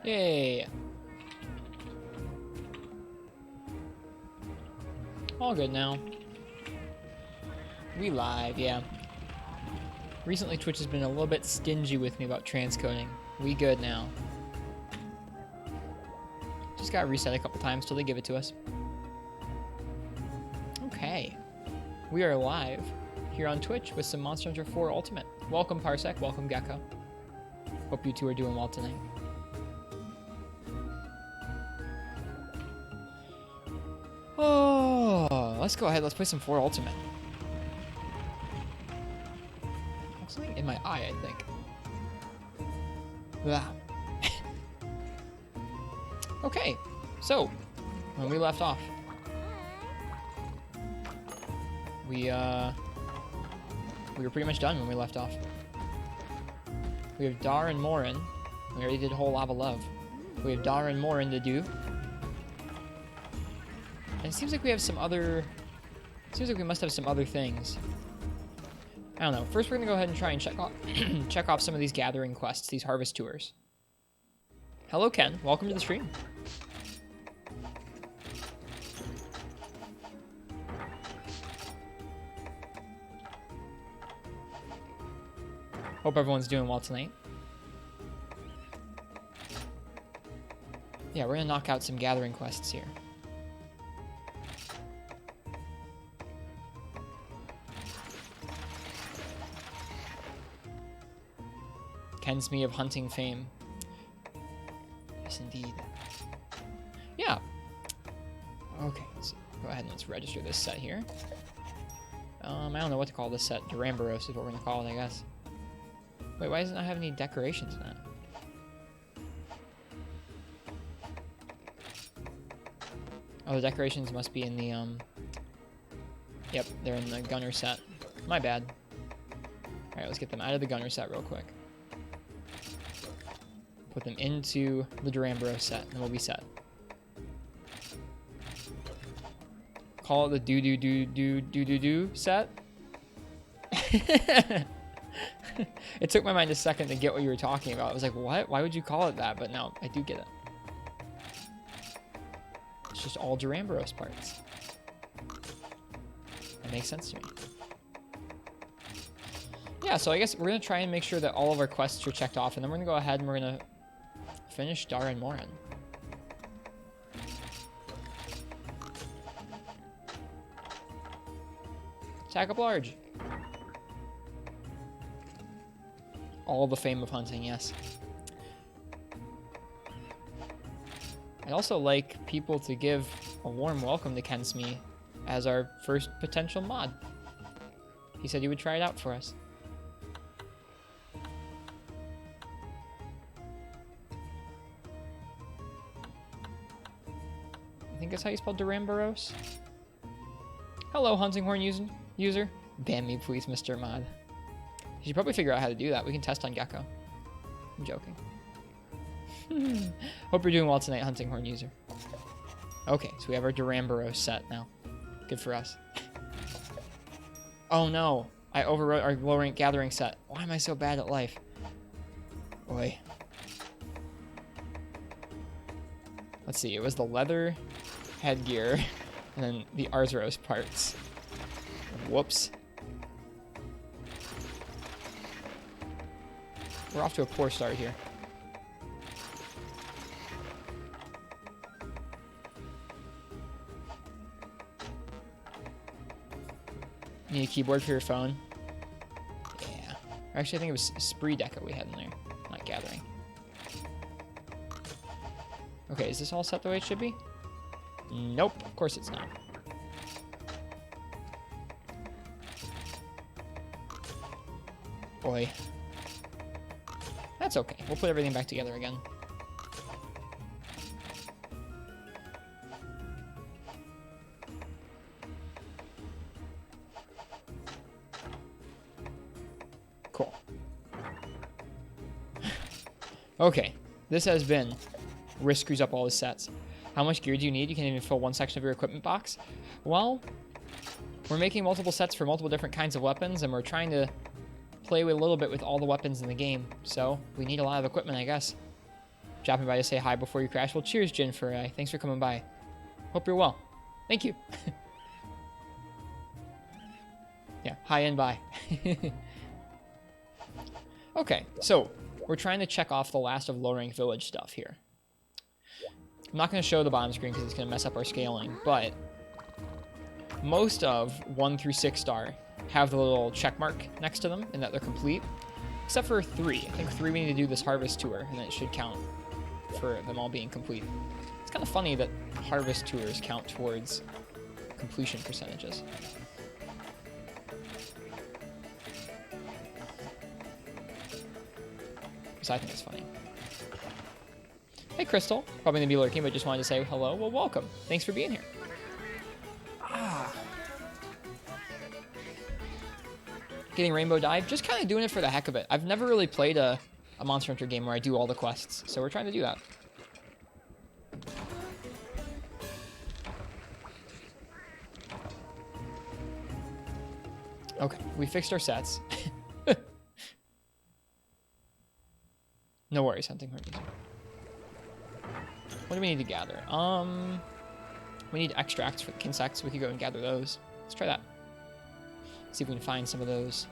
Yay. All good now. We live, yeah. Recently, Twitch has been a little bit stingy with me about transcoding. We good now. Just got reset a couple times till they give it to us. Okay. We are live here on Twitch with some Monster Hunter 4 Ultimate. Welcome, Parsec. Welcome, Gecko. Hope you two are doing well tonight. Oh, let's go ahead. Let's play some 4 Ultimate. Something in my eye, I think. Blah. Okay, so when we left off, we were pretty much done when we left off. We have Dar and Morin. We already did whole Lava Love. We have Dar and Morin to do. And it seems like we have some other... Seems like we must have some other things. I don't know. First, we're going to go ahead and try and check off some of these gathering quests, these harvest tours. Hello, Ken. Welcome to the stream. Hope everyone's doing well tonight. Yeah, we're going to knock out some gathering quests here. Ken's me of hunting fame. Yes, indeed. Yeah. Okay, let's go ahead and let's register this set here. I don't know what to call this set. Duramboros is what we're going to call it, I guess. Wait, why does it not have any decorations in that? Oh, the decorations must be in the, Yep, they're in the gunner set. My bad. Alright, let's get them out of the gunner set real quick. Put them into the Duramboros set, and we'll be set. Call it the do-do-do-do-do-do-do set. It took my mind a second to get what you were talking about. I was like, what? Why would you call it that? But no, I do get it. It's just all Duramboros parts. That makes sense to me. Yeah, so I guess we're going to try and make sure that all of our quests are checked off, and then we're going to go ahead and we're going to finish Dar and Morin. Attack up large. All the fame of hunting, yes. I'd also like people to give a warm welcome to Kensme as our first potential mod. He said he would try it out for us. I think that's how you spell Duramboros. Hello, hunting horn user. Ban me, please, Mr. Mod. You should probably figure out how to do that. We can test on Gecko. I'm joking. Hope you're doing well tonight, hunting horn user. Okay, so we have our Duramboros set now. Good for us. Oh no, I overwrote our low rank gathering set. Why am I so bad at life? Boy. Let's see, it was the leather headgear and then the Arzuros parts. Whoops. We're off to a poor start here. Need a keyboard for your phone? Yeah. Actually, I think it was Spree Deca we had in there, not gathering. Okay, is this all set the way it should be? Nope, of course it's not. Boy. That's okay. We'll put everything back together again. Cool. Okay. This has been Risk screws up all his sets. How much gear do you need? You can't even fill one section of your equipment box. Well, we're making multiple sets for multiple different kinds of weapons, and we're trying to play with a little bit with all the weapons in the game. So we need a lot of equipment, I guess. dropping by to say hi before you crash. Well, cheers, Jin, for thanks for coming by. Hope you're well. Thank you. Yeah, hi and bye. Okay, so we're trying to check off the last of low-rank village stuff here. I'm not going to show the bottom screen because it's going to mess up our scaling, but most of 1 through 6 star have the little check mark next to them and that they're complete, except for 3. I think 3 we need to do this harvest tour, and then it should count for them all being complete. It's kind of funny that harvest tours count towards completion percentages. So I think it's funny. Hey, Crystal. Probably going to be lurking, but just wanted to say hello. Well, welcome. Thanks for being here. Getting Rainbow Dive. Just kind of doing it for the heck of it. I've never really played a Monster Hunter game where I do all the quests, so we're trying to do that. Okay, we fixed our sets. No worries, hunting horses. What do we need to gather? We need extracts for the insects. We could go and gather those. Let's try that. See if we can find some of those.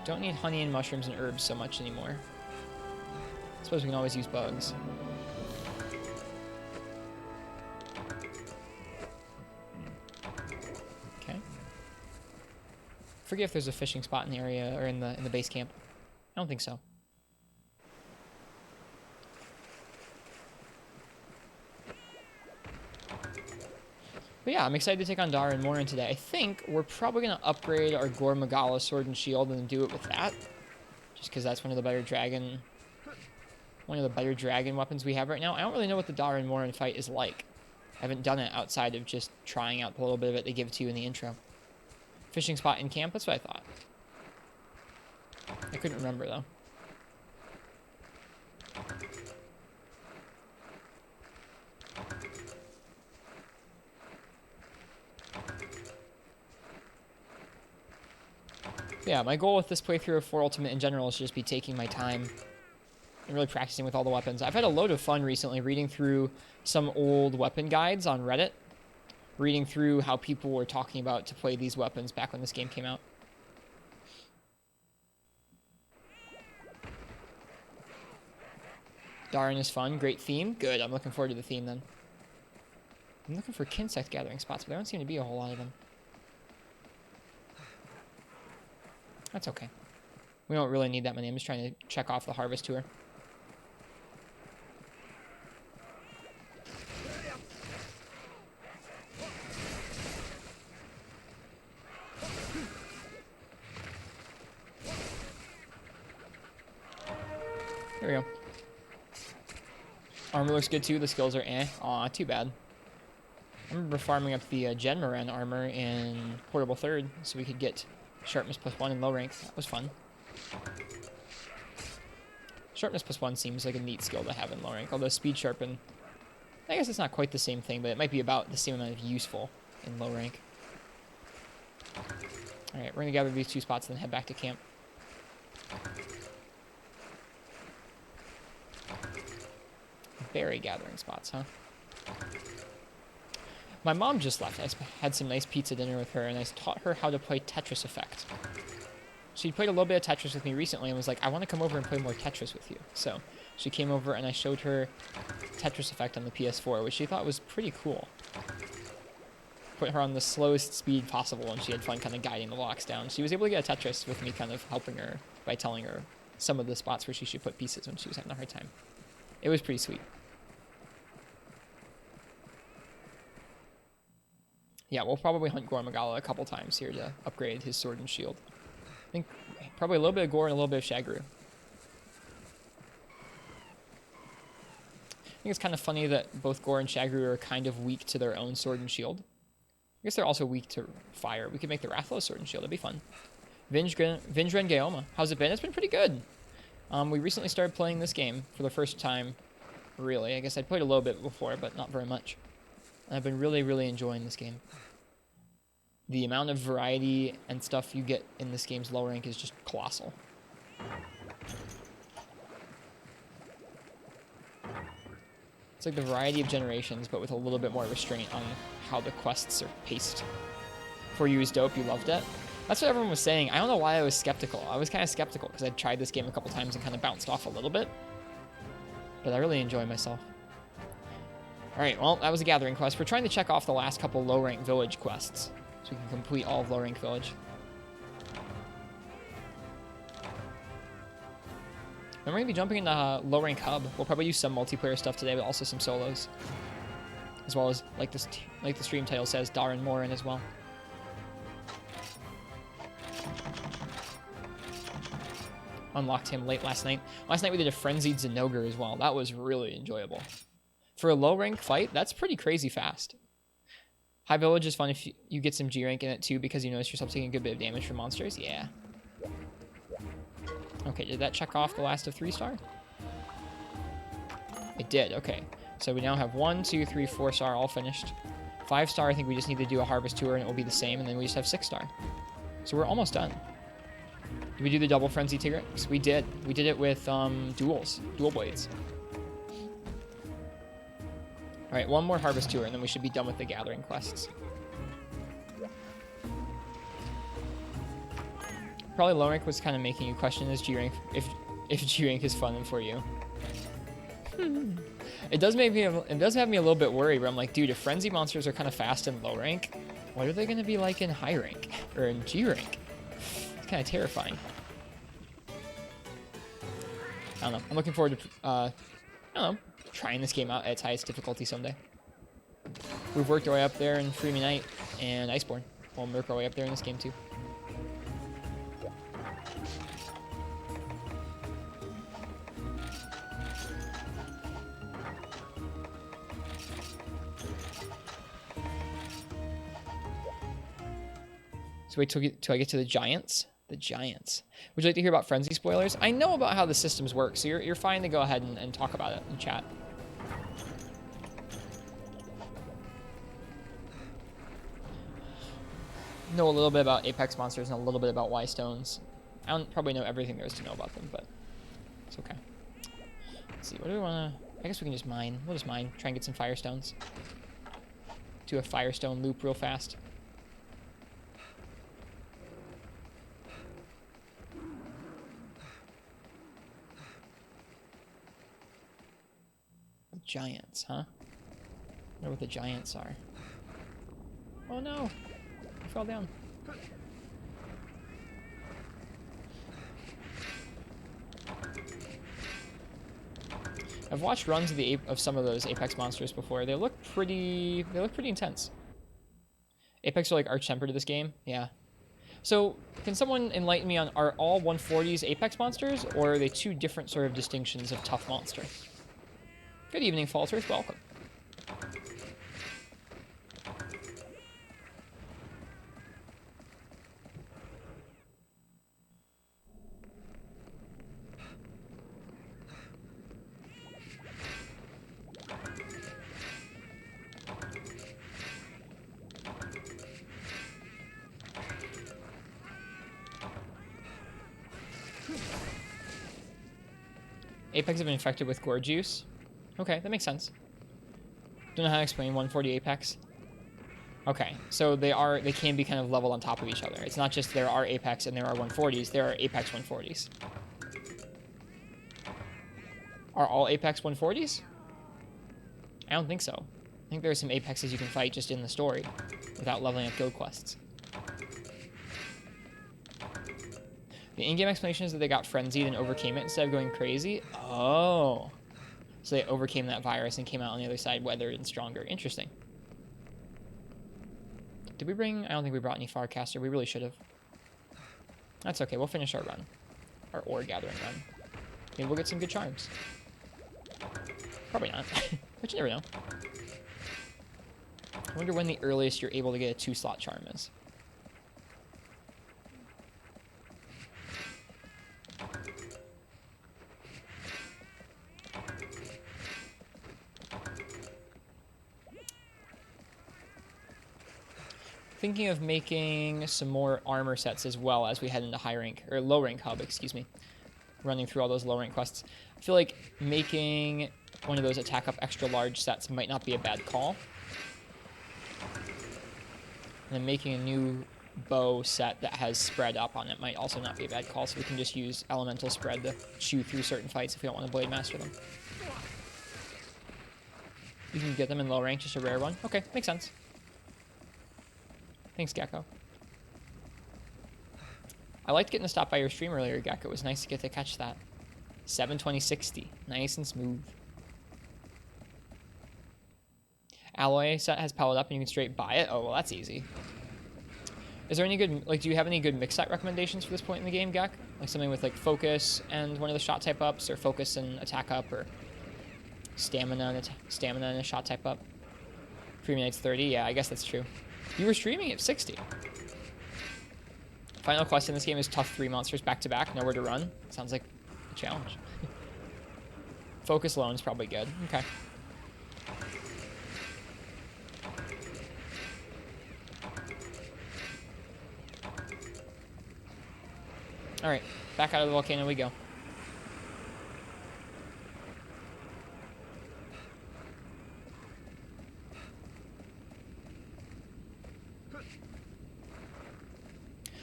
Don't need honey and mushrooms and herbs so much anymore. I suppose we can always use bugs. Okay. Forget if there's a fishing spot in the area or in the base camp. I don't think so. But yeah, I'm excited to take on Dara and Morin today. I think we're probably going to upgrade our Gore Magala sword and shield and do it with that. Just because that's one of the better dragon weapons we have right now. I don't really know what the Dara and Morin fight is like. I haven't done it outside of just trying out the little bit of it they give to you in the intro. Fishing spot in camp, that's what I thought. I couldn't remember, though. Yeah, my goal with this playthrough of 4 Ultimate in general is to just be taking my time and really practicing with all the weapons. I've had a load of fun recently reading through some old weapon guides on Reddit, reading through how people were talking about to play these weapons back when this game came out. Darn is fun. Great theme. Good. I'm looking forward to the theme then. I'm looking for insect gathering spots, but there don't seem to be a whole lot of them. That's okay. We don't really need that many. I'm just trying to check off the harvest tour. There we go. Armor looks good too. The skills are eh. Aw, too bad. I remember farming up the Genmaran armor in Portable Third so we could get Sharpness +1 in low rank. That was fun. Sharpness +1 seems like a neat skill to have in low rank, although Speed Sharpen, I guess it's not quite the same thing, but it might be about the same amount of useful in low rank. Alright, we're going to gather these 2 spots and then head back to camp. Berry gathering spots, huh? My mom just left. I had some nice pizza dinner with her, and I taught her how to play Tetris Effect. She played a little bit of Tetris with me recently and was like, I want to come over and play more Tetris with you. So she came over and I showed her Tetris Effect on the PS4, which she thought was pretty cool. Put her on the slowest speed possible, and she had fun kind of guiding the blocks down. She was able to get a Tetris with me kind of helping her by telling her some of the spots where she should put pieces when she was having a hard time. It was pretty sweet. Yeah, we'll probably hunt Gore Magala a couple times here to upgrade his sword and shield. I think probably a little bit of Gore and a little bit of Shagru. I think it's kind of funny that both Gore and Shagru are kind of weak to their own sword and shield. I guess they're also weak to fire. We could make the Rathlos sword and shield. That'd be fun. Vindren Gaoma. How's it been? It's been pretty good. We recently started playing this game for the first time, really. I guess I'd played a little bit before, but not very much. I've been really, really enjoying this game. The amount of variety and stuff you get in this game's low rank is just colossal. It's like the variety of generations, but with a little bit more restraint on how the quests are paced. 4U is dope. You loved it. That's what everyone was saying. I don't know why I was skeptical. I was kind of skeptical because I'd tried this game a couple times and kind of bounced off a little bit. But I really enjoy myself. Alright, well, that was a gathering quest. We're trying to check off the last couple low-rank village quests, so we can complete all of low-rank village. Then we're going to be jumping into low-rank hub. We'll probably use some multiplayer stuff today, but also some solos. As well as, like the stream title says, Darren Morin as well. Unlocked him late last night. Last night we did a Frenzied Zinogre as well. That was really enjoyable. For a low-rank fight, that's pretty crazy fast. High Village is fun if you get some G-rank in it too, because you notice yourself taking a good bit of damage from monsters. Yeah. Okay, did that check off the last of 3-star? It did, okay. So we now have 1, 2, 3, 4-star all finished. 5-star, I think we just need to do a Harvest Tour and it will be the same, and then we just have 6-star. So we're almost done. Did we do the double Frenzy Tigrex? We did. We did it with dual blades. Alright, one more Harvest Tour, and then we should be done with the gathering quests. Probably low rank was kind of making you question this G-rank, if G-rank is fun for you. It does have me a little bit worried, where I'm like, dude, if frenzy monsters are kind of fast in low rank, what are they going to be like in high rank or in G-rank? It's kind of terrifying. I don't know. I'm looking forward to I don't know, trying this game out at its highest difficulty someday. We've worked our way up there in Freemy Night and Iceborne. We'll work our way up there in this game too. So wait till I get to the Giants. The Giants. Would you like to hear about Frenzy spoilers? I know about how the systems work, so you're fine to go ahead and talk about it in chat. Know a little bit about Apex monsters and a little bit about Y-stones. I don't probably know everything there is to know about them, but it's okay. Let's see, what do we want to... I guess we can just mine. We'll just mine. Try and get some Firestones. Do a Firestone loop real fast. Giants, huh? I wonder what the Giants are. Oh no! I fell down. I've watched runs of some of those Apex monsters before. They look pretty intense. Apex are like arch-tempered to this game? Yeah. So, can someone enlighten me on, are all 140s Apex monsters, or are they two different sort of distinctions of tough monster? Good evening, Falters. Welcome. Apex have been infected with gore juice. Okay, that makes sense. Don't know how to explain 140 Apex. Okay, so they can be kind of leveled on top of each other. It's not just there are Apex and there are 140s, there are Apex 140s. Are all Apex 140s? I don't think so. I think there are some Apexes you can fight just in the story without leveling up guild quests. The in-game explanation is that they got frenzied and overcame it instead of going crazy. Oh. So they overcame that virus and came out on the other side weathered and stronger. Interesting. Did we bring... I don't think we brought any Farcaster. We really should have. That's okay. We'll finish our run. Our ore gathering run. Maybe we'll get some good charms. Probably not. But you never know. I wonder when the earliest you're able to get a 2-slot charm is. Thinking of making some more armor sets as well as we head into high rank, or low rank hub, excuse me. running through all those low rank quests. I feel like making one of those attack up extra large sets might not be a bad call. And then making a new bow set that has spread up on it might also not be a bad call, so we can just use elemental spread to chew through certain fights if we don't want to blade master them. You can get them in low rank, just a rare one. Okay, makes sense. Thanks, Gecko. I liked getting to stop by your stream earlier, Gecko. It was nice to get to catch that. 72060. Nice and smooth. Alloy set has powered up and you can straight buy it. Oh, well, that's easy. Is there any good, like, do you have any good mix set recommendations for this point in the game, Gek? Like something with, like, focus and one of the shot type ups, or focus and attack up, or stamina and a shot type up? 3 minutes 30? Yeah, I guess that's true. You were streaming at 60. Final quest in this game is tough 3 monsters back to back, nowhere to run. Sounds like a challenge. Focus alone is probably good. Okay. Alright, back out of the volcano we go.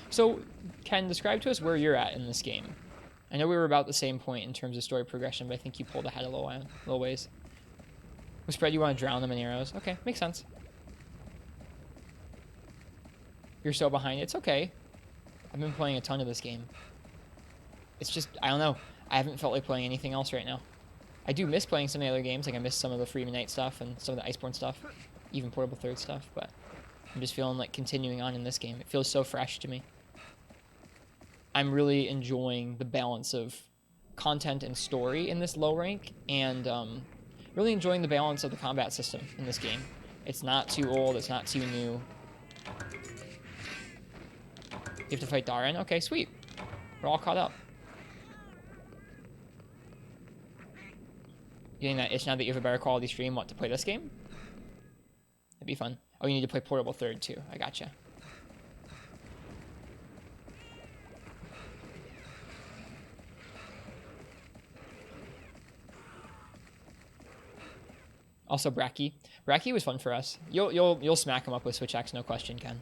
So, Ken, describe to us where you're at in this game. I know we were about the same point in terms of story progression, but I think you pulled ahead a little ways. With spread, you want to drown them in arrows. Okay, makes sense. You're so behind. It's okay. I've been playing a ton of this game. It's just, I don't know. I haven't felt like playing anything else right now. I do miss playing some of the other games. Like, I miss some of the Freeman Knight stuff and some of the Iceborne stuff. Even Portable Third stuff. But I'm just feeling like continuing on in this game. It feels so fresh to me. I'm really enjoying the balance of content and story in this low rank. And really enjoying the balance of the combat system in this game. It's not too old. It's not too new. You have to fight Darren? Okay, sweet. We're all caught up. Getting that itch now that you have a better quality stream, what, to play this game? That'd be fun. Oh, you need to play Portable Third, too. I gotcha. Also, Bracky. Bracky was fun for us. You'll smack him up with Switch Axe, no question, Ken.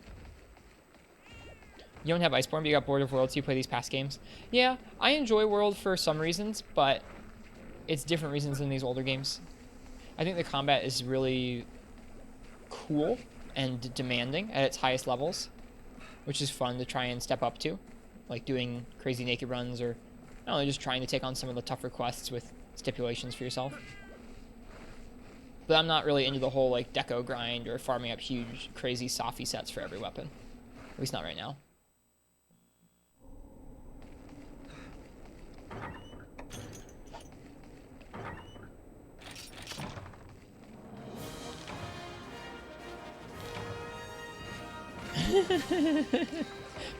You don't have Iceborne, but you got Board of Worlds, so you play these past games. Yeah, I enjoy World for some reasons, but it's different reasons than these older games. I think the combat is really cool and demanding at its highest levels, which is fun to try and step up to, like doing crazy naked runs, or I don't know, just trying to take on some of the tougher quests with stipulations for yourself. But I'm not really into the whole like deco grind or farming up huge crazy Sophy sets for every weapon. At least not right now.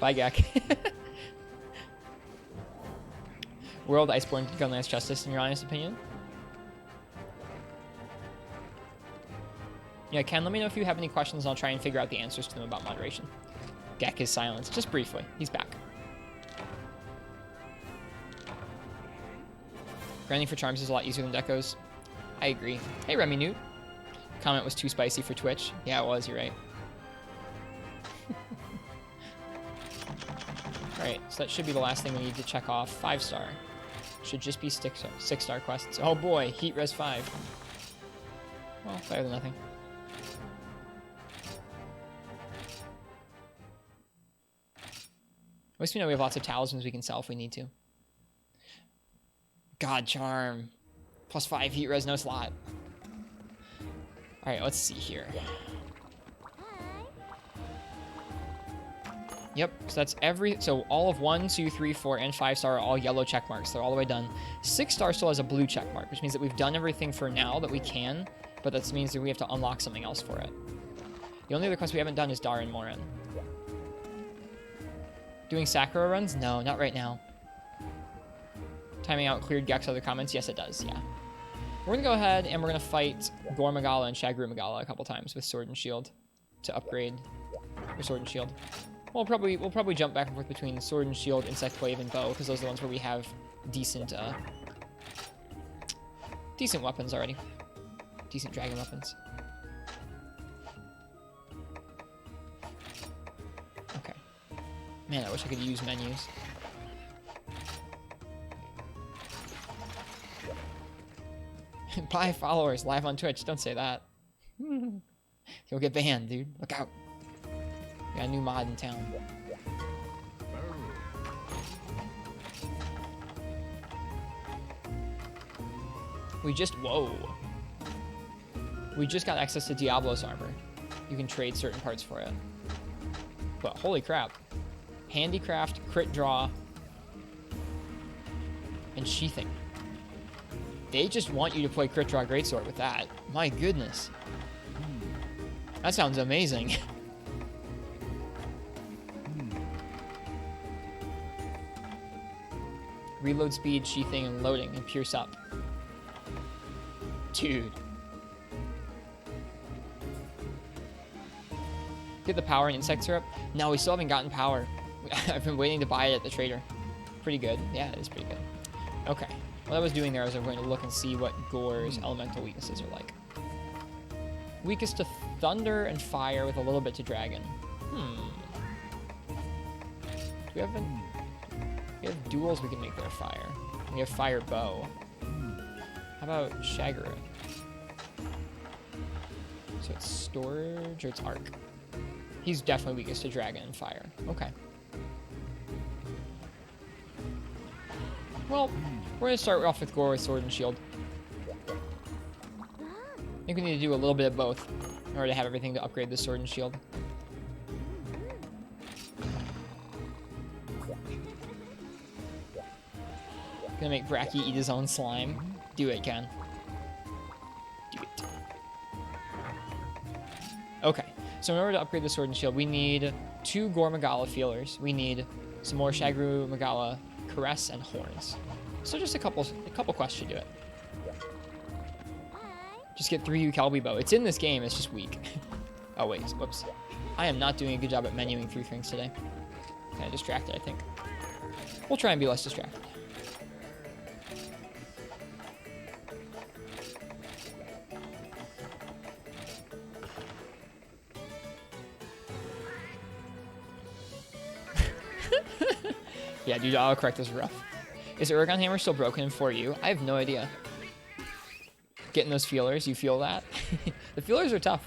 Bye, Gak. World Iceborne did Gunlance justice, in your honest opinion? Yeah, Ken, let me know if you have any questions, and I'll try and figure out the answers to them about moderation. Gek is silenced, just briefly. He's back. Grinding for charms is a lot easier than decos. I agree. Hey, Remy Newt. Comment was too spicy for Twitch. Yeah, it was, you're right. Alright, so that should be the last thing we need to check off. 5-star. Should just be 6-star quests. Oh boy, Heat Res 5. Well, better than nothing. At least we know we have lots of talismans we can sell if we need to. God Charm. +5 Heat Res, no slot. Alright, let's see here. Yep, so that's so all of 1, 2, 3, 4, and 5-star are all yellow check marks. They're all the way done. 6-star still has a blue check mark, which means that we've done everything for now that we can, but that means that we have to unlock something else for it. The only other quest we haven't done is Darren Morin. Doing Sakura runs? No, not right now. Timing out cleared Gek's other comments? Yes, it does, yeah. We're gonna go ahead and we're gonna fight Gore Magala and Shagru Magala a couple times with Sword and Shield to upgrade your Sword and Shield. We'll probably jump back and forth between sword and shield, insect wave, and bow, because those are the ones where we have decent decent weapons already. Decent dragon weapons. Okay. Man, I wish I could use menus. Buy followers live on Twitch. Don't say that. You'll get banned, dude. Look out. We got a new mod in town. Whoa. We just got access to Diablo's armor. You can trade certain parts for it. But holy crap. Handicraft, crit draw, and sheathing. They just want you to play crit draw greatsword with that. My goodness. That sounds amazing. Reload speed, sheathing, and loading, and pierce up. Dude. Get the power and insect syrup? No, we still haven't gotten power. I've been waiting to buy it at the trader. Pretty good. Yeah, it is pretty good. Okay. What I was doing there is I'm going to look and see what Gore's elemental weaknesses are like. Weakest to thunder and fire with a little bit to dragon. Do we have we have duels we can make their fire. We have fire bow. How about Shagru? So it's storage or it's arc? He's definitely weakest to dragon and fire. Okay. Well, we're going to start off with Gore with sword and shield. I think we need to do a little bit of both in order to have everything to upgrade the sword and shield. Gonna make Bracky eat his own slime. Do it, Ken. Do it. Okay, so in order to upgrade the sword and shield, we need 2 Gore Magala feelers. We need some more Shagru Magala caress and horns. So just a couple quests should do it. Just get 3 Ukalbi bow. It's in this game, it's just weak. Oh wait, whoops. I am not doing a good job at menuing through things today. Kind of distracted, I think. We'll try and be less distracted. Yeah, dude, autocorrect is rough. Is Uragon Hammer still broken in 4U? I have no idea. Getting those feelers, you feel that? The feelers are tough.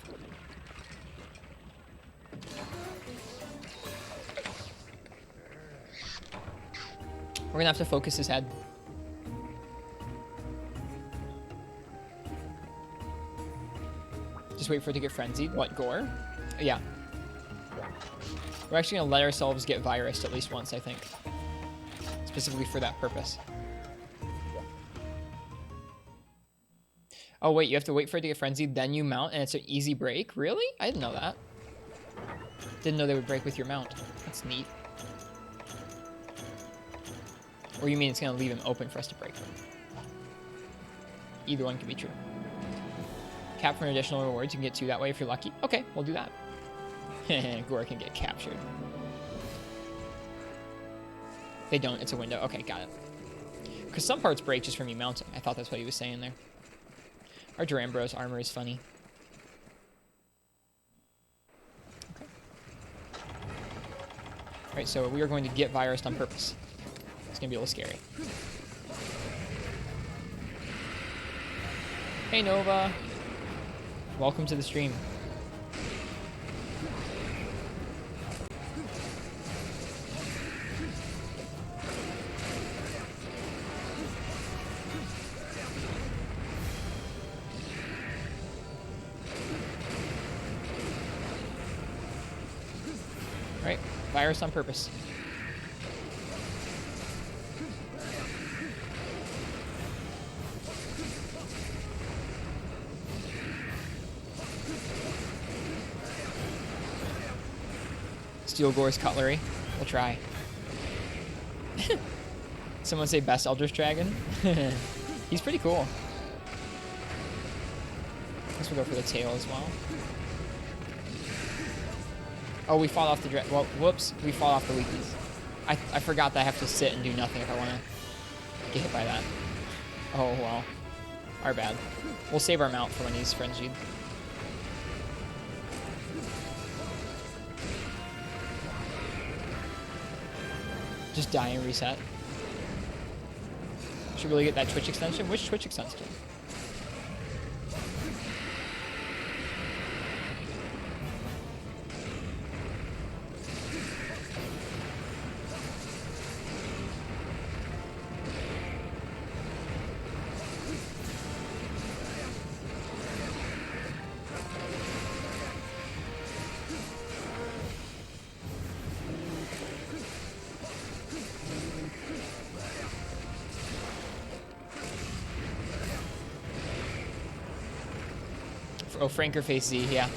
We're gonna have to focus his head. Just wait for it to get frenzied. What, Gore? Yeah. We're actually gonna let ourselves get virused at least once, I think. Specifically for that purpose. Oh wait, you have to wait for it to get frenzied, then you mount, and it's an easy break? Really? I didn't know that. Didn't know they would break with your mount. That's neat. Or you mean it's gonna leave him open for us to break them? Either one can be true. Cap for an additional rewards, you can get 2 that way if you're lucky. Okay, we'll do that. Gore can get captured. They don't, it's a window. Okay, got it. Because some parts break just from you mounting. I thought that's what he was saying there. Our Durambro's armor is funny. Okay. Alright, so we are going to get virused on purpose. It's going to be a little scary. Hey, Nova. Welcome to the stream. Alright, virus on purpose. Steal Gore's cutlery. We'll try. Someone say best Eldritch Dragon? He's pretty cool. I guess we'll go for the tail as well. Oh, we fought off the well, whoops. We fought off the weakies. I forgot that I have to sit and do nothing if I want to get hit by that. Oh, well. Our bad. We'll save our mount for when he's frenzied. Just die and reset. Should really get that Twitch extension. Which Twitch extension? Oh, Franker Face Z, yeah.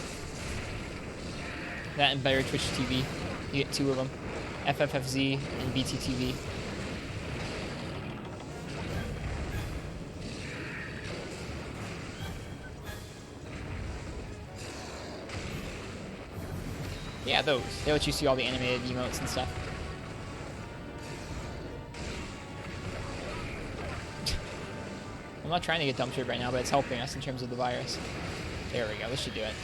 That and better Twitch TV. You get 2 of them. FFFZ and BTTV. Yeah, those. They let you see all the animated emotes and stuff. I'm not trying to get dumpstered right now, but it's helping us in terms of the virus. There we go. This should do it.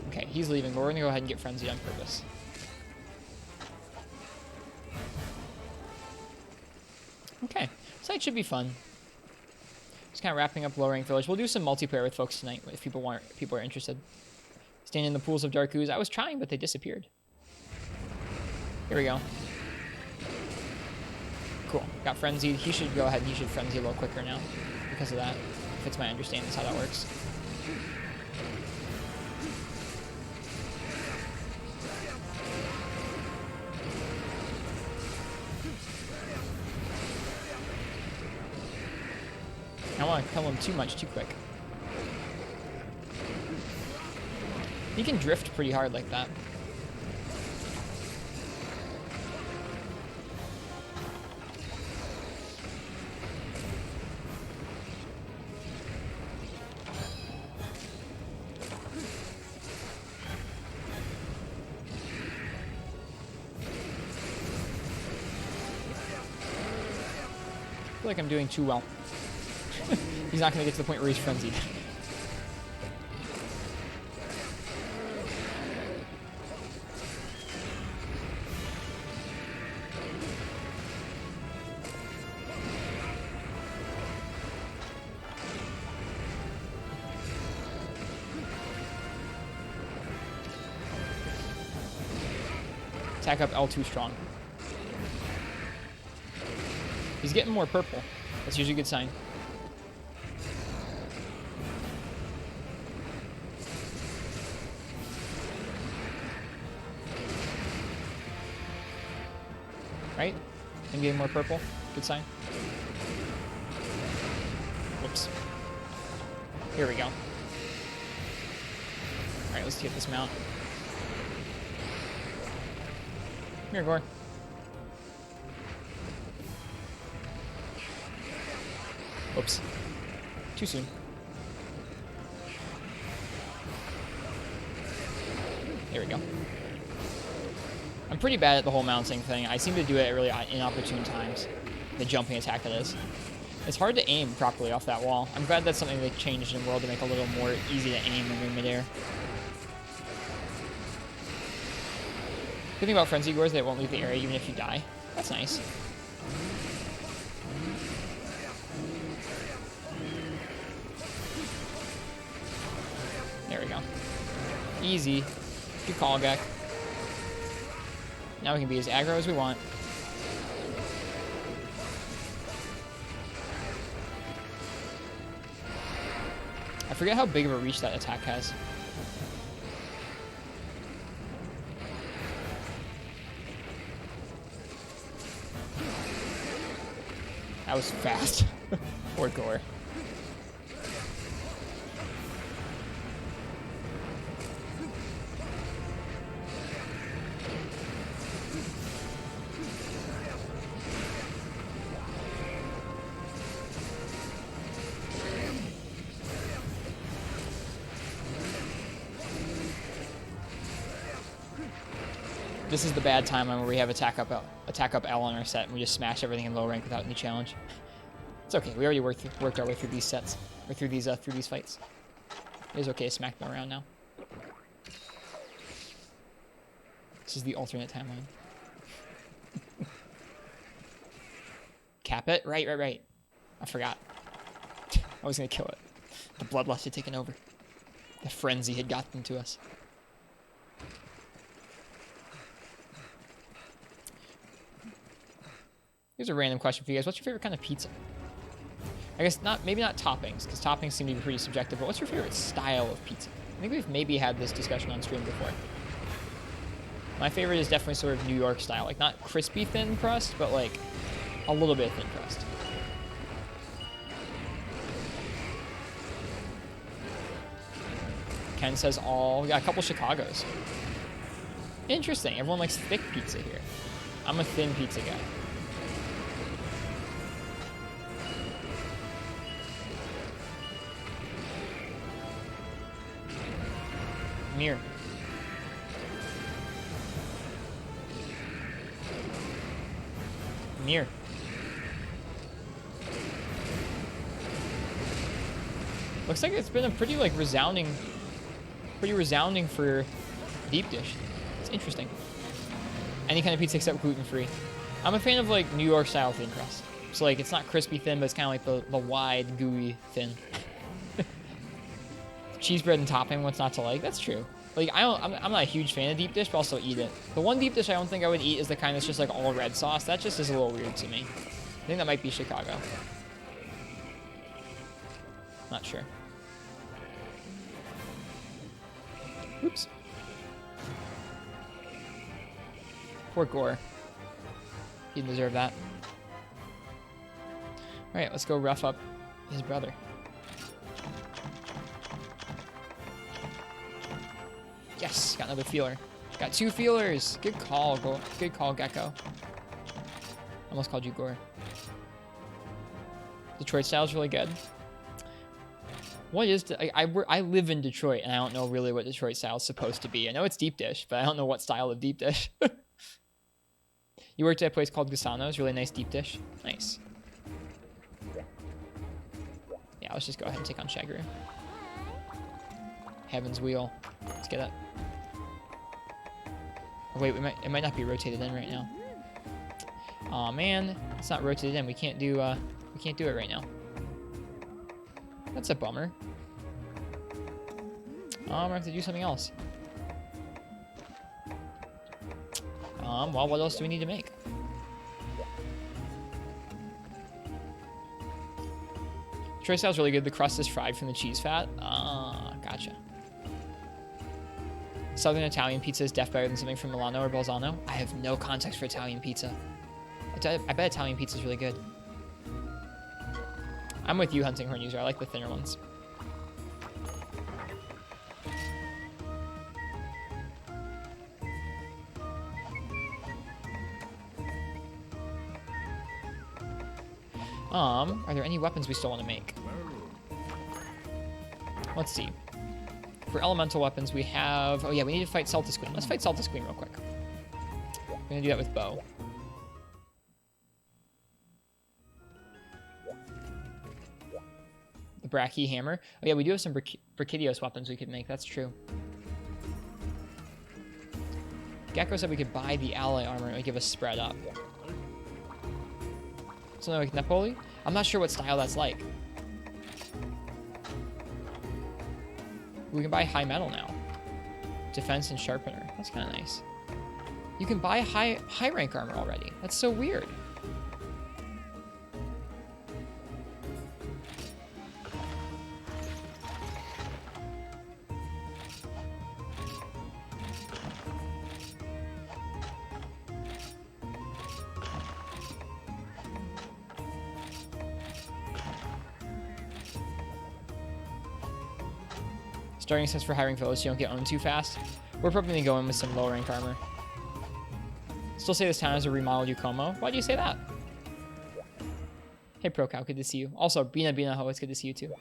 Okay, he's leaving, but we're gonna go ahead and get frenzied on purpose. Okay, so it should be fun. Just kind of wrapping up Low Rank Village. We'll do some multiplayer with folks tonight if people are interested. Staying in the pools of Dark Ooze. I was trying, but they disappeared. Here we go. Cool. Got frenzied. He should go ahead and he should frenzy a little quicker now because of that. If it's my understanding, that's how that works. I don't want to kill him too much too quick. He can drift pretty hard like that. I feel like I'm doing too well. He's not going to get to the point where he's frenzied. Attack up L2 strong. He's getting more purple. That's usually a good sign. Right? I'm getting more purple. Good sign. Whoops. Here we go. Alright, let's get this mount. Here, Gore. Whoops. Too soon. There we go. I'm pretty bad at the whole mounting thing. I seem to do it at really inopportune times. The jumping attack, that is. It's hard to aim properly off that wall. I'm glad that's something they changed in World to make it a little more easy to aim when you're in midair. Good thing about Frenzy Gore is that it won't leave the area even if you die. That's nice. There we go. Easy. Good call, Gek. Now we can be as aggro as we want. I forget how big of a reach that attack has. That was fast. Poor Gore. This is the bad time where we have attack up L on our set and we just smash everything in low rank without any challenge. It's okay. We already worked our way through these sets, or through these fights. It is okay to smack them around now. This is the alternate timeline. Cap it? Right. I forgot. I was gonna kill it. The bloodlust had taken over. The frenzy had gotten to us. Here's a random question for you guys. What's your favorite kind of pizza? I guess maybe not toppings, because toppings seem to be pretty subjective, but what's your favorite style of pizza? I think we've maybe had this discussion on stream before. My favorite is definitely sort of New York style. Like, not crispy thin crust, but like a little bit of thin crust. Ken says all. We got a couple Chicagos. Interesting. Everyone likes thick pizza here. I'm a thin pizza guy. Mirror. Mirror. Looks like it's been a pretty resounding for deep dish. It's interesting. Any kind of pizza except gluten-free. I'm a fan of like New York style thin crust. So like it's not crispy thin, but it's kind of like the wide, gooey thin. Cheese bread and topping, what's not to like? That's true. Like I'm not a huge fan of deep dish, but I'll still eat it. The one deep dish I don't think I would eat is the kind that's just like all red sauce. That just is a little weird to me. I think that might be Chicago. Not sure. Oops. Poor Gore. He didn't deserve that. Alright, let's go rough up his brother. Yes, got another feeler. Got 2 feelers. Good call, good call, Gecko. Almost called you Gore. Detroit style's really good. What is I live in Detroit and I don't know really what Detroit style is supposed to be. I know it's deep dish, but I don't know what style of deep dish. You worked at a place called Gasano's, really nice deep dish. Nice. Yeah, let's just go ahead and take on Shagru. Heaven's Wheel. Let's get it. Oh, wait, it might not be rotated in right now. Aw, man, it's not rotated in. We can't do it right now. That's a bummer. I have to do something else. Well, what else do we need to make? Detroit style's really good. The crust is fried from the cheese fat. Gotcha. Southern Italian pizza is def better than something from Milano or Bolzano. I have no context for Italian pizza. I bet Italian pizza is really good. I'm with you, Hunting Horn User. I like the thinner ones. Are there any weapons we still want to make? Let's see. For elemental weapons, we have... Oh yeah, we need to fight Celtus Queen. Let's fight Celtus Queen real quick. We're going to do that with bow. The Brachy Hammer. Oh yeah, we do have some Brachydios weapons we could make. That's true. Gecko said we could buy the ally armor and it would give us spread up. Something like Napoli? I'm not sure what style that's like. We can buy high metal now. Defense and sharpener. That's kind of nice. You can buy high rank armor already. That's so weird. Starting sense for hiring fellows so you don't get owned too fast. We're probably going to go in with some low rank armor. Still say this town has a remodeled Yukomo. Why do you say that? Hey ProCow, good to see you. Also, Bina Ho, it's good to see you too.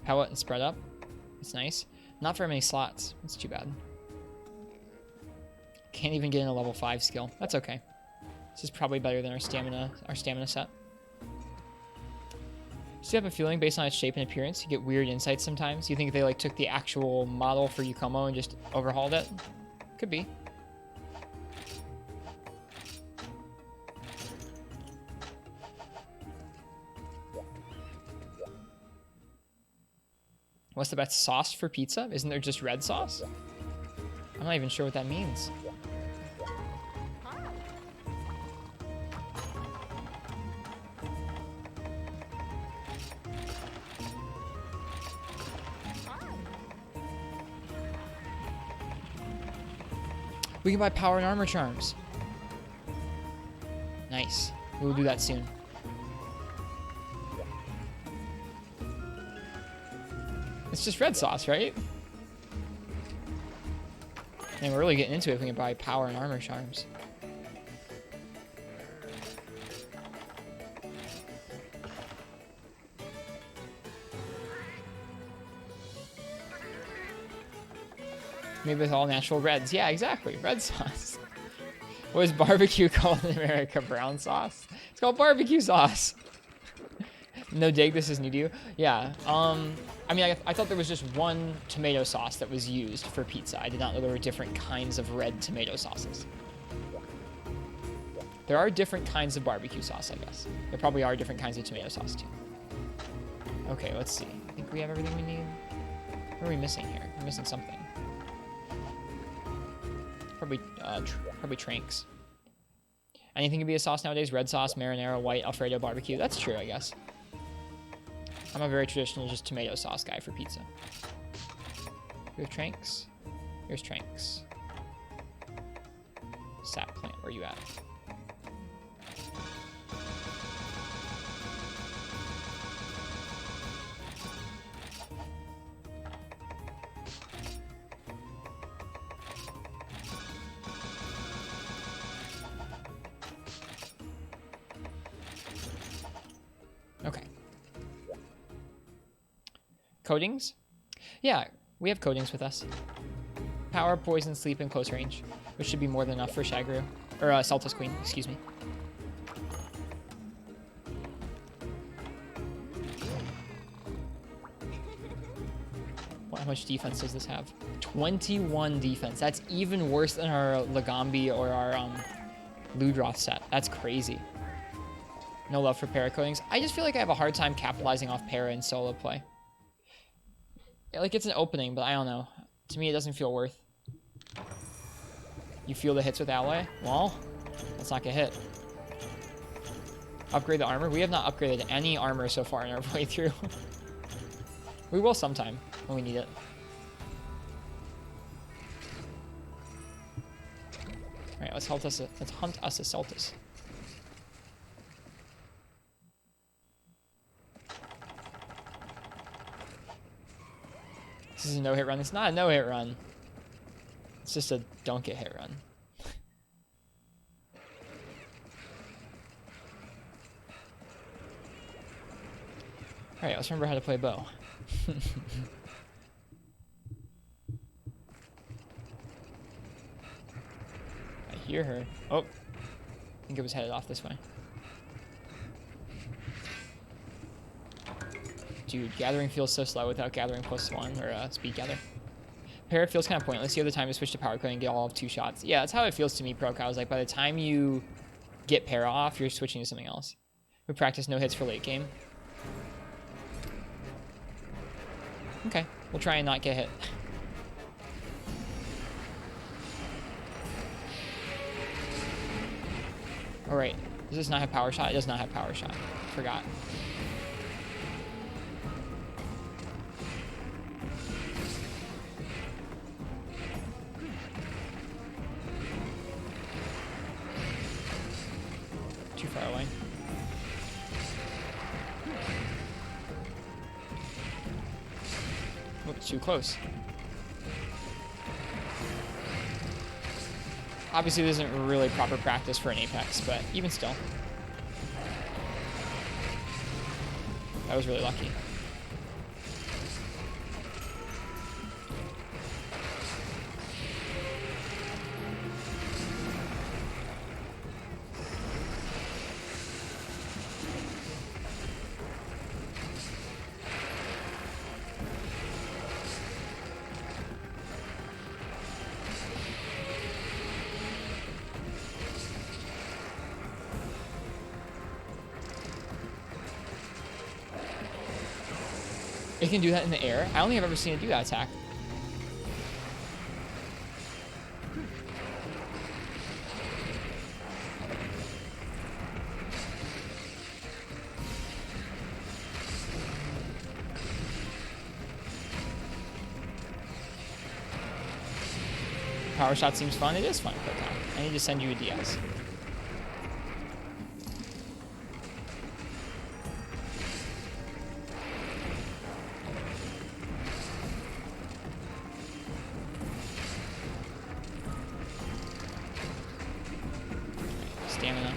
Power and spread up. That's nice. Not very many slots. That's too bad. Can't even get in a level 5 skill. That's okay. This is probably better than our stamina set. So you have a feeling based on its shape and appearance, you get weird insights sometimes. You think they like took the actual model for Yukomo and just overhauled it? Could be. What's the best sauce for pizza? Isn't there just red sauce? I'm not even sure what that means. We can buy power and armor charms. Nice. We'll do that soon. It's just red sauce, right? And we're really getting into it if we can buy power and armor charms. Maybe with all natural reds. Yeah, exactly. Red sauce. What is barbecue called in America? Brown sauce? It's called barbecue sauce. No dig, this is new to you. Yeah. I mean, I thought there was just one tomato sauce that was used for pizza. I did not know there were different kinds of red tomato sauces. There are different kinds of barbecue sauce, I guess. There probably are different kinds of tomato sauce, too. Okay, let's see. I think we have everything we need. What are we missing here? We're missing something. Probably Tranks. Anything can be a sauce nowadays. Red sauce, marinara, white, Alfredo, barbecue. That's true, I guess. I'm a very traditional just tomato sauce guy for pizza. We have Tranks. Here's Tranks. Sap plant, where you at? Okay. Coatings? Yeah, we have coatings with us. Power, poison, sleep, and close range, which should be more than enough for Shagru. Or Celtis Queen, excuse me. How much defense does this have? 21 defense. That's even worse than our Lagambi or our Ludroth set. That's crazy. No love for para coatings. I just feel like I have a hard time capitalizing off para in solo play. Yeah, like, it's an opening, but I don't know. To me, it doesn't feel worth. You feel the hits with alloy? Well, let's not get hit. Upgrade the armor? We have not upgraded any armor so far in our playthrough. We will sometime when we need it. Alright, let's hunt us a Celtis. This is a no-hit run. It's not a no-hit run. It's just a don't-get-hit run. Alright, let's remember how to play bow. I hear her. Oh. I think it was headed off this way. Dude, gathering feels so slow without gathering +1 or speed gather. Para feels kind of pointless. You have the time to switch to power code and get all of 2 shots. Yeah, that's how it feels to me, Pro Cows. Like, by the time you get para off, you're switching to something else. We practice no hits for late game. Okay, we'll try and not get hit. Alright, does this not have power shot? It does not have power shot. Forgot. Too far away. Oops, too close. Obviously, this isn't really proper practice for an Apex, but even still. That was really lucky. It can do that in the air? I don't think I've ever seen it do that attack. Power shot seems fun. It is fun, Proton. I need to send you a DS. Stamina.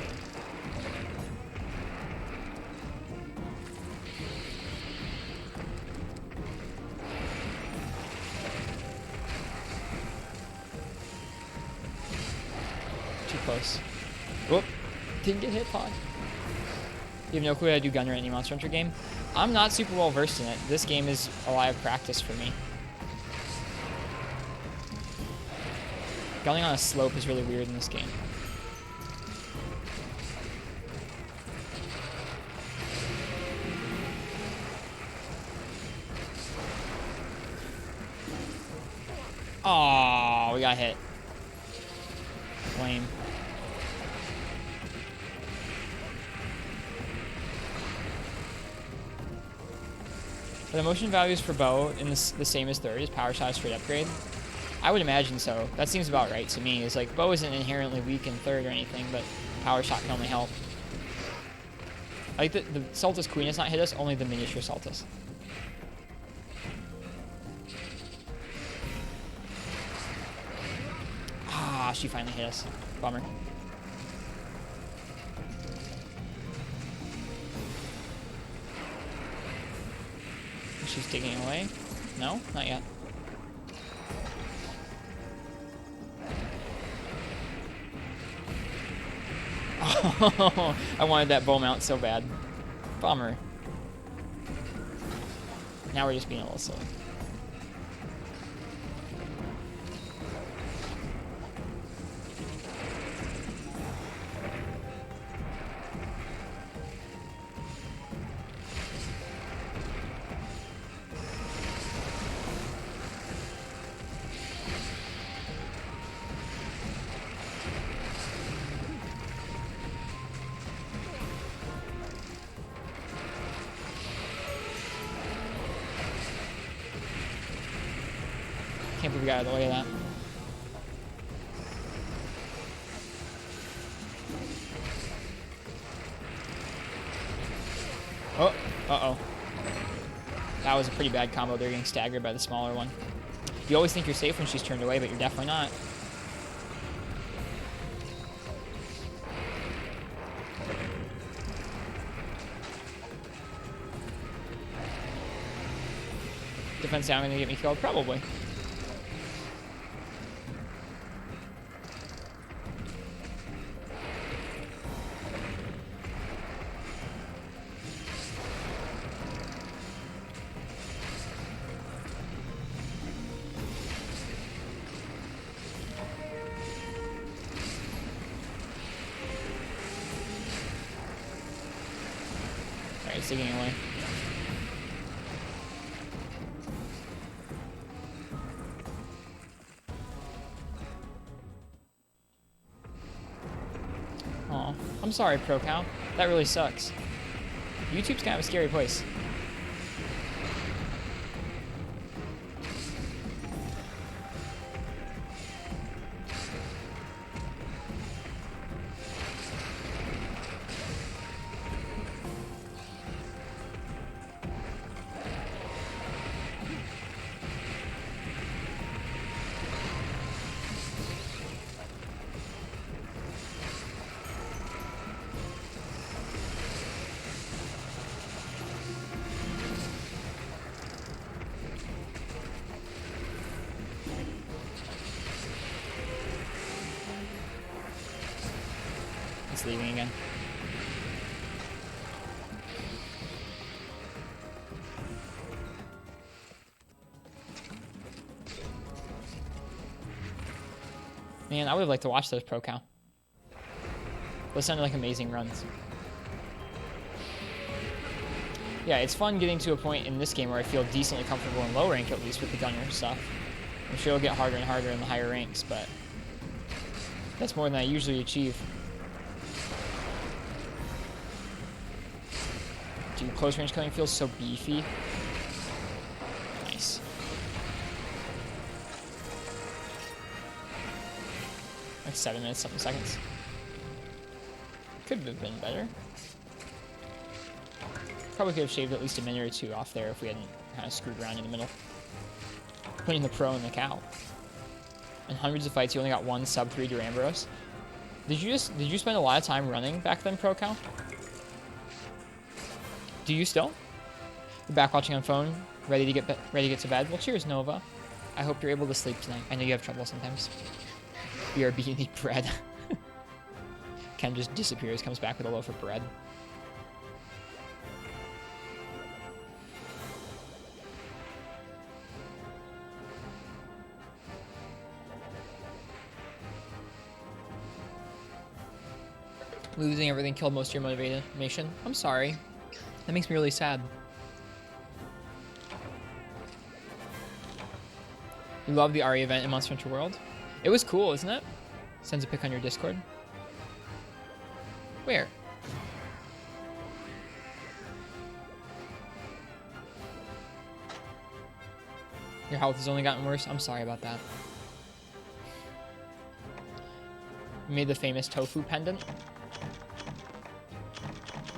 Too close. Whoop. Didn't get hit, Pod. You have no clue how to do gun run in any Monster Hunter game? I'm not super well versed in it. This game is a lot of practice for me. Gunning on a slope is really weird in this game. Oh, we got hit. Lame. Are the motion values for bow in the same as third? Is power shot a straight upgrade? I would imagine so. That seems about right to me. It's like bow isn't inherently weak in third or anything, but power shot can only help. I like the Saltus Queen has not hit us, only the miniature Saltus. Ah, she finally hit us. Bummer. She's digging away. No, not yet. Oh, I wanted that bow mount so bad. Bummer. Now we're just being a little silly. Can't believe we got out of the way of that. Oh, uh-oh. That was a pretty bad combo. They're getting staggered by the smaller one. You always think you're safe when she's turned away, but you're definitely not. Defense down gonna get me killed? Probably. Alright, it's digging away. Aw, I'm sorry, ProCow. That really sucks. YouTube's kind of a scary place. It's leaving again. Man, I would have liked to watch those ProCow. Those sounded like amazing runs. Yeah, it's fun getting to a point in this game where I feel decently comfortable in low rank, at least with the gunner stuff. I'm sure it'll get harder and harder in the higher ranks, but that's more than I usually achieve. Dude, close range killing feels so beefy. Nice. Like 7 minutes, something seconds. Could have been better. Probably could have shaved at least a minute or two off there if we hadn't kind of screwed around in the middle. Putting the pro in the cow. In hundreds of fights, you only got one sub 3 Duramboros. Did you spend a lot of time running back then, Pro Cow? Do you still? You're back watching on phone, ready to get to bed. Well, cheers, Nova. I hope you're able to sleep tonight. I know you have trouble sometimes. BRB, you need bread. Ken just disappears, comes back with a loaf of bread. Losing everything killed most of your motivation. I'm sorry. That makes me really sad. You love the Ari event in Monster Hunter World? It was cool, isn't it? Sends a pic on your Discord. Where? Your health has only gotten worse? I'm sorry about that. You made the famous tofu pendant.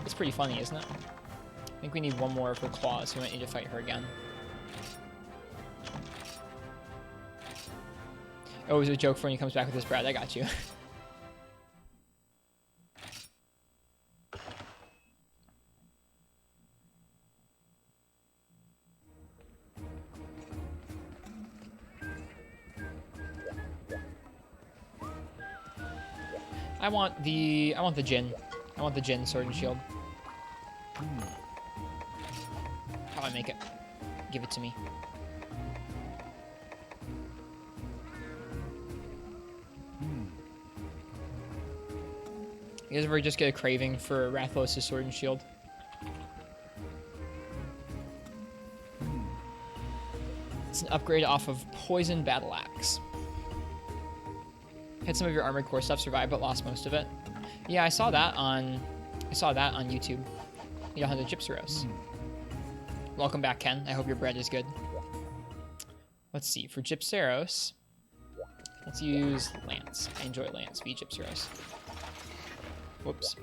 It's pretty funny, isn't it? I think we need one more of her claws. We might need to fight her again. Oh, it was a joke for when he comes back with his bread. I got you. I want the Jin. I want the Jin sword and shield. How do I make it? Give it to me. You guys ever just get a craving for Rathalos' sword and shield? It's an upgrade off of Poison Battle Axe. Had some of your Armored Core stuff survive, but lost most of it. Yeah, I saw that on YouTube. You don't have the Gypsyros. Welcome back, Ken. I hope your bread is good. Let's see. For Gypsyros, let's use Lance. I enjoy Lance v Gypsyros. Whoops.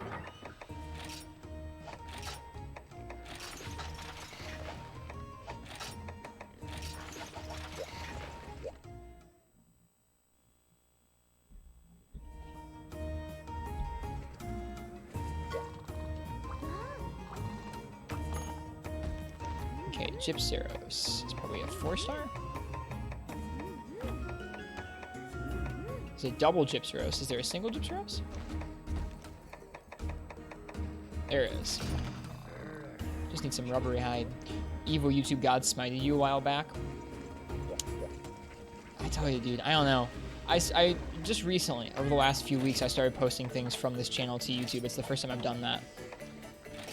Okay, Gypsyros is probably a 4-star. Is it double Gypsyros? Is there a single Gypsyros? There it is. Just need some rubbery hide. Evil YouTube God smited you a while back. I tell you, dude, I don't know. I just recently, over the last few weeks, I started posting things from this channel to YouTube. It's the first time I've done that.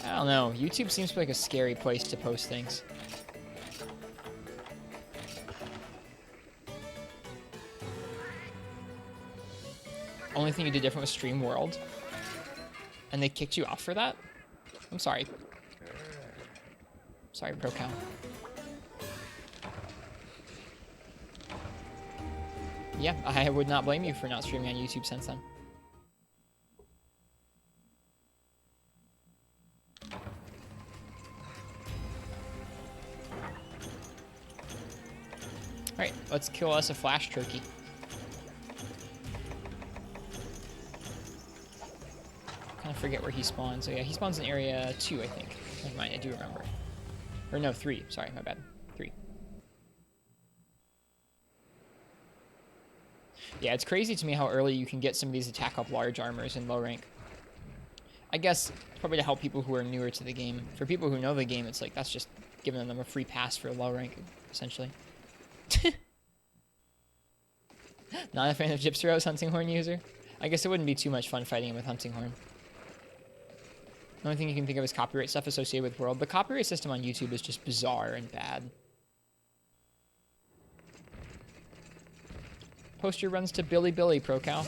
I don't know. YouTube seems like a scary place to post things. Only thing you did different was Stream World. And they kicked you off for that? I'm sorry. Sorry, Pro Cow. Yeah, I would not blame you for not streaming on YouTube since then. Alright, let's kill us a flash turkey. I forget where he spawns. So yeah, he spawns in area 2, I think. Never mind, I do remember. Or no, 3. Sorry, my bad. 3. Yeah, it's crazy to me how early you can get some of these attack up large armors in low rank. I guess it's probably to help people who are newer to the game. For people who know the game, it's like that's just giving them a free pass for low rank, essentially. Not a fan of Gypsyros Hunting Horn user? I guess it wouldn't be too much fun fighting him with Hunting Horn. The only thing you can think of is copyright stuff associated with World. The copyright system on YouTube is just bizarre and bad. Poster runs to Billy Billy, ProCal.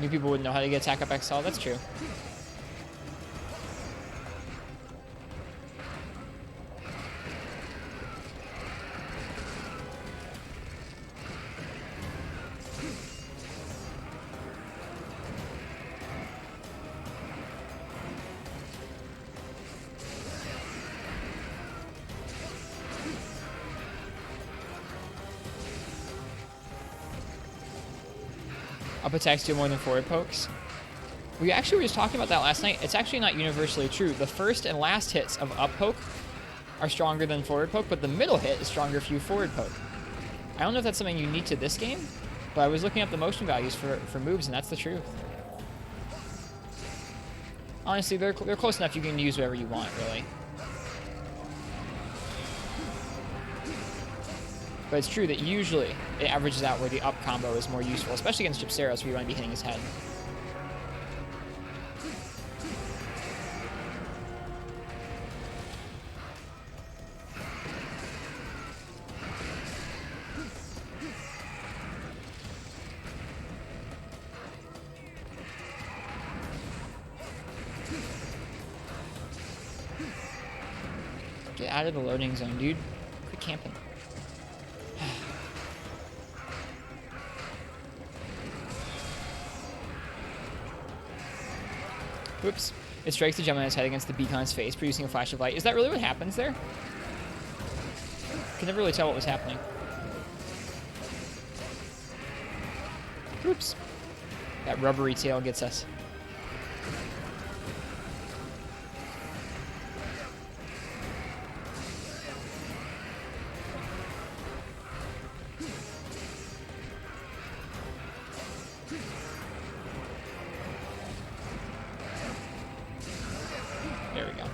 New people wouldn't know how to get attack up XL. That's true. Up attacks do more than forward pokes. We actually were just talking about that last night. It's actually not universally true. The first and last hits of up poke are stronger than forward poke, but the middle hit is stronger if you forward poke. I don't know if that's something unique to this game, but I was looking up the motion values for moves, and that's the truth. Honestly, they're close enough you can use whatever you want, really. But it's true that usually it averages out where the up combo is more useful, especially against Gypceros where you want to be hitting his head. Get out of the loading zone, dude. Quit camping. Whoops. It strikes the gem on his head against the beacon's face, producing a flash of light. Is that really what happens there? I can never really tell what was happening. Whoops. That rubbery tail gets us. There we go.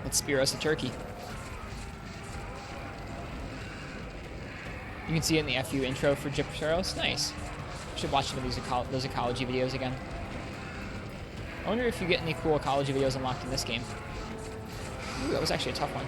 Let's spear us a turkey. You can see it in the FU intro for Gypceros. Nice. Should watch some of those ecology videos again. I wonder if you get any cool ecology videos unlocked in this game. Ooh, that was actually a tough one.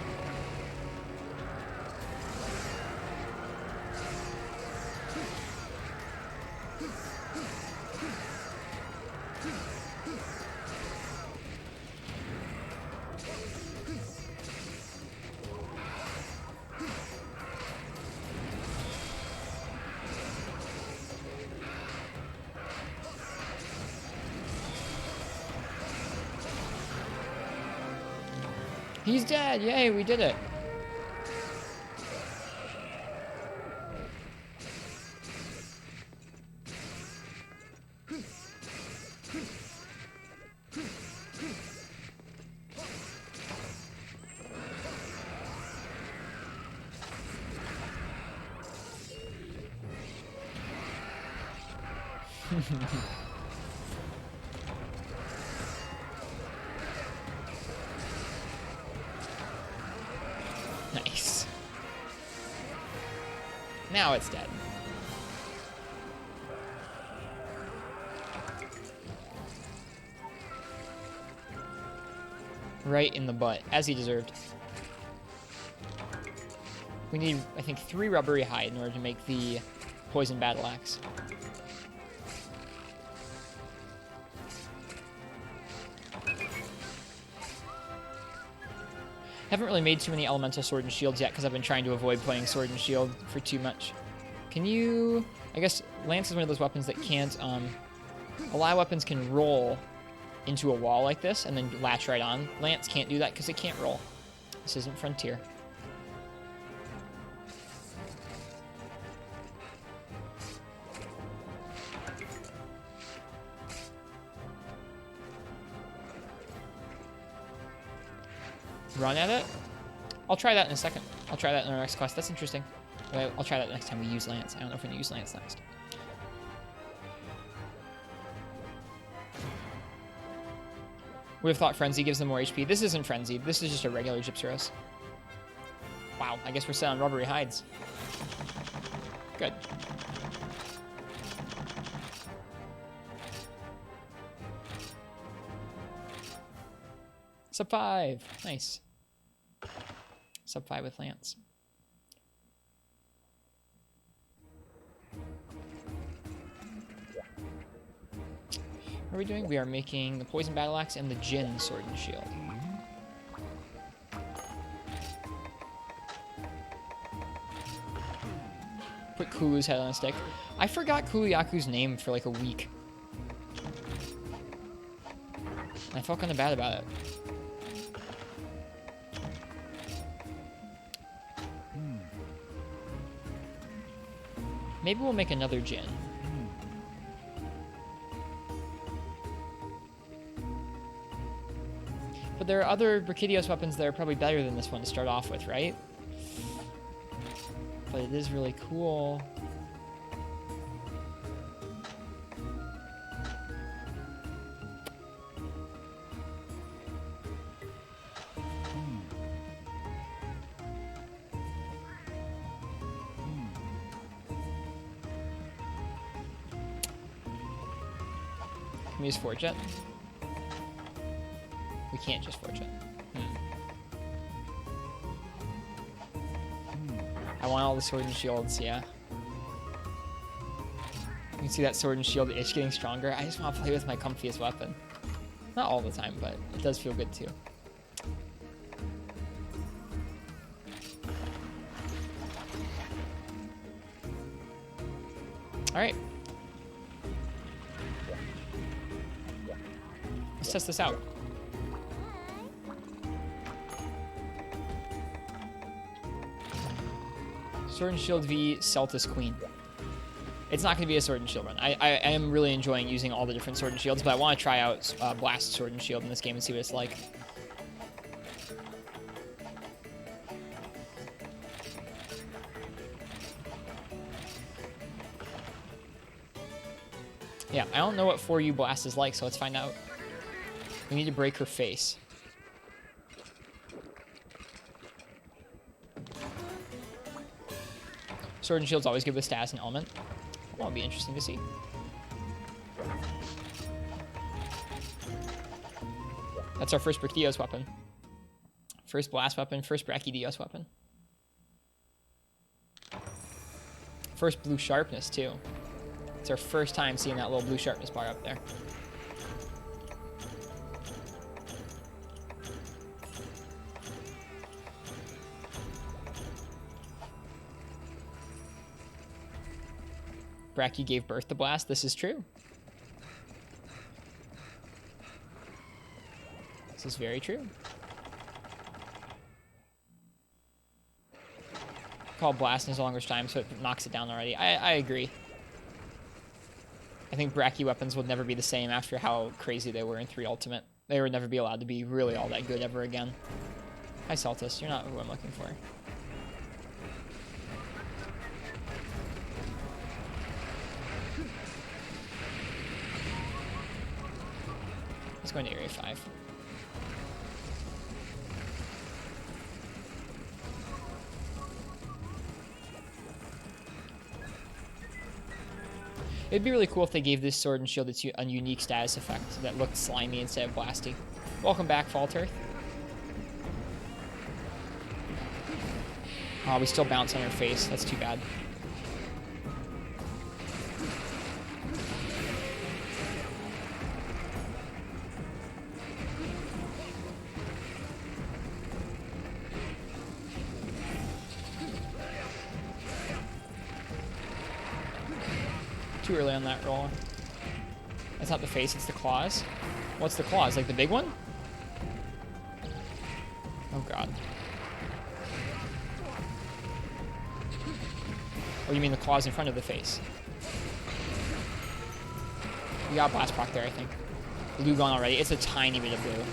He's dead! Yay, we did it! Nice. Now it's dead. Right in the butt, as he deserved. We need, I think, 3 rubbery hide in order to make the poison battle axe. Haven't really made too many elemental sword and shields yet because I've been trying to avoid playing sword and shield for too much. Can you... I guess Lance is one of those weapons that can't... a lot of weapons can roll into a wall like this and then latch right on. Lance can't do that because it can't roll. This isn't Frontier. Run at it? I'll try that in a second. I'll try that in our next quest. That's interesting. I'll try that next time we use Lance. I don't know if we're going to use Lance next. Would have thought Frenzy gives them more HP. This isn't Frenzied. This is just a regular Gypsyros. Wow, I guess we're set on rubbery hides. Good. Sub 5. Nice. Sub 5 with Lance. What are we doing? We are making the Poison Battle Axe and the Jin Sword and Shield. Put Kulu's head on a stick. I forgot Kuluyaku's name for like a week. I felt kind of bad about it. Maybe we'll make another Jin. But there are other Brachydios weapons that are probably better than this one to start off with, right? But it is really cool. Can we use Forget? We can't just Forget. I want all the Sword and Shields, yeah. You can see that Sword and Shield itch getting stronger. I just want to play with my comfiest weapon. Not all the time, but it does feel good too. Alright. Let's test this out. Sword and Shield v Celtis Queen. It's not going to be a Sword and Shield run. I am really enjoying using all the different Sword and Shields, but I want to try out Blast Sword and Shield in this game and see what it's like. Yeah, I don't know what 4U Blast is like, so let's find out. We need to break her face. Sword and Shields always give the status and element. That'll be interesting to see. That's our first Brachydios weapon. First Blast weapon, first Brachydios weapon. First Blue Sharpness, too. It's our first time seeing that little Blue Sharpness bar up there. Brachy gave birth to Blast. This is true. This is very true. Called Blast in his longest time, so it knocks it down already. I agree. I think Brachy weapons would never be the same after how crazy they were in 3 Ultimate. They would never be allowed to be really all that good ever again. Hi, Celtis. You're not who I'm looking for. Let's go into Area 5. It'd be really cool if they gave this Sword and Shield a unique status effect that looked slimy instead of blasty. Welcome back, Faltearth. Oh, we still bounce on her face. That's too bad. Too early on that roll. That's not the face, it's the claws. What's the claws? Like the big one? Oh god. Oh, you mean the claws in front of the face? We got Blast Proc there, I think. Blue gone already. It's a tiny bit of blue.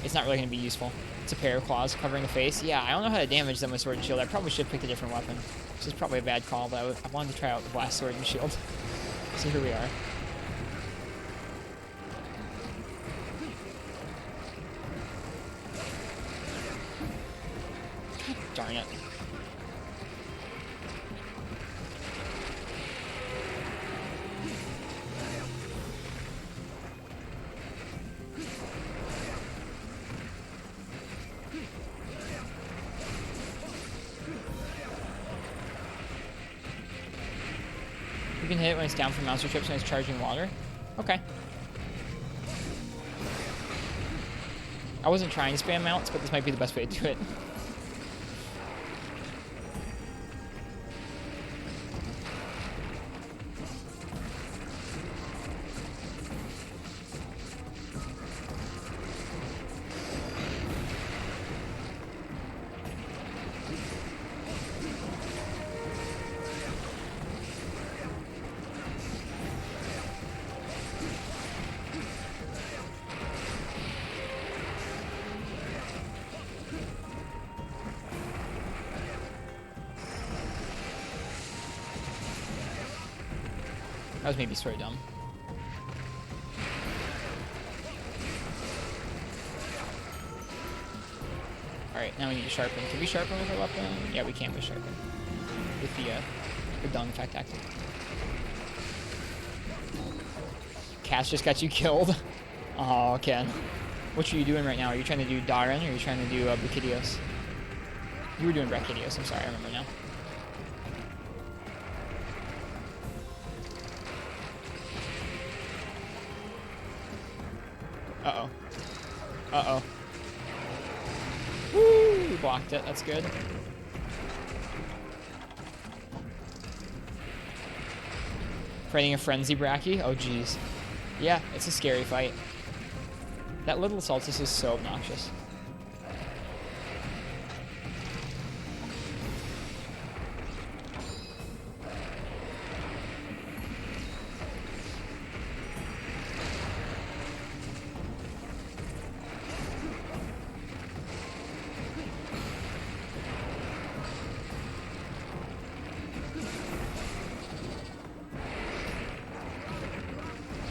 It's not really going to be useful. It's a pair of claws covering the face. Yeah, I don't know how to damage them with Sword and Shield. I probably should have picked a different weapon. This is probably a bad call, but I wanted to try out the Blast Sword and Shield. So here we are. Darn it. You can hit it when it's down from monster chips and it's charging water? Okay. I wasn't trying to spam mounts, but this might be the best way to do it. That was maybe sort of dumb. Alright, now we need to sharpen. Can we sharpen with our weapon? Yeah, we can with sharpen. With the dung effect tactic. Cass just got you killed. Oh, Ken. What are you doing right now? Are you trying to do Darren or are you trying to do Brachydios? You were doing Brachydios, I'm sorry, I remember now. Uh-oh. Uh-oh. Woo! We blocked it. That's good. Fighting a Frenzy Brachy? Oh, jeez. Yeah, it's a scary fight. That little Saltus is so obnoxious.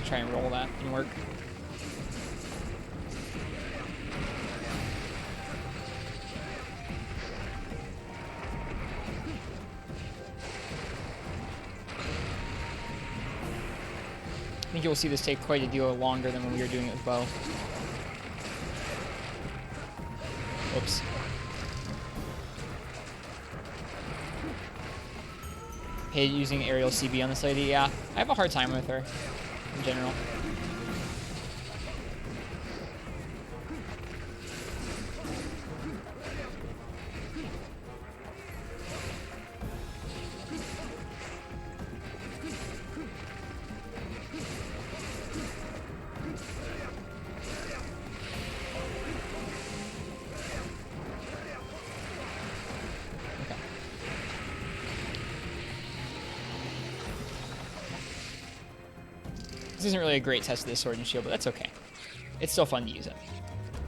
Try and roll that and work. I think you'll see this take quite a deal longer than when we were doing it with bow. Oops. Hey, using aerial CB on this lady, yeah. I have a hard time with her, in general. This isn't really a great test of this sword and shield, but that's okay. It's still fun to use it.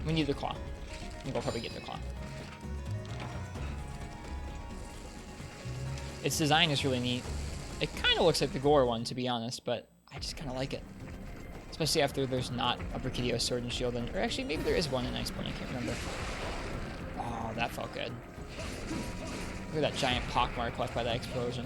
We need the claw. I think we'll probably get the claw. Its design is really neat. It kind of looks like the Gore one, to be honest, but I just kind of like it. Especially after there's not a Brachydios sword and shield, or actually maybe there is one in Iceborne, I can't remember. Oh, that felt good. Look at that giant pockmark left by that explosion.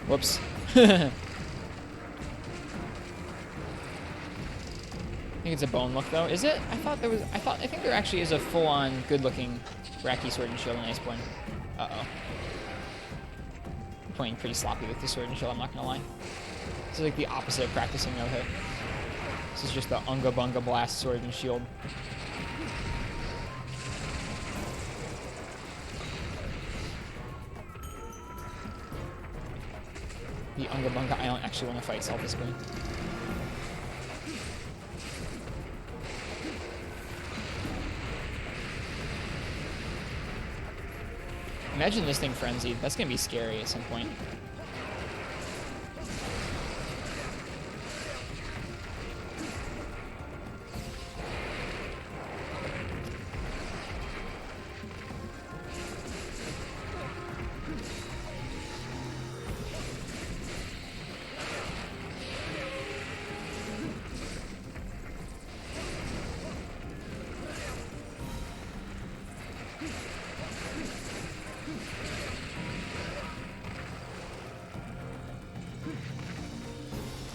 Whoops. I think it's a bone look though. Is it? I think there actually is a full-on good-looking Brachy sword and shield in Iceborne. Uh-oh. I'm playing pretty sloppy with the sword and shield, I'm not gonna lie. This is like the opposite of practicing no-hit. This is just the Unga Bunga Blast sword and shield. The Unga Bunga, I don't actually want to fight self-discipline. Imagine this thing frenzied. That's going to be scary at some point.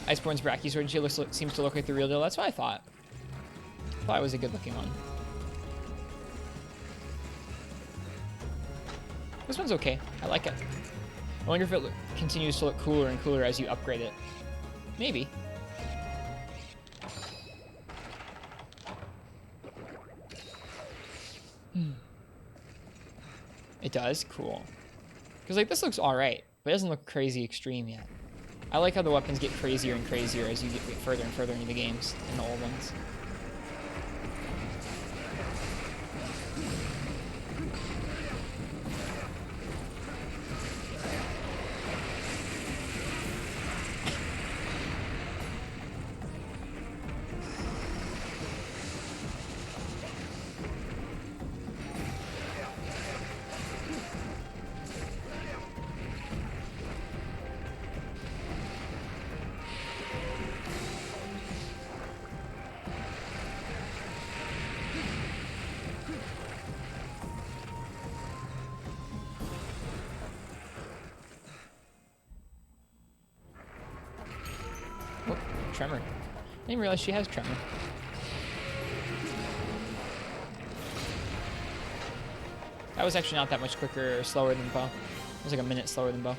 Iceborne's Brachii Sword and Shield seems to look like the real deal. That's what I thought. Thought it was a good looking one. This one's okay. I like it. I wonder if it continues to look cooler and cooler as you upgrade it. Maybe. It does? Cool. Because, like, this looks alright, but it doesn't look crazy extreme yet. I like how the weapons get crazier and crazier as you get further and further into the games, in the old ones. Oh, tremor. I didn't realize she has tremor. That was actually not that much quicker or slower than bow. It was like a minute slower than bow.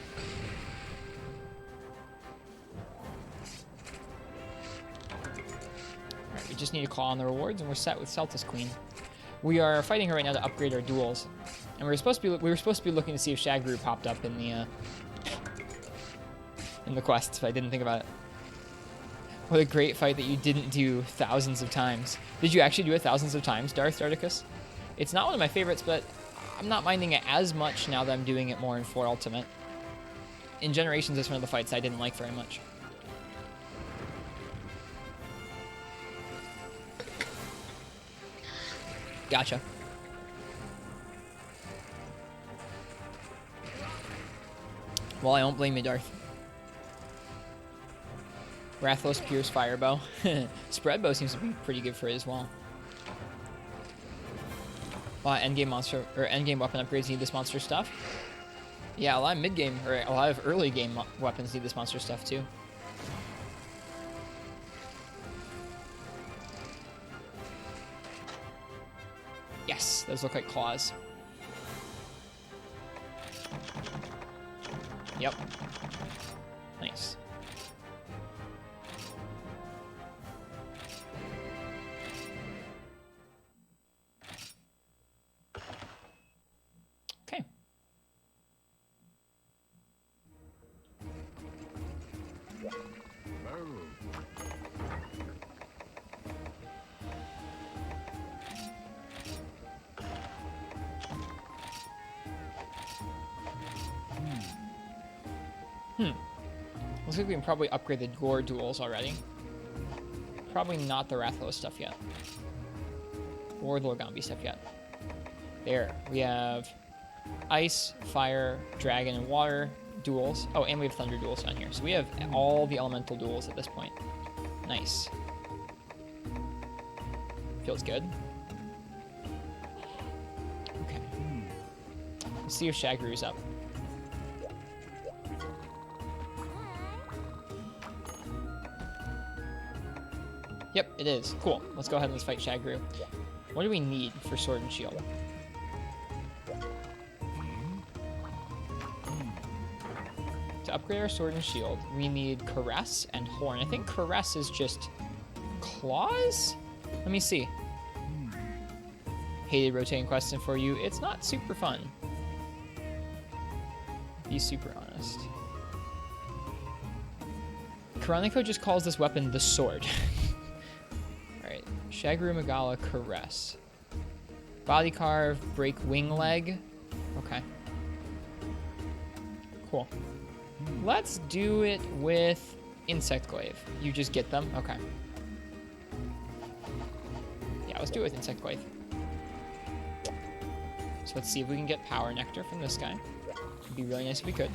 Alright, we just need to call on the rewards and we're set with Celtis Queen. We are fighting her right now to upgrade our duels. And we were supposed to be looking to see if Shagru popped up in the quests, but I didn't think about it. What a great fight that you didn't do thousands of times. Did you actually do it thousands of times, Darth Darticus? It's not one of my favorites, but I'm not minding it as much now that I'm doing it more in 4 Ultimate. In Generations, it's one of the fights I didn't like very much. Gotcha. Well, I don't blame you, Darth. Rathalos Pierce Firebow. Spreadbow seems to be pretty good for it as well. A lot of endgame monster or endgame weapon upgrades need this monster stuff. Yeah, a lot of mid-game or a lot of early game weapons need this monster stuff too. Yes, those look like claws. Yep. Nice. Okay. Looks like we can probably upgrade the Gore duels already. Probably not the Rathalos stuff yet. Or the Logambi stuff yet. There. We have Ice, Fire, Dragon, and Water duels. Oh, and we have Thunder duels on here. So we have all the elemental duels at this point. Nice. Feels good. Okay. Let's see if Shagru's up. Yep, it is. Cool. Let's go ahead and let's fight Shagru. What do we need for Sword and Shield? To upgrade our Sword and Shield, we need Caress and Horn. I think Caress is just claws? Let me see. Hated rotating question for you. It's not super fun. Be super honest. Karaniko just calls this weapon the Sword. Shagru Magala Caress. Body Carve, Break Wing Leg. Okay. Cool. Let's do it with Insect Glaive. You just get them? Okay. Yeah, let's do it with Insect Glaive. So let's see if we can get Power Nectar from this guy. It'd be really nice if we could.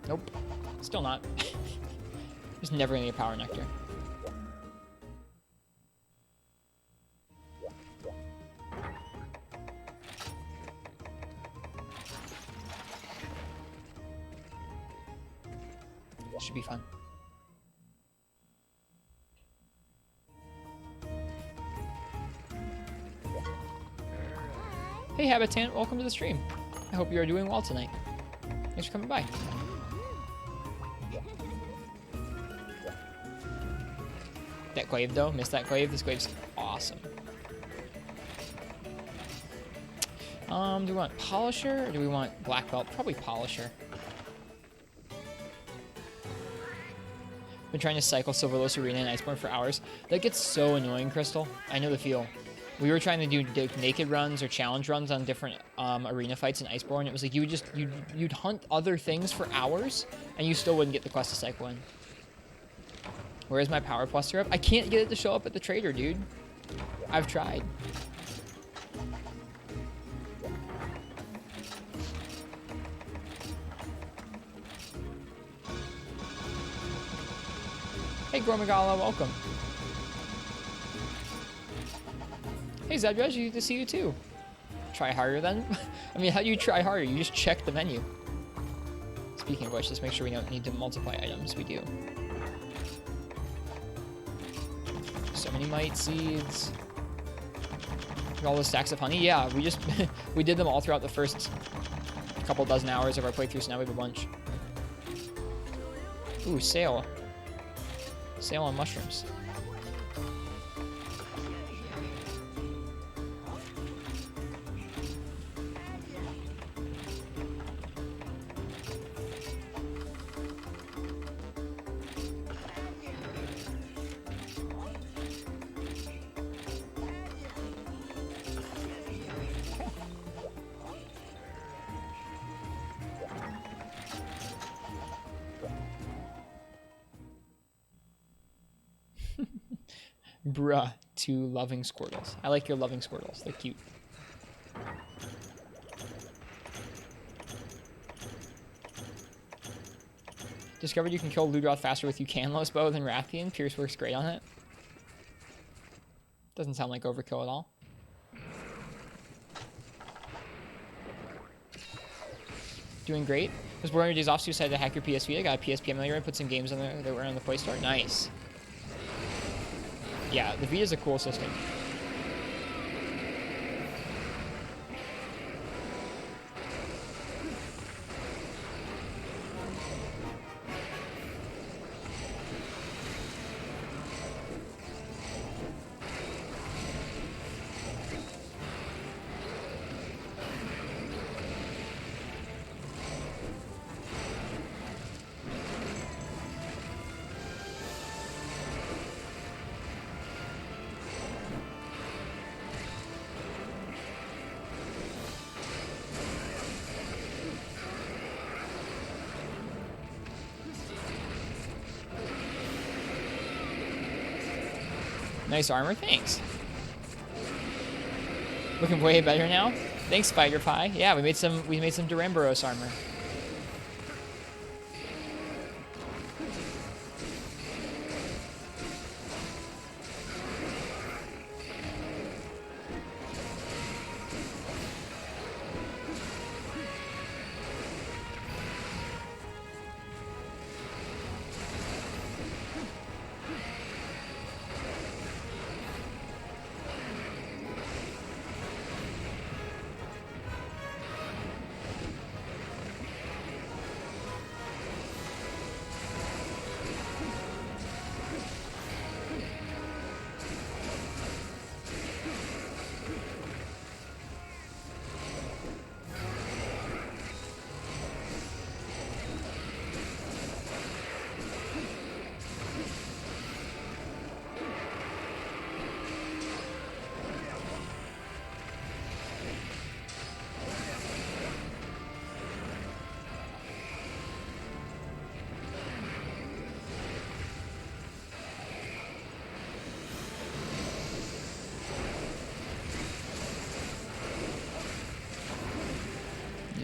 Nope. Still not. There's never gonna be a Power Nectar. Should be fun. Hey Habitant, welcome to the stream. I hope you are doing well tonight. Thanks for coming by. That glaive though, missed that glaive. This glaive's awesome. Do we want Polisher or do we want Black Belt? Probably Polisher. Been trying to cycle Silverlos Arena and Iceborne for hours. That gets so annoying, Crystal. I know the feel. We were trying to do naked runs or challenge runs on different arena fights in Iceborne. It was like you'd hunt other things for hours and you still wouldn't get the quest to cycle in. Where is my Power Plus syrup? I can't get it to show up at the trader, dude. I've tried. Hey, Gormagala, welcome. Hey, Zedrej, good to see you too. Try harder then? I mean, how do you try harder? You just check the menu. Speaking of which, let's make sure we don't need to multiply items. We do. So many mite seeds. Look at all those stacks of honey. Yeah, we just we did them all throughout the first couple dozen hours of our playthrough, so now we have a bunch. Ooh, sale. Sale on mushrooms. Bruh, to loving Squirtles. I like your loving Squirtles. They're cute. Discovered you can kill Ludroth faster with Ucanlos bow than Rathian. Pierce works great on it. Doesn't sound like overkill at all. Doing great. Was born on your days off, so you decided to hack your PSV. I got a PSP emulator and put some games on there that were on the Play Store. Nice. Yeah, the Vita is a cool system. Nice armor, thanks. Looking way better now. Thanks, Spider Pie. Yeah, we made some Duramboros armor.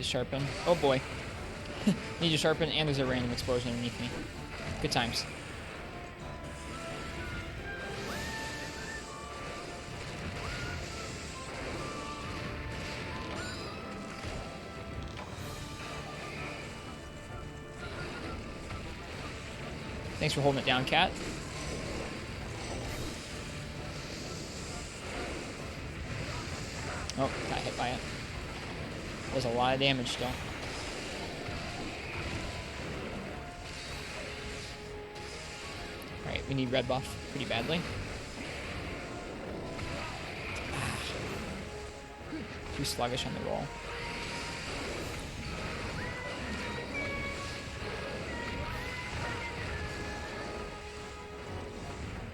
Sharpen. Oh boy. Need to sharpen, and there's a random explosion underneath me. Good times. Thanks for holding it down, Cat. Oh, got hit by it. There's a lot of damage still. Alright, we need red buff pretty badly. Too sluggish on the roll.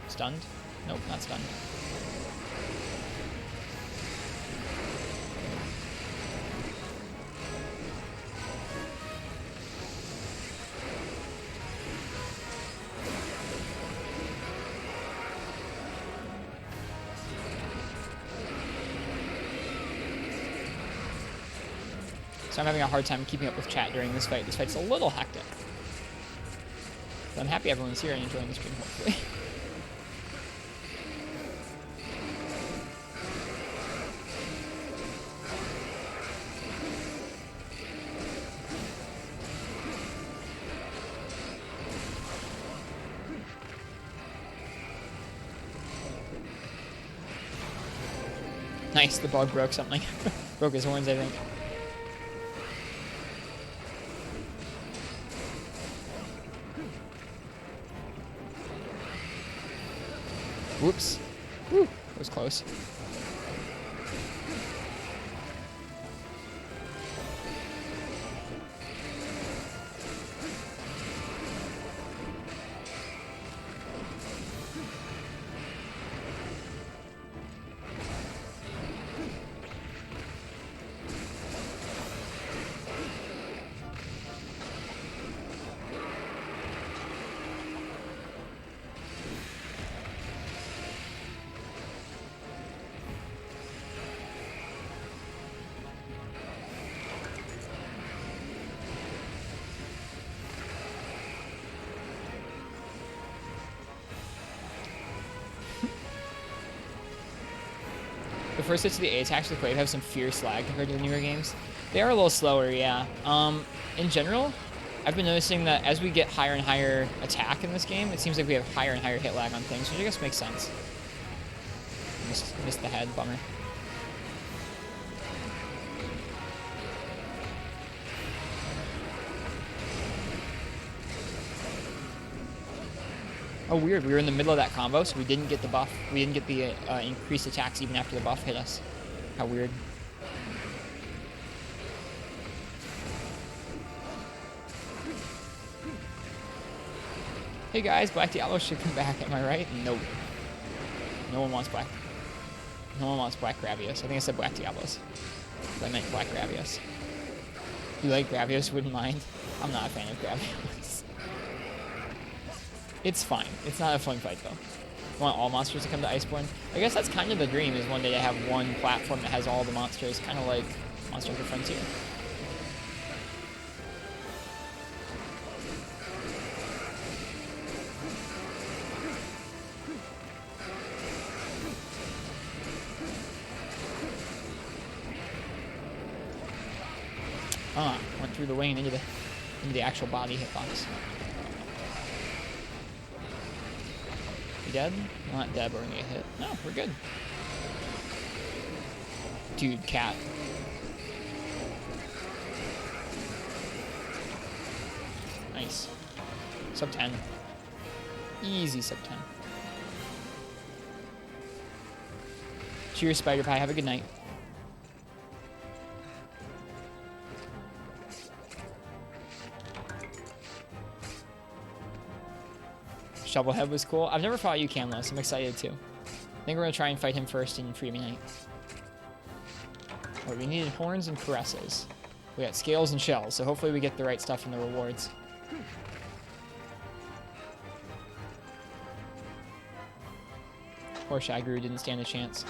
Stunned? Nope, not stunned. So I'm having a hard time keeping up with chat during this fight. This fight's a little hectic. But I'm happy everyone's here and enjoying the stream, hopefully. Nice, the bug broke something. Broke his horns, I think. Whoops. Woo, that was close. The first hits of the A attacks with Clave have some fierce lag compared to the newer games. They are a little slower, yeah. In general, I've been noticing that as we get higher and higher attack in this game, it seems like we have higher and higher hit lag on things, which I guess makes sense. Missed the head, bummer. Oh, weird. We were in the middle of that combo, so we didn't get the buff. We didn't get the increased attacks even after the buff hit us. How weird. Hey guys, Black Diablo should come back. Am I right? Nope. No one wants Black. No one wants Black Gravius. I think I said Black Diablos. But I meant Black Gravius. You like Gravius? Wouldn't mind. I'm not a fan of Gravius. It's fine. It's not a fun fight, though. I want all monsters to come to Iceborne. I guess that's kind of the dream, is one day to have one platform that has all the monsters, kind of like Monster Hunter Frontier. Went through the wing into the actual body hitbox. You dead? We're not dead, but we're gonna get hit. No, we're good. Dude, cat. Nice. Sub 10. Easy sub 10. Cheers, Spider Pie. Have a good night. Shovelhead was cool. I've never fought you, Camlos. I'm excited too. I think we're gonna try and fight him first in Freebie Night. Oh, we needed horns and caresses. We got scales and shells, so hopefully we get the right stuff in the rewards. Poor Shaguru didn't stand a chance.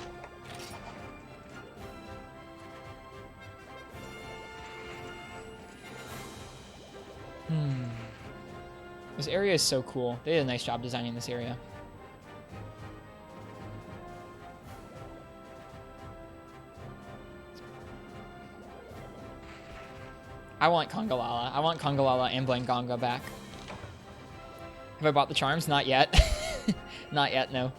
This area is so cool. They did a nice job designing this area. I want Kongalala. I want Kongalala and Blangonga back. Have I bought the charms? Not yet. Not yet, no.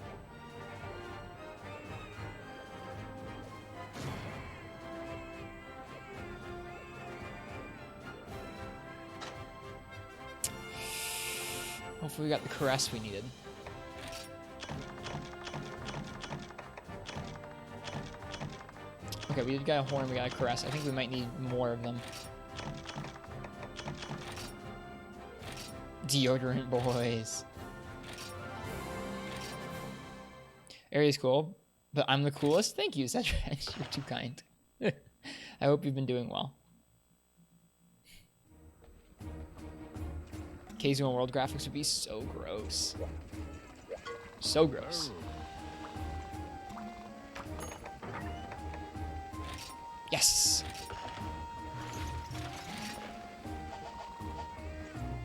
Hopefully we got the caress we needed. Okay, we did get a horn, we got a caress. I think we might need more of them. Deodorant boys. Area's cool, but I'm the coolest? Thank you, Cedric. You're too kind. I hope you've been doing well. Occasional world graphics would be so gross. So gross. Yes!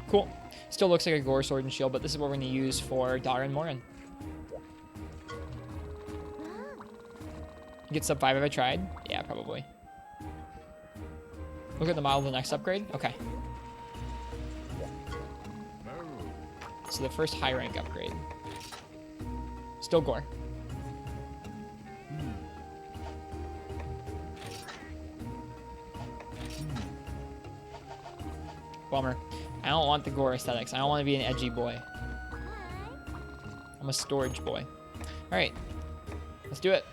Cool. Still looks like a Gore Sword and Shield, but this is what we're going to use for Dar and Morin. Get sub 5 if I tried? Yeah, probably. Look at the model of the next upgrade? Okay. So the first high rank upgrade. Still Gore. Bummer. I don't want the Gore aesthetics. I don't want to be an edgy boy. I'm a storage boy. Alright. Let's do it.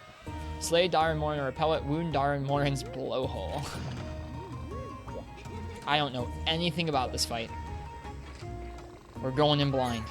Slay Dar and Morin or repel it. Wound Dar and Morin's blowhole. I don't know anything about this fight. We're going in blind.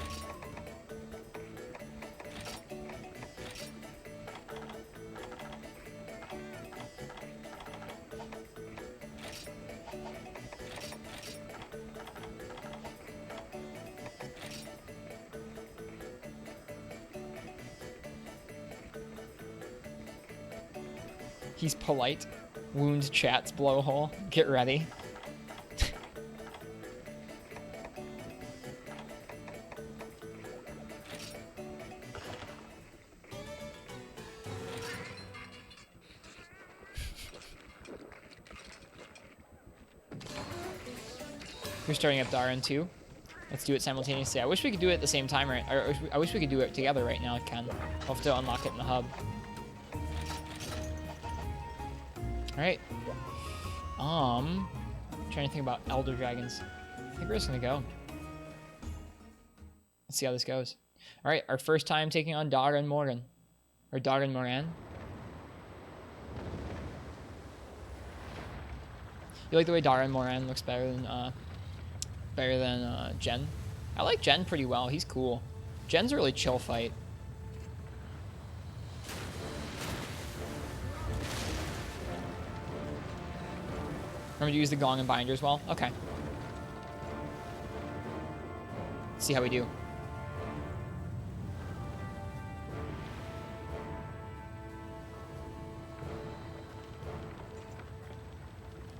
He's polite. Wound chat's blowhole. Get ready. We're starting up Darren too. Let's do it simultaneously. I wish we could do it at the same time, right? Or I wish we could do it together right now, Ken. We'll have to unlock it in the hub. Alright. Trying to think about Elder Dragons. I think we're just gonna go. Let's see how this goes. Alright, our first time taking on Dar and Morin. Or Dar and Moran. You like the way Dar and Moran looks better than Jen? I like Jen pretty well. He's cool. Jen's a really chill fight. Remember to use the gong and binder as well? Okay. Let's see how we do.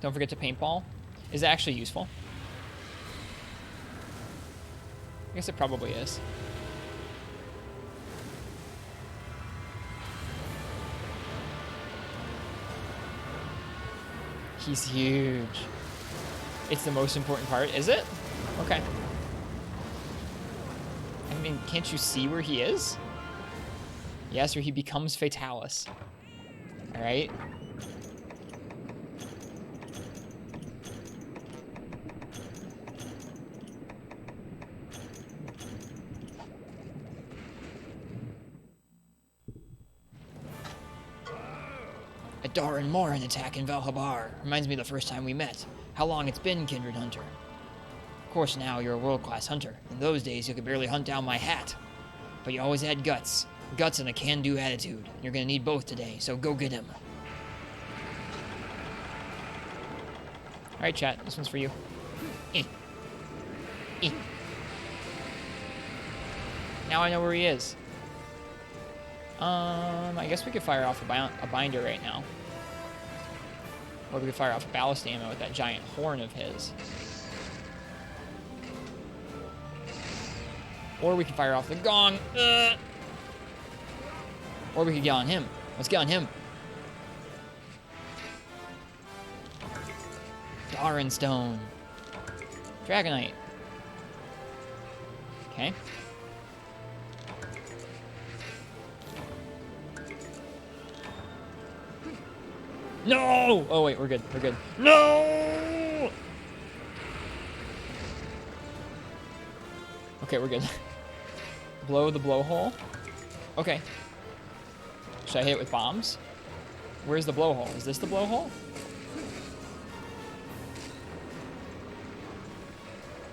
Don't forget to paintball. Is it actually useful? I guess it probably is. He's huge. It's the most important part, is it? Okay. I mean, can't you see where he is? Yes, or he becomes Fatalis. Alright. A Dar and Morin attack in Valhabar. Reminds me of the first time we met. How long it's been, Kindred Hunter. Of course, now you're a world-class hunter. In those days, you could barely hunt down my hat. But you always had guts. Guts and a can-do attitude. You're gonna need both today, so go get him. Alright, chat. This one's for you. Now I know where he is. I guess we could fire off a binder right now. Or we could fire off a ballast ammo with that giant horn of his. Or we could fire off the gong. Or we could get on him. Let's get on him. Darren Stone. Dragonite. Okay. No! Oh, wait, we're good. We're good. No! Okay, we're good. Blow the blowhole. Okay. Should I hit it with bombs? Where's the blowhole? Is this the blowhole?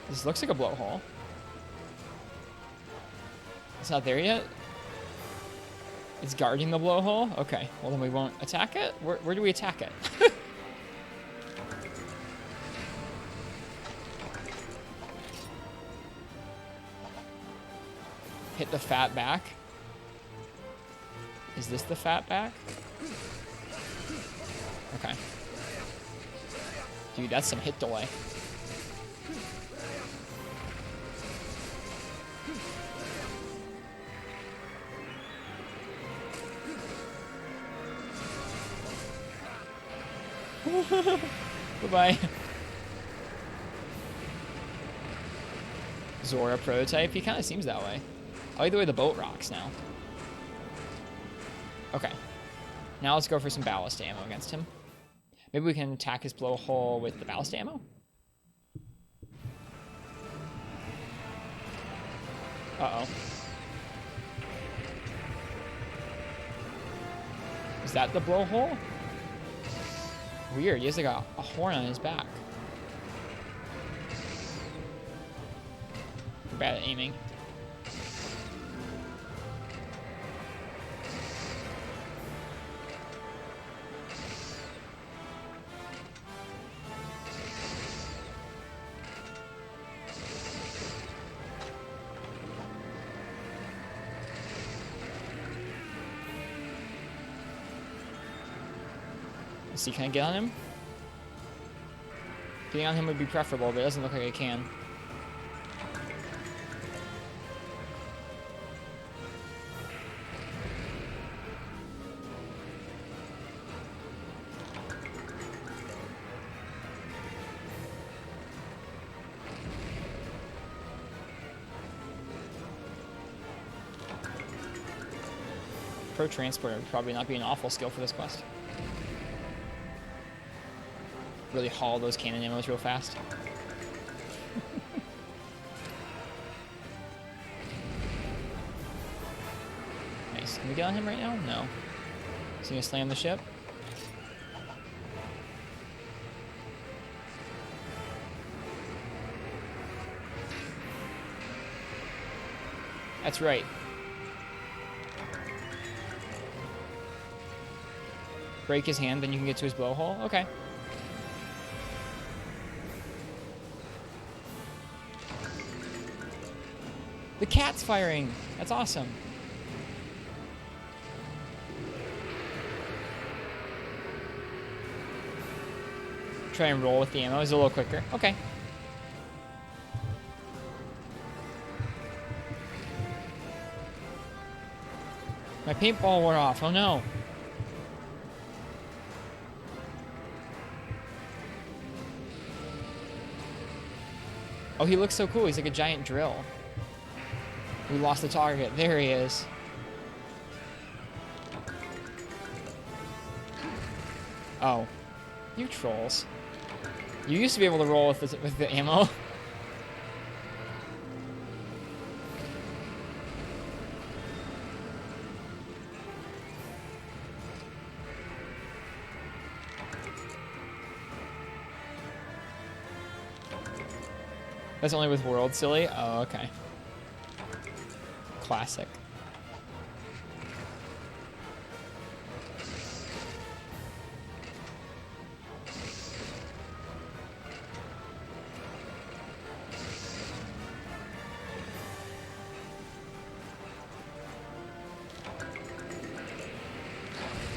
This looks like a blowhole. It's not there yet? It's guarding the blowhole? Okay, well then we won't attack it? Where do we attack it? Hit the fat back. Is this the fat back? Okay. Dude, that's some hit delay. Bye-bye. Zora prototype. He kind of seems that way. I like the way the boat rocks now. Okay. Now let's go for some ballast ammo against him. Maybe we can attack his blowhole with the ballast ammo? Uh-oh. Is that the blowhole? Weird, he has like a horn on his back. We're bad at aiming. Let's see, can I get on him? Getting on him would be preferable, but it doesn't look like I can. Pro transporter would probably not be an awful skill for this quest. Really haul those cannon ammos real fast. Nice. Can we get on him right now? No. Is he gonna slam the ship? That's right. Break his hand, then you can get to his blowhole? Okay. The cat's firing! That's awesome. Try and roll with the ammo. It's a little quicker. Okay. My paintball wore off. Oh no. Oh, he looks so cool. He's like a giant drill. We lost the target. There he is. Oh. You trolls. You used to be able to roll with the ammo. That's only with World, silly? Oh, okay. Classic.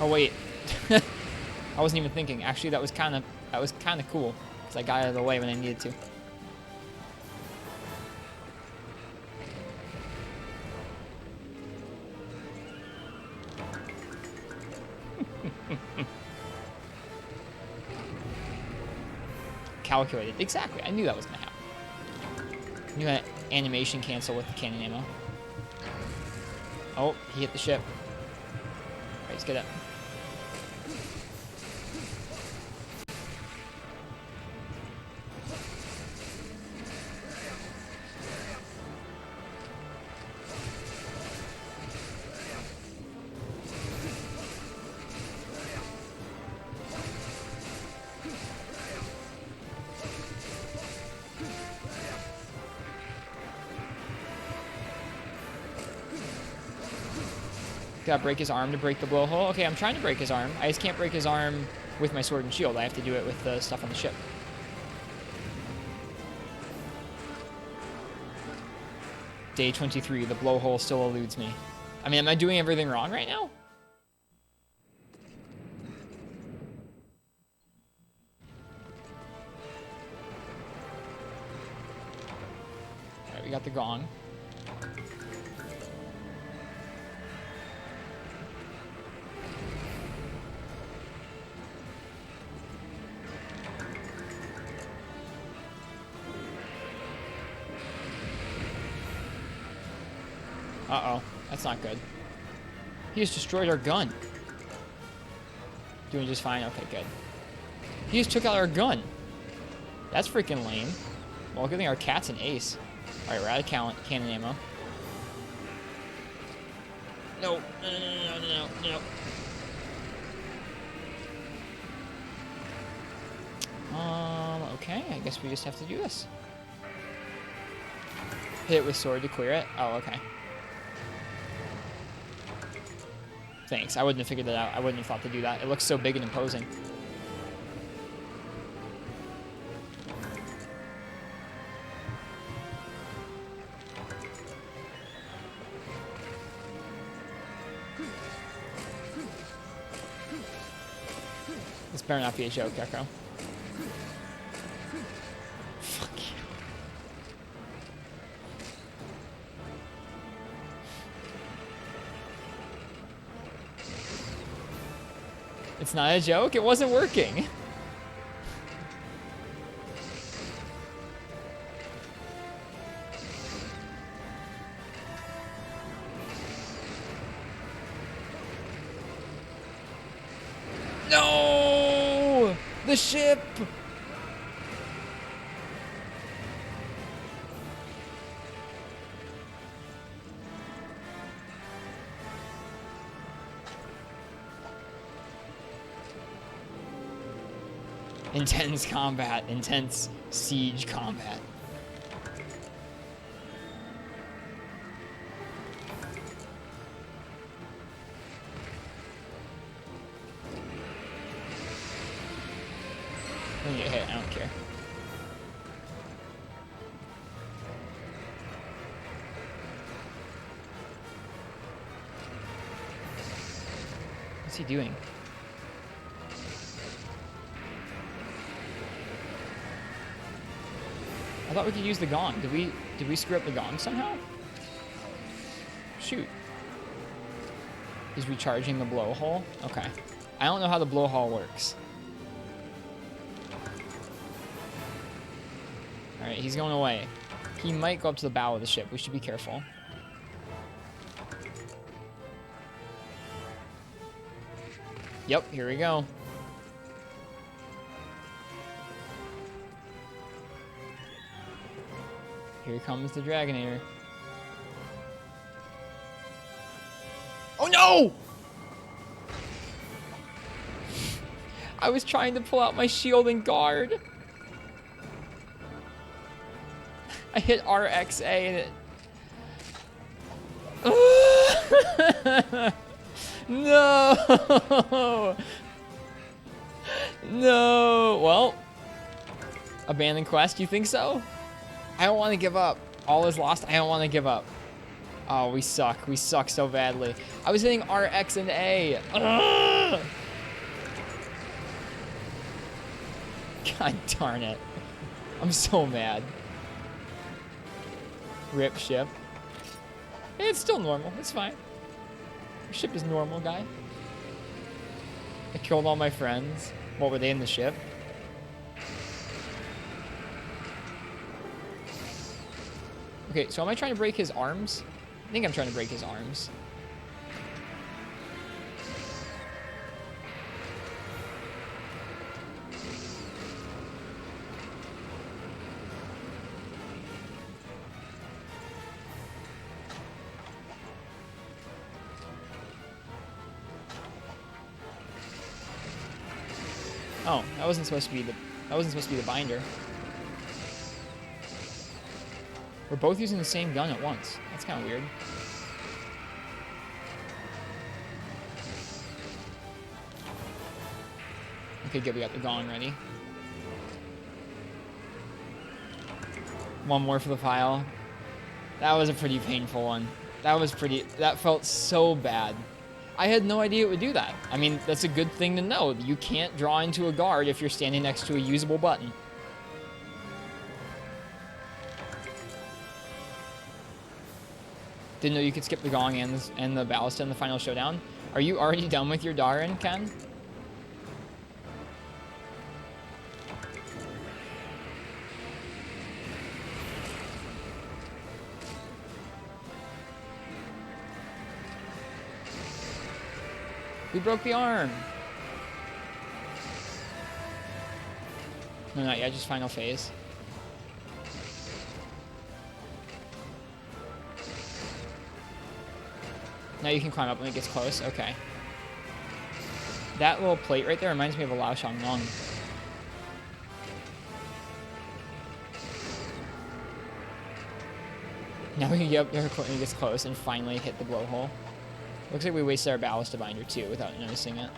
Oh wait, I wasn't even thinking. Actually, that was kind of cool because I got out of the way when I needed to. Calculated. Exactly. I knew that was going to happen. You got animation cancel with the cannon ammo. Oh, he hit the ship. Alright, let's get up. Gotta break his arm to break the blowhole. Okay, I'm trying to break his arm. I just can't break his arm with my sword and shield. I have to do it with the stuff on the ship. Day 23, the blowhole still eludes me. I mean, am I doing everything wrong right now? Alright, we got the gong. Uh-oh. That's not good. He just destroyed our gun. Doing just fine? Okay, good. He just took out our gun. That's freaking lame. Well, good thing our cat's an ace. Alright, we're out of cannon ammo. No. No. Okay. I guess we just have to do this. Hit it with sword to clear it. Oh, okay. Thanks. I wouldn't have figured that out. I wouldn't have thought to do that. It looks so big and imposing. This better not be a joke, Echo. Fuck you. It's not a joke. It wasn't working. No! The ship! Intense combat. Intense siege combat. I'm gonna get hit. I don't care. What's he doing? I thought we could use the gong. Did we screw up the gong somehow? Shoot. He's recharging the blowhole? Okay. I don't know how the blowhole works. Alright, he's going away. He might go up to the bow of the ship. We should be careful. Yep, here we go. Here comes the Dragonator. Oh no! I was trying to pull out my shield and guard. I hit RXA and it... No! No! Well, abandoned quest, you think so? I don't want to give up. All is lost. I don't want to give up. Oh, we suck. We suck so badly. I was hitting RX and A. Ugh! God darn it. I'm so mad. Rip ship. It's still normal. It's fine. Your ship is normal, guy. I killed all my friends. What, were they in the ship? Okay, so am I trying to break his arms? I think I'm trying to break his arms. Oh, that wasn't supposed to be the binder. We're both using the same gun at once. That's kind of weird. Okay, good. We got the gong ready. One more for the file. That was a pretty painful one. That felt so bad. I had no idea it would do that. I mean, that's a good thing to know. You can't draw into a guard if you're standing next to a usable button. Didn't know you could skip the gong and the ballista in the final showdown. Are you already done with your Darin, Ken? We broke the arm. No, not yet, just final phase. Now you can climb up when it gets close. Okay. That little plate right there reminds me of a Lao Shan Lung. Now we can get up there when it gets close and finally hit the blowhole. Looks like we wasted our ballista binder too without noticing it.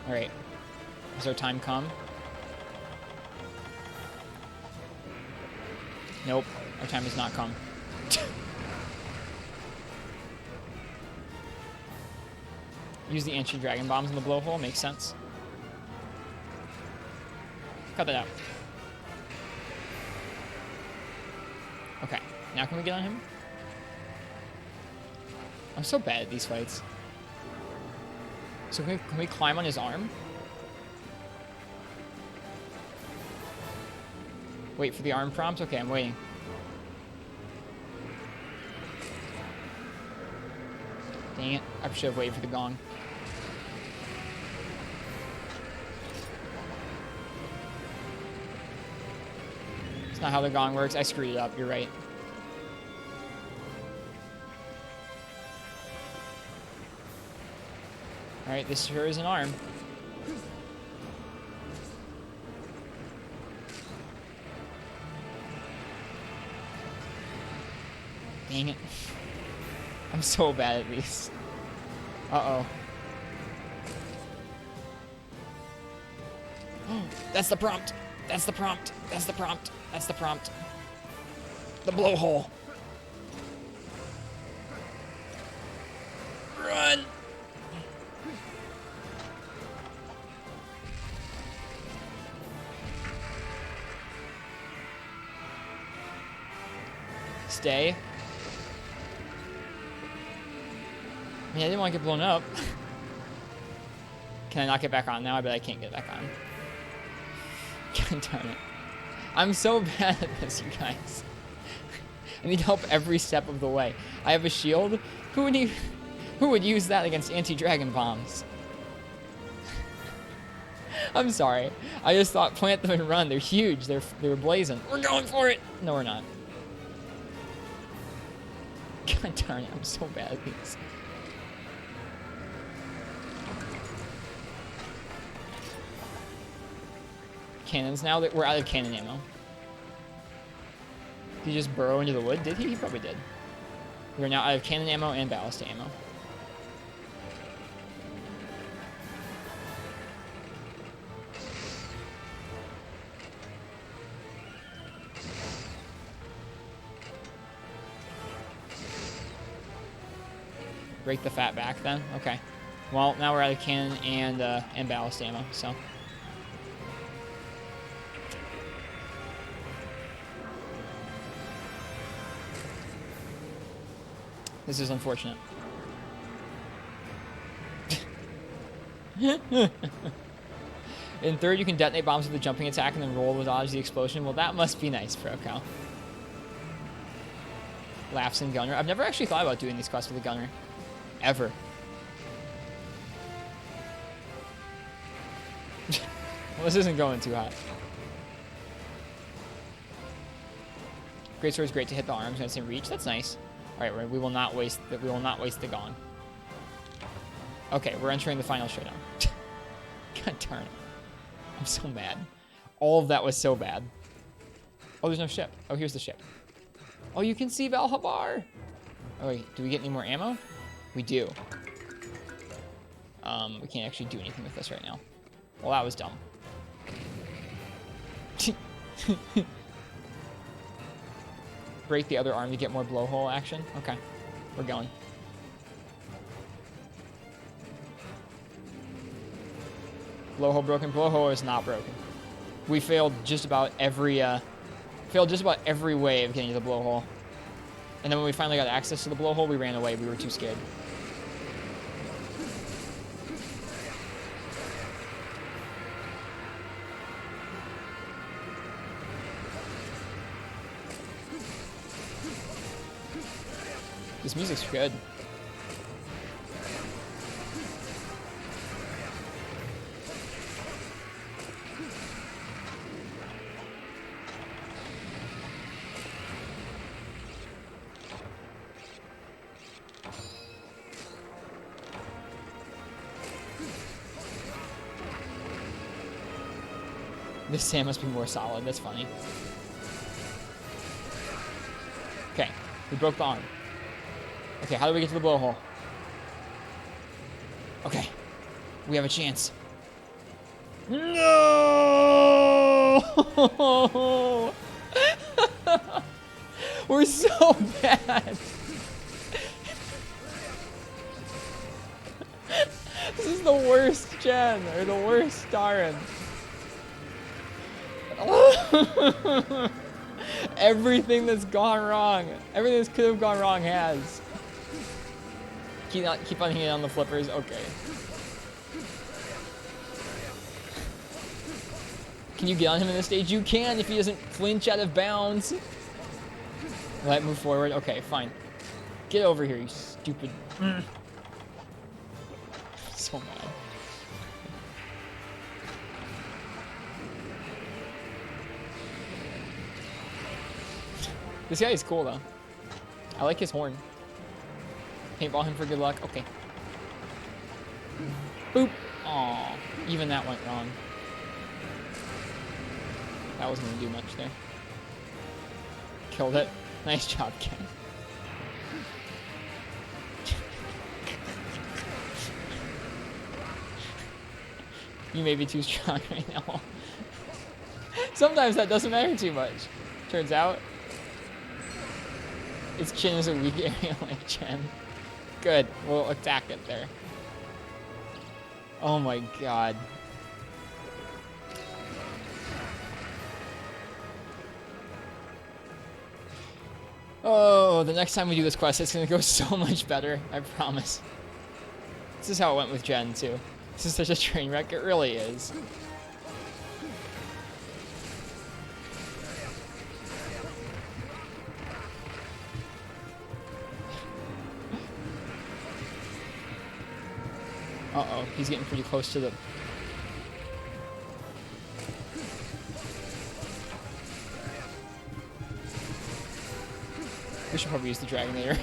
Alright. Has our time come? Nope. Our time has not come. Use the ancient dragon bombs in the blowhole. Makes sense. Cut that out. Okay. Now can we get on him? I'm so bad at these fights. So can we climb on his arm? Wait for the arm prompt? Okay, I'm waiting. Dang it. I should have waited for the gong. It's not how the gong works. I screwed it up. You're right. Alright, this sure is an arm. Dang it. I'm so bad at these. Uh-oh. That's the prompt. That's the prompt. That's the prompt. That's the prompt. The blowhole. Run! Stay. I mean, I didn't want to get blown up. Can I not get back on now? I bet I can't get back on. God darn it. I'm so bad at this, you guys. I need help every step of the way. I have a shield. Who would use that against anti-dragon bombs? I'm sorry. I just thought plant them and run. They're huge. They're blazing. We're going for it. No, we're not. God darn it. I'm so bad at these. Cannons now that we're out of cannon ammo. Did he just burrow into the wood? Did he? He probably did. We're now out of cannon ammo and ballista ammo. Break the fat back then? Okay. Well, now we're out of cannon and ballast ammo, so. This is unfortunate. In third, you can detonate bombs with a jumping attack and then roll to dodge the explosion. Well, that must be nice, ProCal. Laughs and Gunner. I've never actually thought about doing these quests with a Gunner. Ever. Well, this isn't going too hot. Great sword is great to hit the arms when it's in reach. That's nice. All right, we will not waste the gong. Okay, we're entering the final showdown. God darn it! I'm so mad. All of that was so bad. Oh, there's no ship. Oh, here's the ship. Oh, you can see Valhabar. Oh wait, do we get any more ammo? We do. We can't actually do anything with this right now. Well, that was dumb. Break the other arm to get more blowhole action. Okay, we're going. Blowhole broken. Blowhole is not broken. We failed just about every way of getting to the blowhole. And then when we finally got access to the blowhole, we ran away. We were too scared. This music's good. This sand must be more solid. That's funny. Okay, we broke the arm. Okay, how do we get to the blowhole? Okay, we have a chance. No! We're so bad. This is the worst gen, or the worst Starin. Everything that's gone wrong. Everything that could have gone wrong has. Keep on hitting on the flippers. Okay. Can you get on him in this stage? You can if he doesn't flinch out of bounds. Let move forward. Okay, fine. Get over here, you stupid. So mad. This guy is cool though. I like his horn. Paintball him for good luck. Okay. Boop. Aw. Even that went wrong. That wasn't gonna do much there. Killed it. Nice job, Ken. You may be too strong right now. Sometimes that doesn't matter too much. Turns out, its chin is a weak area like Chen. Good. We'll attack it there. Oh my god. Oh, the next time we do this quest, it's gonna go so much better. I promise. This is how it went with Jen, too. This is such a train wreck. It really is. Uh-oh, he's getting pretty close to the... We should probably use the Dragonator.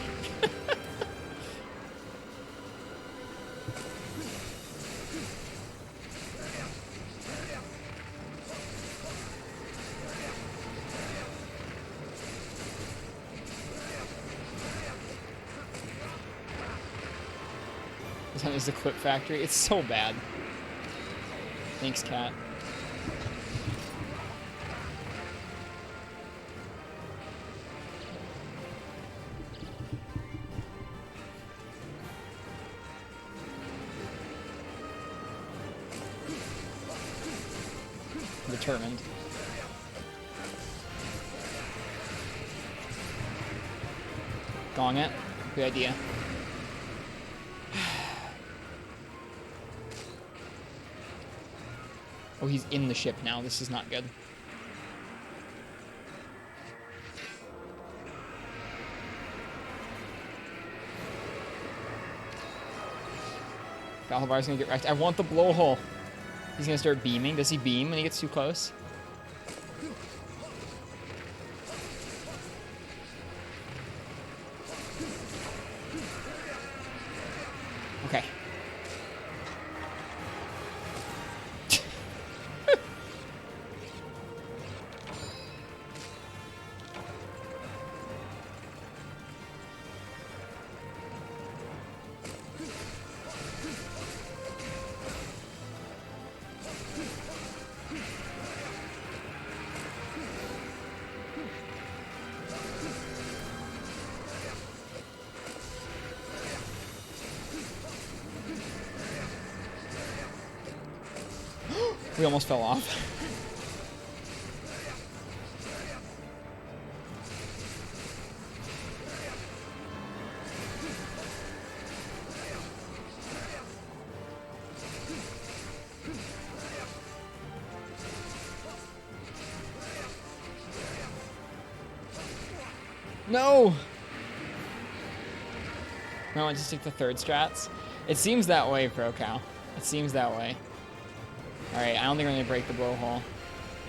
This one is the Clip Factory. It's so bad. Thanks, Cat. Determined. Gong it. Good idea. Oh, he's in the ship now. This is not good. Valhavar's gonna get wrecked. I want the blowhole. He's gonna start beaming. Does he beam when he gets too close? Okay. We almost fell off. No! I want to take the third strats. It seems that way, Pro Cow. It seems that way. Alright, I don't think we're going to break the blowhole.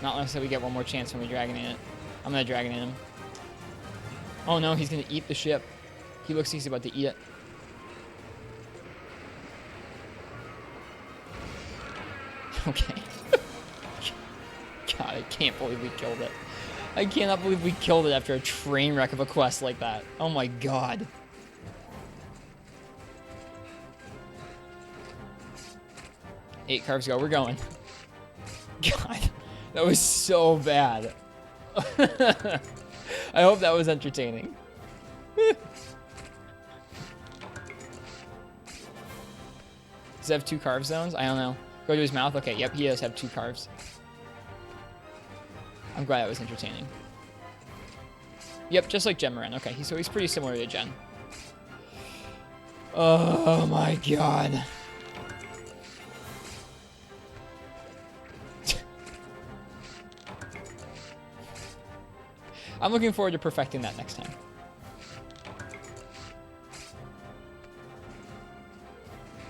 Not unless we get one more chance when we Dragon in it. I'm going to Dragon in him. Oh no, he's going to eat the ship. He looks like he's about to eat it. Okay. God, I can't believe we killed it. I cannot believe we killed it after a train wreck of a quest like that. Oh my god. Eight carves go. We're going. God, that was so bad. I hope that was entertaining. Does he have 2 carve zones? I don't know. Go to his mouth? Okay, yep, he does have 2 carves. I'm glad that was entertaining. Yep, just like Genmaran. Okay, so he's pretty similar to Gen. Oh my god. I'm looking forward to perfecting that next time.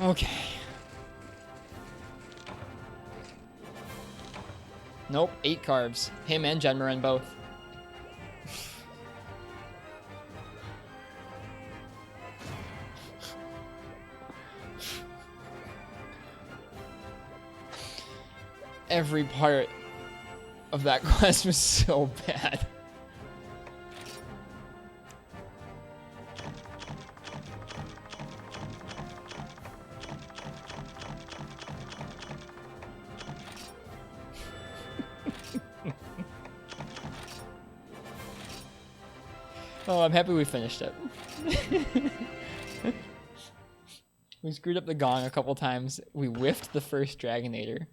Okay. Nope, 8 carves. Him and Genmaran both. Every part of that quest was so bad. Oh, I'm happy we finished it. We screwed up the gong a couple times. We whiffed the first Dragonator.